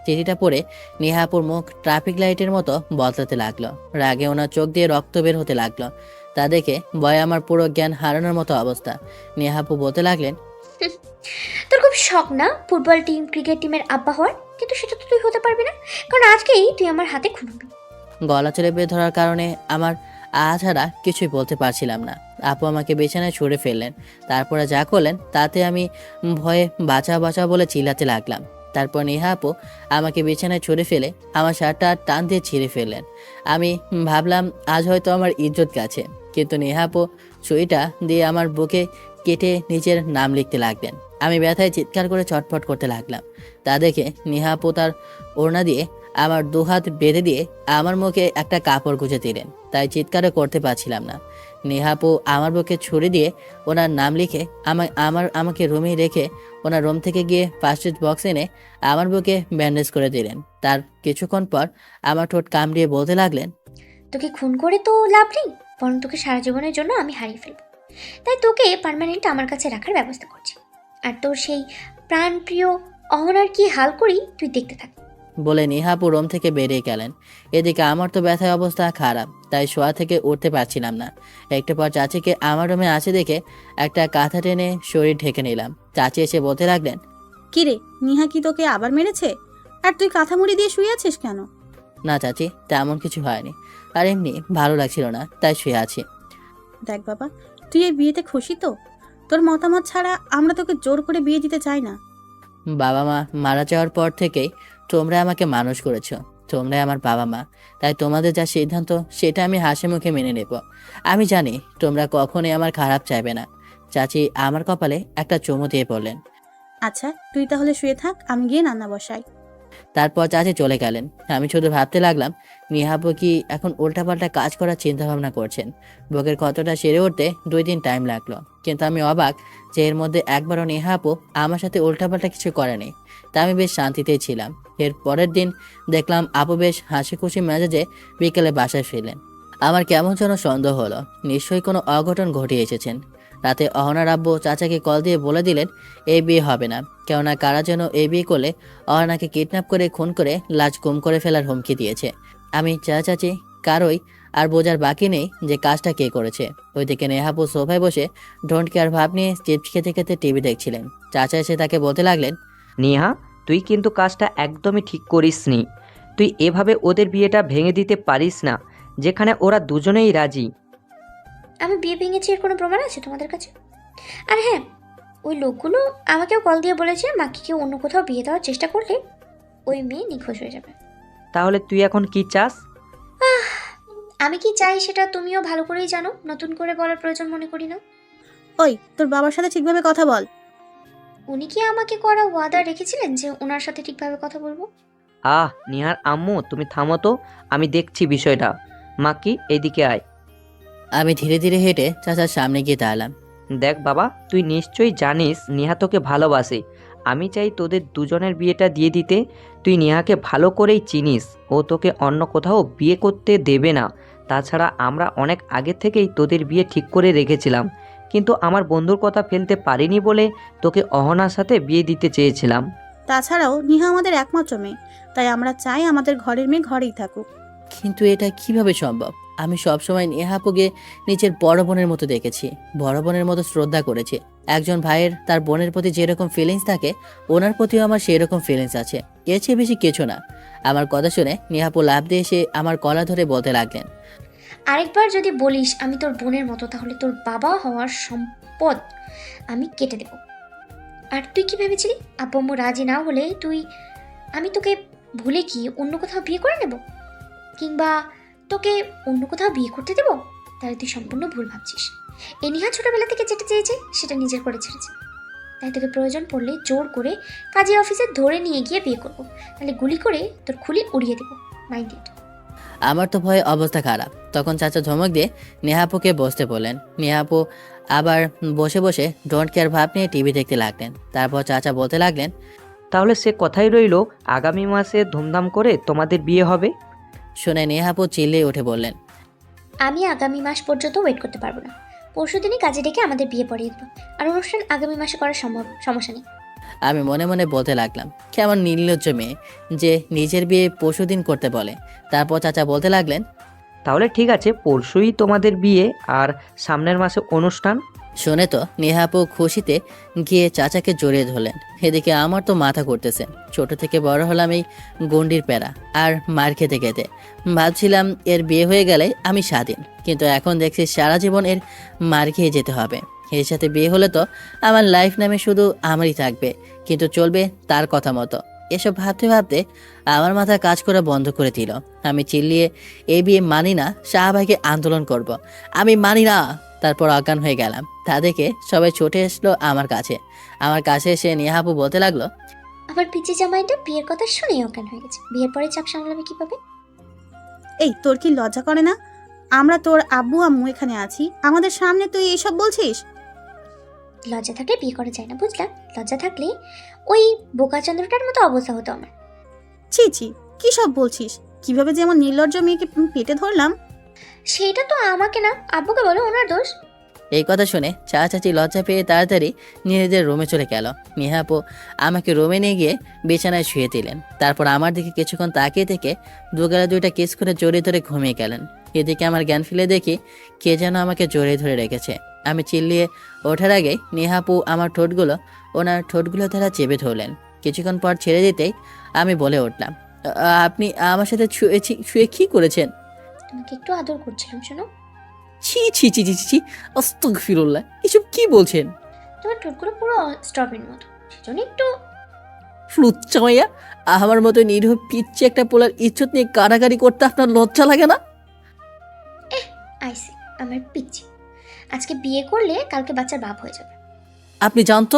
চিঠিটা পড়ে নেহা আপুর মুখ ট্রাফিক লাইটের মতো বদলাতে লাগলো। রাগে ওনার চোখ দিয়ে রক্ত বের হতে লাগলো। তা দেখে ভয়ে আমার পুরো জ্ঞান হারানোর মতো অবস্থা। নেহা আপু বলতে লাগলেন, তোর খুব শখ না ফুটবল টিম ক্রিকেট টিমের আব্বা হওয়ার, কিন্তু সেটা তো তুই হতে পারবি না, কারণ আজকেই তুই আমার হাতে খুন হবি। গলা চলে বের ধরার কারণে আমার ছাড়া কিছুই বলতে পারছিলাম না। আপু আমাকে বিছানায় ছুঁড়ে ফেললেন। তারপরে যা করলেন তাতে আমি ভয়ে বাঁচা বলে চিল্লাতে লাগলাম। তারপর নেহা আপু আমাকে বিছানায় ছুঁড়ে ফেলে আমার শার্টটা টান দিয়ে ছিঁড়ে ফেললেন। আমি ভাবলাম আজ হয়তো আমার ইজ্জত গেছে, কিন্তু নেহা আপু ছুরিটা দিয়ে আমার বুকে কেটে নিজের নাম লিখতে লাগলেন। আমি ব্যথায় চিৎকার করে ছটফট করতে লাগলাম। তা দেখে নেহা আপু তার ওড়না দিয়ে আমার দুহাত বেঁধে দিয়ে আমার মুখে একটা কাপড় গুঁজে দিলেন, তাই চিৎকারও করতে পারছিলাম না। নেহা আপু আমার বুকে ছুরি দিয়ে ওনার নাম লিখে আমাকে রুমে রেখে ওনার রুম থেকে গিয়ে ফার্স্ট এড বক্স এনে আমার বুকে ব্যান্ডেজ করে দিলেন। তার কিছুক্ষণ পর আমার ঠোঁট কামড়িয়ে বলতে লাগলেন, তোকে খুন করে তো লাভ নেই, বরং তোকে সারা জীবনের জন্য আমি হারিয়ে ফেলবো। তাই তোকে পার্মানেন্ট আমার কাছে রাখার ব্যবস্থা করছি। আর তোর সেই প্রাণপ্রিয় অহনার কি হাল করি তুই দেখতে থাক। বলে নেহা আপু রুম থেকে বেরিয়ে গেলেন। এদিকে আমার তো ব্যথায় অবস্থা খারাপ, তাই শোয়া থেকে উঠতে পারছিলাম না। একটু পর চাচিকে আমার রুমে আছে দেখে একটা কাঁথা টেনে শরীর ঢেকে নিলাম। চাচি এসে বলতে লাগলেন, কিরে, নিহা কি তোকে আবার মেরেছে? আর তুই কাঁথা মুড়ি দিয়ে শুয়ে আছিস কেন? না চাচি, তেমন কিছু হয়নি, আর এমনি ভালো লাগছিল না তাই শুয়ে আছি। দেখ বাবা, তুই এই বিয়েতে খুশি তো? তোর মতামত ছাড়া আমরা তোকে জোর করে বিয়ে দিতে চাই না। বাবা মা মারা যাওয়ার পর থেকেই তোমরা আমাকে মানুষ করেছো, তোমরাই আমার বাবা মা। তাই তোমাদের যা সিদ্ধান্ত সেটা আমি হাসি মুখে মেনে নেব। আমি জানি তোমরা কখনোই আমার খারাপ চাইবে না। চাচি আমার কপালে একটা চুমু দিয়ে বললেন, আচ্ছা তুই তাহলে শুয়ে থাক, আমি গিয়ে রান্না বসাই। তারপর চাচি চলে গেলেন। আমি শুধু ভাবতে লাগলাম নেহা আপু কি এখন উল্টাপাল্টা কাজ করার চিন্তা ভাবনা করছেন। বুকের ক্ষতটা সেরে উঠতে 2 দিন টাইম লাগলো, কিন্তু আমি অবাক যে এর মধ্যে একবারও নেহা আপু আমার সাথে উল্টাপাল্টা কিছু করেনি। তা আমি বেশ শান্তিতেই ছিলাম। এর পরের দিন দেখলাম আপু বেশ হাসি খুশি মেজাজে বিকেলে বাসায় ফিরলেন। আমার কেমন যেন সন্দেহ হলো, নিশ্চয়ই কোনো অঘটন ঘটিয়ে এসেছেন। রাতে অহনার আব্বু চাচাকে কল দিয়ে বলে দিলেন এই বিয়ে হবে না, কেননা কারা যেন এই বিয়ে করলে অহনাকে কিডন্যাপ করে খুন করে লাশ গুম করে ফেলার হুমকি দিয়েছে। আমি চাচি কারোই আর বোঝার বাকি নেই যে কাজটা কে করেছে। ওইদিকে নেহাপু সোফায় বসে ডোন্ট কেয়ার ভাব নিয়ে চিপস খেতে খেতে টিভি দেখছিলেন। চাচা এসে তাকে বলতে লাগলেন, নেহা, তুই কিন্তু কাজটা একদমই ঠিক করিসনি। তুই এভাবে ওদের বিয়েটা ভেঙে দিতে পারিস না, যেখানে ওরা দুজনেই রাজি। আমি বিয়ে ভেঙেছি এর কোনো প্রমাণ আছে তোমাদের কাছে? আর হ্যাঁ, ওই লোকগুলো আমাকেও কল দিয়ে বলেছে মাকে কেউ অন্য কোথাও বিয়ে দেওয়ার চেষ্টা করলে ওই মেয়ে নিখোঁজ হয়ে যাবে। তাহলে তুই এখন কি চাস? আমি কি চাই সেটা তুমিও ভালো করেই জানো, নতুন করে বলার প্রয়োজন মনে করি না। ওই তোর বাবার সাথে ঠিকভাবে কথা বল। উনি কি আমাকে করা ওয়াদা রেখেছিলেন যে ওনার সাথে ঠিকভাবে কথা বলবো? নিহার আম্মু, তুমি থামো তো, আমি দেখছি বিষয়টা। মাকি, এইদিকে আয়। আমি ধীরে ধীরে হেঁটে চাচার সামনে গিয়ে দাঁড়ালাম। দেখ বাবা, তুই নিশ্চয়ই জানিস নেহা তোকে ভালোবাসে। আমি চাই তোদের দুজনের বিয়েটা দিয়ে দিতে। তুই নেহাকে ভালো করেই চিনিস, ও তোকে অন্য কোথাও বিয়ে করতে দেবে না। তাছাড়া আমরা অনেক আগে থেকেই তোদের বিয়ে ঠিক করে রেখেছিলাম, কিন্তু আমার বন্ধুর কথা ফেলতে পারিনি বলে তোকে অহনার সাথে বিয়ে দিতে চেয়েছিলাম। তাছাড়াও নিহা আমাদের একমাত্র মেয়ে, তাই আমরা চাই আমাদের ঘরের মেয়ে ঘরেই থাকুক। কিন্তু এটা কিভাবে সম্ভব? আমি সবসময় নেহা আপুকে নিজের বড় বোনের মতো দেখেছি, বড় বোনের মতো শ্রদ্ধা করেছি। একজন ভাইয়ের তার বোনের প্রতি যেরকম ফিলিংস থাকে ওনার প্রতিও আমার সেই রকম ফিলিংস আছে, এর চেয়ে বেশি কিছু না। আমার কথা শুনে নেহা আপু লাফ দিয়ে এসে আমার গলা ধরে বলতে লাগলেন, আরেকবার যদি বলিস আমি তোর বোনের মতো, তাহলে তোর বাবা হওয়ার সম্পদ আমি কেটে দেব। আর তুই কি ভেবেছিলি আব্বু আম্মু রাজি না হলে আমি তোকে ভুলে কি অন্য কোথাও বিয়ে করে নেব, কিংবা তোকে অন্য কোথাও বিয়ে করতে দেব? তাহলে তুই সম্পূর্ণ ভুল ভাবছিস। এই নিহা ছোটবেলা থেকে যেটা চেয়েছে সেটা নিজের করে ছেড়েছে। তাই তোকে প্রয়োজন পড়লে জোর করে কাজী অফিসে ধরে নিয়ে গিয়ে বিয়ে করবো, তাহলে গুলি করে তোর খুলি উড়িয়ে দেবো। Mind it. আমার তো ভয়ে অবস্থা খারাপ। তখন চাচা ধমক দিয়ে নেহাপুকে বসতে বললেন। নেহাপু আবার বসে বসে ডোন্ট কেয়ার ভাব নিয়ে টিভি দেখতে লাগলেন। তারপর চাচা বলতে লাগলেন, তাহলে সে কথাই রইলো, আগামী মাসে ধুমধাম করে তোমাদের বিয়ে হবে। শুনে নেহাপু চিল্লিয়ে উঠে বললেন, আমি আগামী মাস পর্যন্ত ওয়েট করতে পারবো না। পরশু দিনই কাজে ডেকে আমাদের বিয়ে পড়িয়ে দেবো, আর অনুষ্ঠান আগামী মাসে করা সম্ভব, সমস্যা নেই। আমি মনে মনে বলতে লাগলাম, কেমন নির্লজ্জ মেয়ে যে নিজের বিয়ে পরশুদিন করতে বলে। তারপর চাচা বলতে লাগলেন, তাহলে ঠিক আছে, পরশুই তোমাদের বিয়ে আর সামনের মাসে অনুষ্ঠান। শুনে তো নেহাপু খুশিতে গিয়ে চাচাকে জড়িয়ে ধরলেন। এদিকে আমার তো মাথা ঘুরতেছে। ছোট থেকে বড় হলাম এই গন্ডির প্যারা আর মার খেতে খেতে। ভাবছিলাম এর বিয়ে হয়ে গেলে আমি স্বাধীন, কিন্তু এখন দেখছি সারা জীবন এর মার খেয়ে যেতে হবে। এর সাথে বিয়ে হলে তো আমার লাইফ নামে শুধু আমারই থাকবে, কিন্তু চলবে তার কথা মতো। এসব ভাবতে ভাবতে আমার মাথা কাজ করা বন্ধ করে দিল। আমি চিল্লিয়ে এই বিয়ে মানি না, শাহবাগে আন্দোলন করব, আমি মানি না। তারপর অজ্ঞান হয়ে গেলাম। তা দেখে সবাই ছুটে আসলো আমার কাছে এসে নেহাপু বলতে লাগলো, আমার পিচি জামাইটা বিয়ের কথা শুনেই অজ্ঞান হয়ে গেছে, বিয়ের পরে চাপ সামলাবে কিভাবে? এই তোর কি লজ্জা করে না? আমরা তোর আব্বু আম্মু এখানে আছি, আমাদের সামনে তুই এইসব বলছিস? লজ্জা থাকলে বিয়ে করা যায় না, বুঝলাম। লজ্জা থাকলে ওই বোকাচন্দ্রটার মতো অবস্থা হতো আমার। ছি ছি, কি সব বলছিস? কিভাবে যেমন নির্লজ্জ মেয়েকে পেটে ধরলাম? সেটা তো আমাকে না, আব্বুকে বলো, ওনার দোষ। এই কথা শুনে চাচি লজ্জা পেয়ে তাড়াতাড়ি নিজেদের রুমে চলে গেল। নেহাপু আমাকে রুমে নিয়ে গিয়ে বিছানায় শুয়ে দিলেন। তারপর আমার দিকে কিছুক্ষণ তাকিয়ে থেকে দুগালে দুইটা কিস করে জড়িয়ে ধরে ঘুমিয়ে গেলেন। এদিকে আমার জ্ঞান ফিরে দেখি কে যেন আমাকে জড়িয়ে ধরে রেখেছে। আমি চিল্লিয়ে ওঠার আগেই নেহাপু আমার ওনার ঠোঁটগুলো দ্বারা চেপে ধরলেন। কিছুক্ষণ পর ছেড়ে দিতেই আমি বলে উঠলাম, আপনি আমার সাথে শুয়ে কি করেছেন? তোমাকে একটু আদর করছিলাম, শোনো। ছি ছি ছি ছি ছি, আস্তাগফিরুল্লাহ, এসব কি বলছেন? তোমার ঠোঁটগুলো পুরো স্ট্রবেরির মতো, সেজন্য একটু। লুচ্চা মাইয়া, আমার মতো নিরীহ পিচ্ছি একটা পোলার ইজ্জত নিয়ে কারাগারি করতে আপনার লজ্জা লাগে না? আইসি আমার পিচ্ছি, আজকে বিয়ে করলে কালকে বাচ্চার বাপ হয়ে যাবে। আপনি জানতো?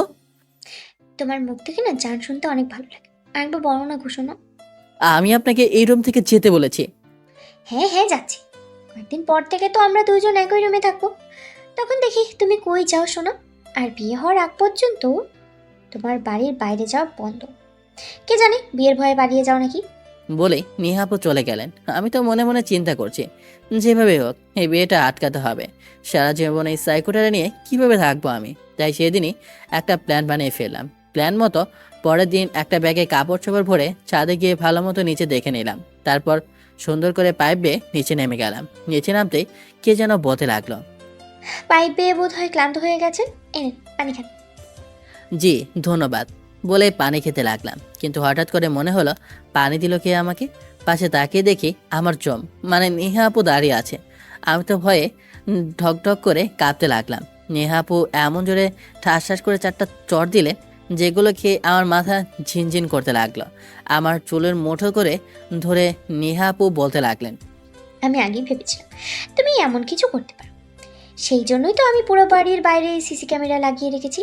তোমার মুখ থেকে না জান শুনতে অনেক ভালো লাগে। আরেকবার বর্ণনা ঘোষণা। আমি আপনাকে এই রুম থেকে যেতে বলেছি। হ্যাঁ হ্যাঁ যাচ্ছি, কয়েকদিন পর থেকে তো আমরা দুজন একই রুমে থাকবো, তখন দেখি তুমি কই যাও শোনো। আর বিয়ে হওয়ার আগ পর্যন্ত তোমার বাড়ির বাইরে যাওয়া বন্ধ। কে জানে বিয়ের ভয়ে পালিয়ে যাও নাকি। বলে নিহাপু চলে গেলেন। আমি তো মনে মনে চিন্তা করছি, যেভাবে হোক এই বিয়েটা আটকাতে হবে। সারা জীবন এই সাইকোটারে নিয়ে কিভাবে থাকবো আমি। তাই সেদিনই একটা প্ল্যান বানিয়ে ফেললাম। প্ল্যান মতো পরের দিন একটা ব্যাগে কাপড় চোপড় ভরে ছাদে গিয়ে ভালো মতো নিচে দেখে নিলাম। তারপর সুন্দর করে পাইপ বেয়ে নিচে নেমে গেলাম। নিচে নামতেই কে যেন বলতে লাগলো, পাইপ বেয়ে বোধ হয় ক্লান্ত হয়ে গেছেন, এনে পানি খান। জি ধন্যবাদ বলে পানি খেতে লাগলাম। কিন্তু হঠাৎ করে মনে হলো পানি দিল কে আমাকে। পাশে তাকিয়ে দেখি আমার নেহা আপু দাঁড়িয়ে আছে। আমি তো ভয়ে ঢকঢক করে কাঁপতে লাগলাম। নেহা আপু এমন জোরে ঠাস ঠাস করে 4টা চড় দিলে যেগুলো খেয়ে আমার মাথা ঝিনঝিন করতে লাগলো। আমার চুলের মুঠো করে ধরে নেহা আপু বলতে লাগলেন, আমি আগেই ভেবেছিলাম তুমি এমন কিছু করতে পারো, সেই জন্যই তো আমি পুরো বাড়ির বাইরে সিসি ক্যামেরা লাগিয়ে রেখেছি।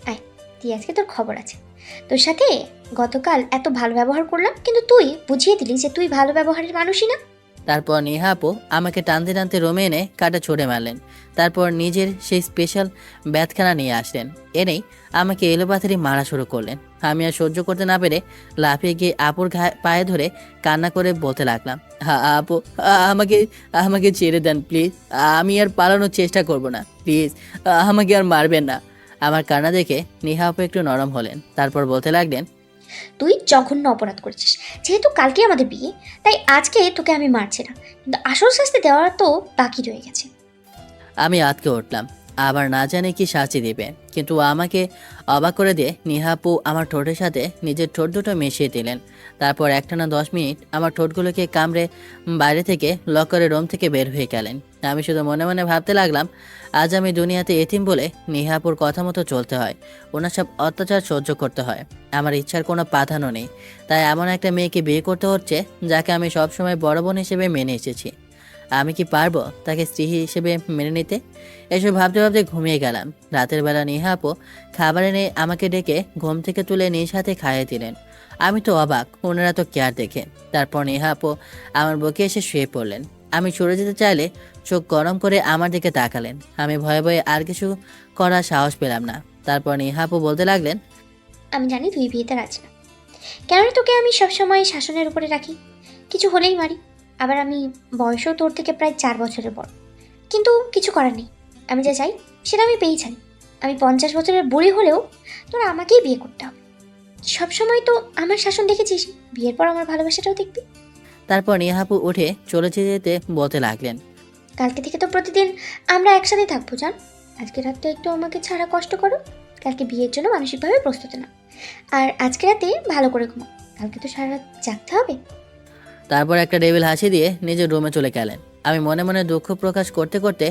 আয়, তুই আজকে তোর খবর আছে। তোর সাথে গতকাল এত ভালো ব্যবহার করলাম, কিন্তু তুই বুঝিয়ে দিলি যে তুই ভালো ব্যবহারের মানুষই না। তারপর নেহা আপু আমাকে টানতে টানতে রুমে এনে কাটা ছুঁড়ে মারলেন। তারপর নিজের সেই স্পেশাল ব্যাথখানা নিয়ে আসলেন। এনেই আমাকে এলোপাথারি মারা শুরু করলেন। আমি আর সহ্য করতে না পেরে লাফিয়ে গিয়ে আপুর পায়ে ধরে কান্না করে বলতে লাগলাম, আপু আমাকে আমাকে ছেড়ে দেন প্লিজ, আমি আর পালানোর চেষ্টা করব না, প্লিজ আমাকে আর মারবেন না। আমার কান্না দেখে নেহা আপু একটু নরম হলেন। তারপর বলতে লাগলেন, তুই জঘন্য অপরাধ করেছিস। যেহেতু কালকে আমাদের বিয়ে, তাই আজকে তোকে আমি মারছি না, কিন্তু আসল শাস্তি দেওয়া তো বাকি রয়ে গেছে। আমি আটকে উঠলাম। আবার না জানে কি শাস্তি দেবে। কিন্তু আমাকে অবাক করে দিয়ে নেহা আপু আমার ঠোঁটের সাথে নিজের ঠোঁট দুটো মিশিয়ে দিলেন। তারপর একটানা 10 মিনিট আমার ঠোঁটগুলোকে কামড়ে বাইরে থেকে লকারের রুম থেকে বের হয়ে গেলেন। আমি শুধু মনে মনে ভাবতে লাগলাম, আজ আমি দুনিয়াতে এতিম বলে নিহাপুর কথা মতো চলতে হয়, ওনার সব অত্যাচার সহ্য করতে হয়। আমার ইচ্ছার কোনো প্রাধান্য নেই, তাই এমন একটা মেয়েকে বিয়ে করতে হচ্ছে যাকে আমি সবসময় বড় বোন হিসেবে মেনে এসেছি। আমি কি পারবো তাকে স্ত্রী হিসেবে মেনে নিতে? এসব ভাবতে ভাবতে ঘুমিয়ে গেলাম। রাতের বেলা নিহাপো খাবার এনে আমাকে ডেকে ঘুম থেকে তুলে নিজ হাতে খাইয়ে দিলেন। আমি তো অবাক, ওনারা তো কেয়ার দেখে। তারপর নিহাপো আমার বুকে এসে শুয়ে পড়লেন। আমি সরে যেতে চাইলে চোখ গরম করে আমার দিকে তাকালেন। আমি ভয়ে ভয়ে আর কিছু করার সাহস পেলাম না। তারপর নিহাপো বলতে লাগলেন, আমি জানি তুই বিয়েতে রাজি না, কেননা তোকে আমি সবসময় শাসনের উপরে রাখি, কিছু হলেই মারি। আবার আমি বয়সও তোর থেকে প্রায় 4 বছরের বড়, কিন্তু কিছু করার নেই। আমি যা চাই সেটা আমি পেয়েই ছাড়ি। আমি 50 বছরের বুড়ি হলেও তোরা আমাকেই বিয়ে করতে হবে। সবসময় তো আমার শাসন দেখেছিস, বিয়ের পর আমার ভালোবাসাটাও দেখবি। তারপর নিহাপু উঠে চলে যেতে বলতে লাগলেন, কালকে থেকে তো প্রতিদিন আমরা একসাথে থাকবো জান। আজকে রাতটা একটু আমাকে ছাড়া কষ্ট করো, কালকে বিয়ের জন্য মানসিকভাবে প্রস্তুত না। আর আজকে রাতে ভালো করে ঘুমাও, কালকে তো সারা রাত জাগতে হবে। তারপর একটা ডেবিল হাসি দিয়ে নিজের রুমে চলে গেলেন। আমি মনে মনে দুঃখ প্রকাশ করতে করতে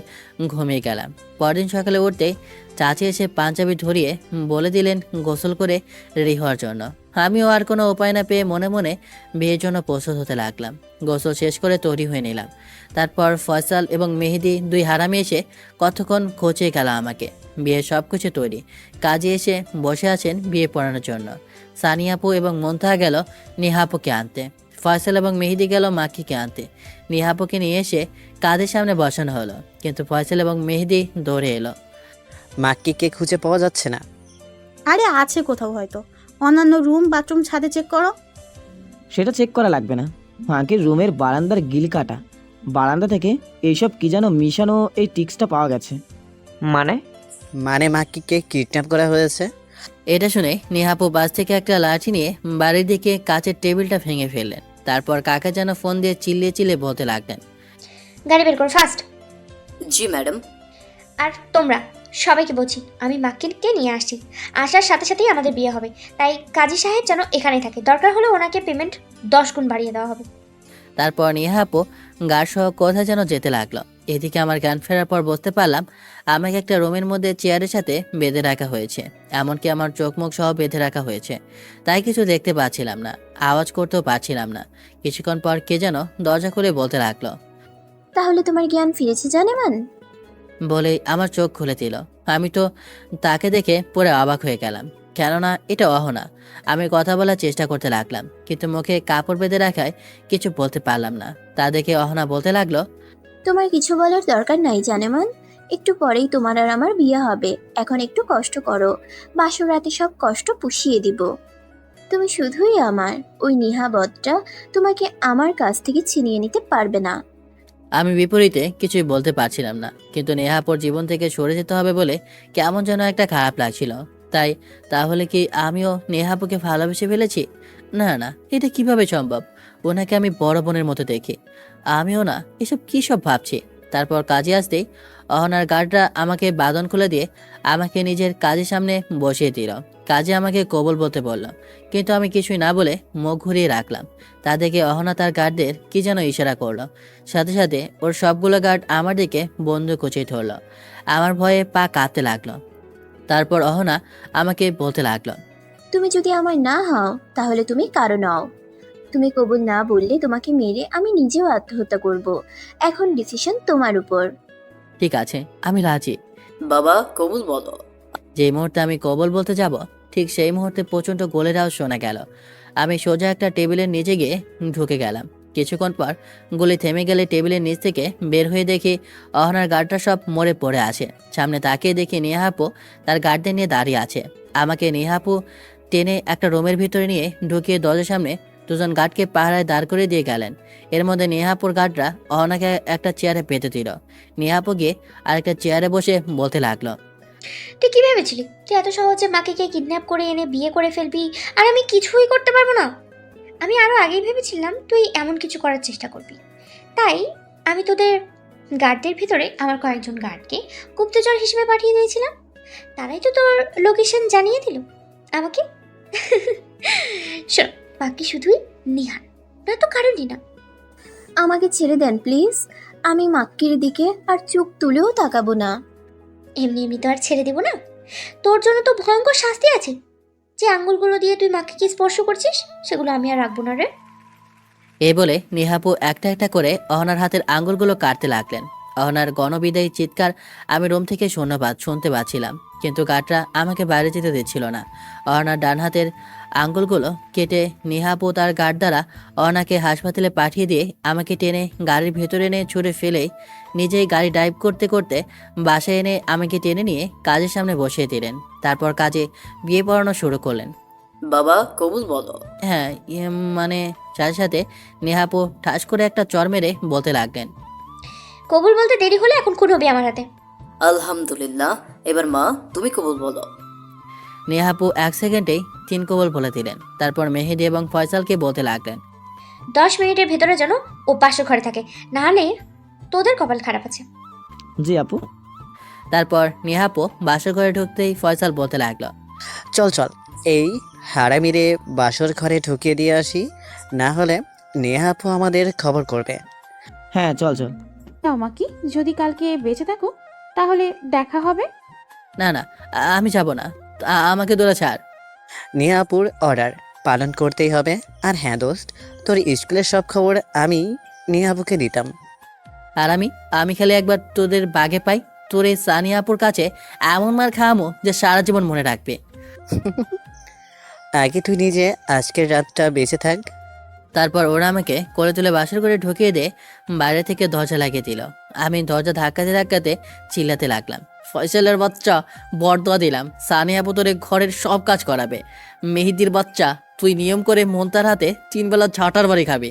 ঘুমিয়ে গেলাম। পরদিন সকালে উঠতেই চাচি এসে পাঞ্জাবি ধরিয়ে বলে দিলেন গোসল করে রেডি হওয়ার জন্য। আমিও আর কোনো উপায় না পেয়ে মনে মনে বিয়ের জন্য প্রস্তুত হতে লাগলাম। গোসল শেষ করে তৈরি হয়ে নিলাম। তারপর ফয়সাল এবং মেহেদি দুই হারামি এসে কতক্ষণ খোঁচিয়ে গেল আমাকে। বিয়ের সব কিছু তৈরি, কাজে এসে বসে আছেন বিয়ে পড়ানোর জন্য। সানিয়াপু এবং মন্তাহা গেল নিহাপুকে আনতে। ফয়সাল এবং মেহেদি গেল মাকিকে আনতে। নিহাপুকে নিয়ে এসে কাদের সামনে বসানো হলো, কিন্তু ফয়সাল এবং মেহেদি দৌড়ে এলো। মাক্কিকে খুঁজে পাওয়া যাচ্ছে না। আরে আছে কোথাও হয়তো, অন্যান্য রুম বাথরুম ছাদে চেক করো। সেটা চেক করা লাগবে না। মাকির রুমের বারান্দার গিল কাটা, বারান্দা থেকে এইসব কি যেন মিশানো এই টিক্সটা পাওয়া গেছে। মানে মাক্কিকে কিডন্যাপ করা হয়েছে। এটা শুনে নিহাপু বাস থেকে একটা লাঠি নিয়ে বাড়ির দিকে কাচের টেবিলটা ভেঙে ফেললেন। তারপর কাকা যেন ফোন দিয়ে চিল্লিয়ে চিল্লিয়ে বলতে লাগলেন, গাড়ি বের কর ফাস্ট। জি ম্যাডাম। আর তোমরা সবাইকে বলছি, আমি মাকিনকে নিয়ে আসছি। আসার সাথে সাথেই আমাদের বিয়ে হবে, তাই কাজী সাহেব যেন এখানেই থাকে। দরকার হলে ওনাকে পেমেন্ট 10 গুণ বাড়িয়ে দেওয়া হবে। তারপর নিহাপু গাড় সহ কোথায় যেন যেতে লাগলো। এদিকে আমার জ্ঞান ফেরার পর বুঝতে পারলাম আমাকে একটা রুমের মধ্যে চেয়ারের সাথে বেঁধে রাখা হয়েছে। এমনকি আমার চোখ মুখ সহ বেঁধে রাখা হয়েছে, তাই কিছু দেখতে পাচ্ছিলাম না, আওয়াজ করতেও পারছিলাম না। কিছুক্ষণ পর কে যেন দরজা খুলে বলতে লাগলো, তাহলে তোমার জ্ঞান ফিরেছে জানেমান? বলেই আমার চোখ খুলে দিল। আমি তো তাকে দেখে পুরো অবাক হয়ে গেলাম, কেননা এটা অহনা। আমি কথা বলার চেষ্টা করতে লাগলাম, কিন্তু মুখে কাপড় বেঁধে রাখায় কিছু বলতে পারলাম না। তা দেখে অহনা বলতে লাগলো, তোমার কিছু বলার দরকার নাই জানেমান। একটু পরেই তোমার আর আমার বিয়ে হবে। এখন একটু কষ্ট করো, বাসর রাতে সব কষ্ট পুষিয়ে দিব। তুমি শুধুই আমার, ওই নিহাবতটা তোমাকে আমার কাছ থেকে ছিনিয়ে নিতে পারবে না। আমি বিপরীতে কিছুই বলতে পারছিলাম না, কিন্তু নেহাপুর জীবন থেকে সরে যেতে হবে বলে কেমন যেন একটা খারাপ লাগছিল। তাই তাহলে কি আমিও নেহাপুকে ভালোবেসে ফেলেছি? না না, এটা কিভাবে সম্ভব? ওনাকে আমি বড় বোনের মতো দেখি। আমিও না, এসব কী সব ভাবছি। তারপর কাজে আসতেই অহনার গার্ডরা আমাকে বাঁধন খুলে দিয়ে আমাকে নিজের কাজের সামনে বসিয়ে দিল। কাজে আমাকে কবল বলতে বলল, কিন্তু আমি কিছুই না বলে মুখ ঘুরিয়ে রাখলাম। তা দেখে অহনা তার গার্ডদের কি যেন ইশারা করলো। সাথে সাথে ওর সবগুলো গার্ড আমার দিকে বন্দুক কুচিয়ে ধরল। আমার ভয়ে পা কাঁপতে লাগলো। তারপর অহনা আমাকে বলতে লাগলো, তুমি যদি আমার না হও তাহলে তুমি কারো নও। তুমি কবুল না বললে তোমাকে মেরে আমি নিজেও আত্মহত্যা করব। এখন ডিসিশন তোমার উপর। ঠিক আছে, আমি রাজি। বাবা কবুল বলো। যেই মুহূর্তে আমি কবল বলতে যাব, ঠিক সেই মুহূর্তে প্রচণ্ড গোলের আওয়াজ শোনা গেল। আমি সোজা একটা টেবিলের নিচে গিয়ে ঢুকে গেলাম। কিছুক্ষণ পর গুলি থেমে গেলে টেবিলের নিচ থেকে বের হয়ে দেখি অহনার গার্ডটা সব মরে পড়ে আছে। সামনে তাকিয়ে দেখি নিহাপু তার গার্ডদের নিয়ে দাঁড়িয়ে আছে। আমাকে নিহাপু টেনে একটা রুমের ভিতরে নিয়ে ঢুকিয়ে দরজার সামনে দুজন গার্ডকে পাহারায় দাঁড় করে দিয়ে গেলেন। এর মধ্যে নিহাপুর গার্ডরা অহনাকে একটা চেয়ারে পেতে দিল। নিহাপু গিয়ে আরেকটা চেয়ারে বসে বলতে লাগলো, তুই কি ভেবেছিলি তুই এত সহজে মাকিকে কিডন্যাপ করে এনে বিয়ে করে ফেলবি আর আমি কিছুই করতে পারবো না? আমি আরও আগেই ভেবেছিলাম তুই এমন কিছু করার চেষ্টা করবি। তাই আমি তোদের গার্ডদের ভিতরে আমার কয়েকজন গার্ডকে গুপ্তচর হিসেবে পাঠিয়ে দিয়েছিলাম। তারাই তো তোর লোকেশন জানিয়ে দিল আমাকে। শোন, বাকি শুধুই নিহার, না তো কারণই না। আমাকে ছেড়ে দেন প্লিজ। আমি মাক্কির দিকে আর চোখ তুলেও তাকাবো না। এমনি এমনি তো আর ছেড়ে দেবো না। তোর জন্য তো ভয়ঙ্কর শাস্তি আছে। যে আঙ্গুলগুলো দিয়ে তুই মাকে কি স্পর্শ করছিস সেগুলো আমি আর রাখবো না রে। এই বলে নিহাপু একটা একটা করে অহনার হাতের আঙ্গুলগুলো কাটতে লাগলেন। অহনার গণবিদায়ী চিৎকার আমি রুম থেকে শুনতে পাচ্ছিলাম, কিন্তু গার্ডরা আমাকে বাইরে যেতে দিচ্ছিল না। অহনার ডান হাতের আঙ্গুলগুলো কেটে নিহাপু তার গার্ড দ্বারা অহনাকে হাসপাতালে পাঠিয়ে দিয়ে আমাকে টেনে গাড়ির ভেতরে এনে ছুঁড়ে ফেলেই নিজেই গাড়ি ড্রাইভ করতে করতে বাসায় এনে আমাকে টেনে নিয়ে কাজের সামনে বসিয়ে দিলেন। তারপর কাজে বিয়ে পড়ানো শুরু করলেন। বাবা কবুল বলো। হ্যাঁ, মানে সাথে সাথে নেহাপু ঠাস করে একটা চর মেরে বলতে লাগলেন, কবুল বলতে দেরি হলে এখন খুন হবে আমার হাতে। আলহামদুলিল্লাহ, এবার মা তুমি কবুল বলো। নেহাপু 1 সেকেন্ডেই 3 কবুল বলে দিলেন। তারপর মেহেদি এবং ফয়সালকে বলতে লাগলেন, 10 মিনিটের ভেতরে যেন ও পাশের ঘরে থাকে, না হলে তোদের কপাল খারাপ আছে। জি আপু। তারপর নেহাপু বাসর ঘরে ঢুকতেই ফয়সাল বলতে লাগলো, চল চল এই হারামিরে বাসর ঘরে ঢুকিয়ে দিয়ে আসি, না হলে নেহা আপু আমাদের খবর করবে। হ্যাঁ চল চল। নাও মাকি, যদি কালকে বেঁচে থাকো তাহলে দেখা হবে। না না, আমি যাব না, আমাকে দোলা ছাড়। নেহা আপুর অর্ডার পালন করতেই হবে। আর হ্যাঁ দোস্ত, তোর স্কুলের সব খবর আমি নেহা আপুকে দিতাম। আর আমি খালি একবার তোদের বাগে পাই, তোর এই সানিয়াপুর কাছে এমন মার খাওয়ামো যে সারা জীবন মনে রাখবে। আগে তুই নিজে আজকের রাতটা বেঁচে থাক। তারপর ওরা আমাকে কোলে তুলে বাসর করে ঢুকিয়ে দিয়ে বাইরে থেকে দরজা লাগিয়ে দিল। আমি দরজা ধাক্কাতে ধাক্কাতে চিল্লাতে লাগলাম, ফয়সালের বাচ্চা, বরদোয়া দিলাম সানিয়াপু তোরে ঘরের সব কাজ করাবে। মেহেদির বাচ্চা, তুই নিয়ম করে মন্তার হাতে 3 বেলা ঝাঁটার বাড়ি খাবি।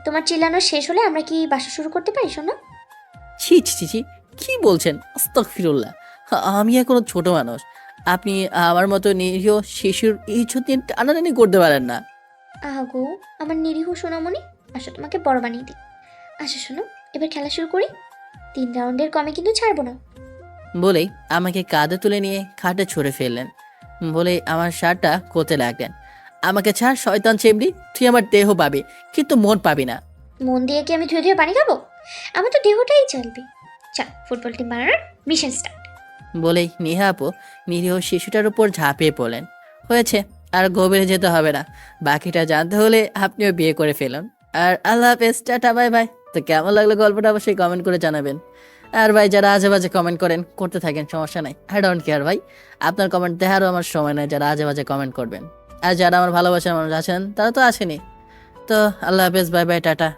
তোমার চিল্লানো শেষ হলে আমরা কি বাসা শুরু করতে পারি শোনা? ছি ছি ছি ছি, কি বলছেন? আস্তাগফিরুল্লাহ, আমি এখনো ছোট মানুষ, আপনি আমার মতো নিরীহ শিশুর এই নিয়ে টানাটানি করতে পারেন না। আগো আমার নিরীহ সোনামণি, আসো তোমাকে বড় বানিয়ে দিই। আসো শোনো, এবার খেলা শুরু করি। 3 রাউন্ডের কমে কিন্তু ছাড়বো না। বলেই আমাকে কাঁধে তুলে নিয়ে খাটে ছুঁড়ে ফেললেন। বলেই আমার শার্টটা করতে লাগলেন, আমাকে ছাড় শয়তান চেমড়ি, তুই আমার দেহ পাবি কিন্তু মন পাবি না। মন দিয়ে কি আমি ধুয়ে ধুয়ে পানি খাবো? আমার তো দেহটাই চলবে। চল ফুটবল টিম বানানোর মিশন স্টার্ট। বলেই নেহা আপু নিরীহ শিশুটার উপর ঝাঁপিয়ে পড়লেন। হয়েছে, আর গভীরে যেতে হবে না, বাকিটা জানতে হলে আপনিও বিয়ে করে ফেলুন। আর আল্লাহ হাফেজ, টাটা বাই বাই। তো কেমন লাগলো গল্পটা অবশ্যই কমেন্ট করে জানাবেন। আর ভাই যারা আজে বাজে কমেন্ট করেন, করতে থাকেন, সমস্যা নাই, আই ডোন্ট কেয়ার ভাই। আপনার কমেন্ট দেখারও আমার সময় নাই যারা আজে বাজে কমেন্ট করবেন। আর যারা আমার ভালোবাসার মানুষ আছেন তারা তো আসেনি। তো আল্লাহ হাফেজ, বাই বাই, টাটা।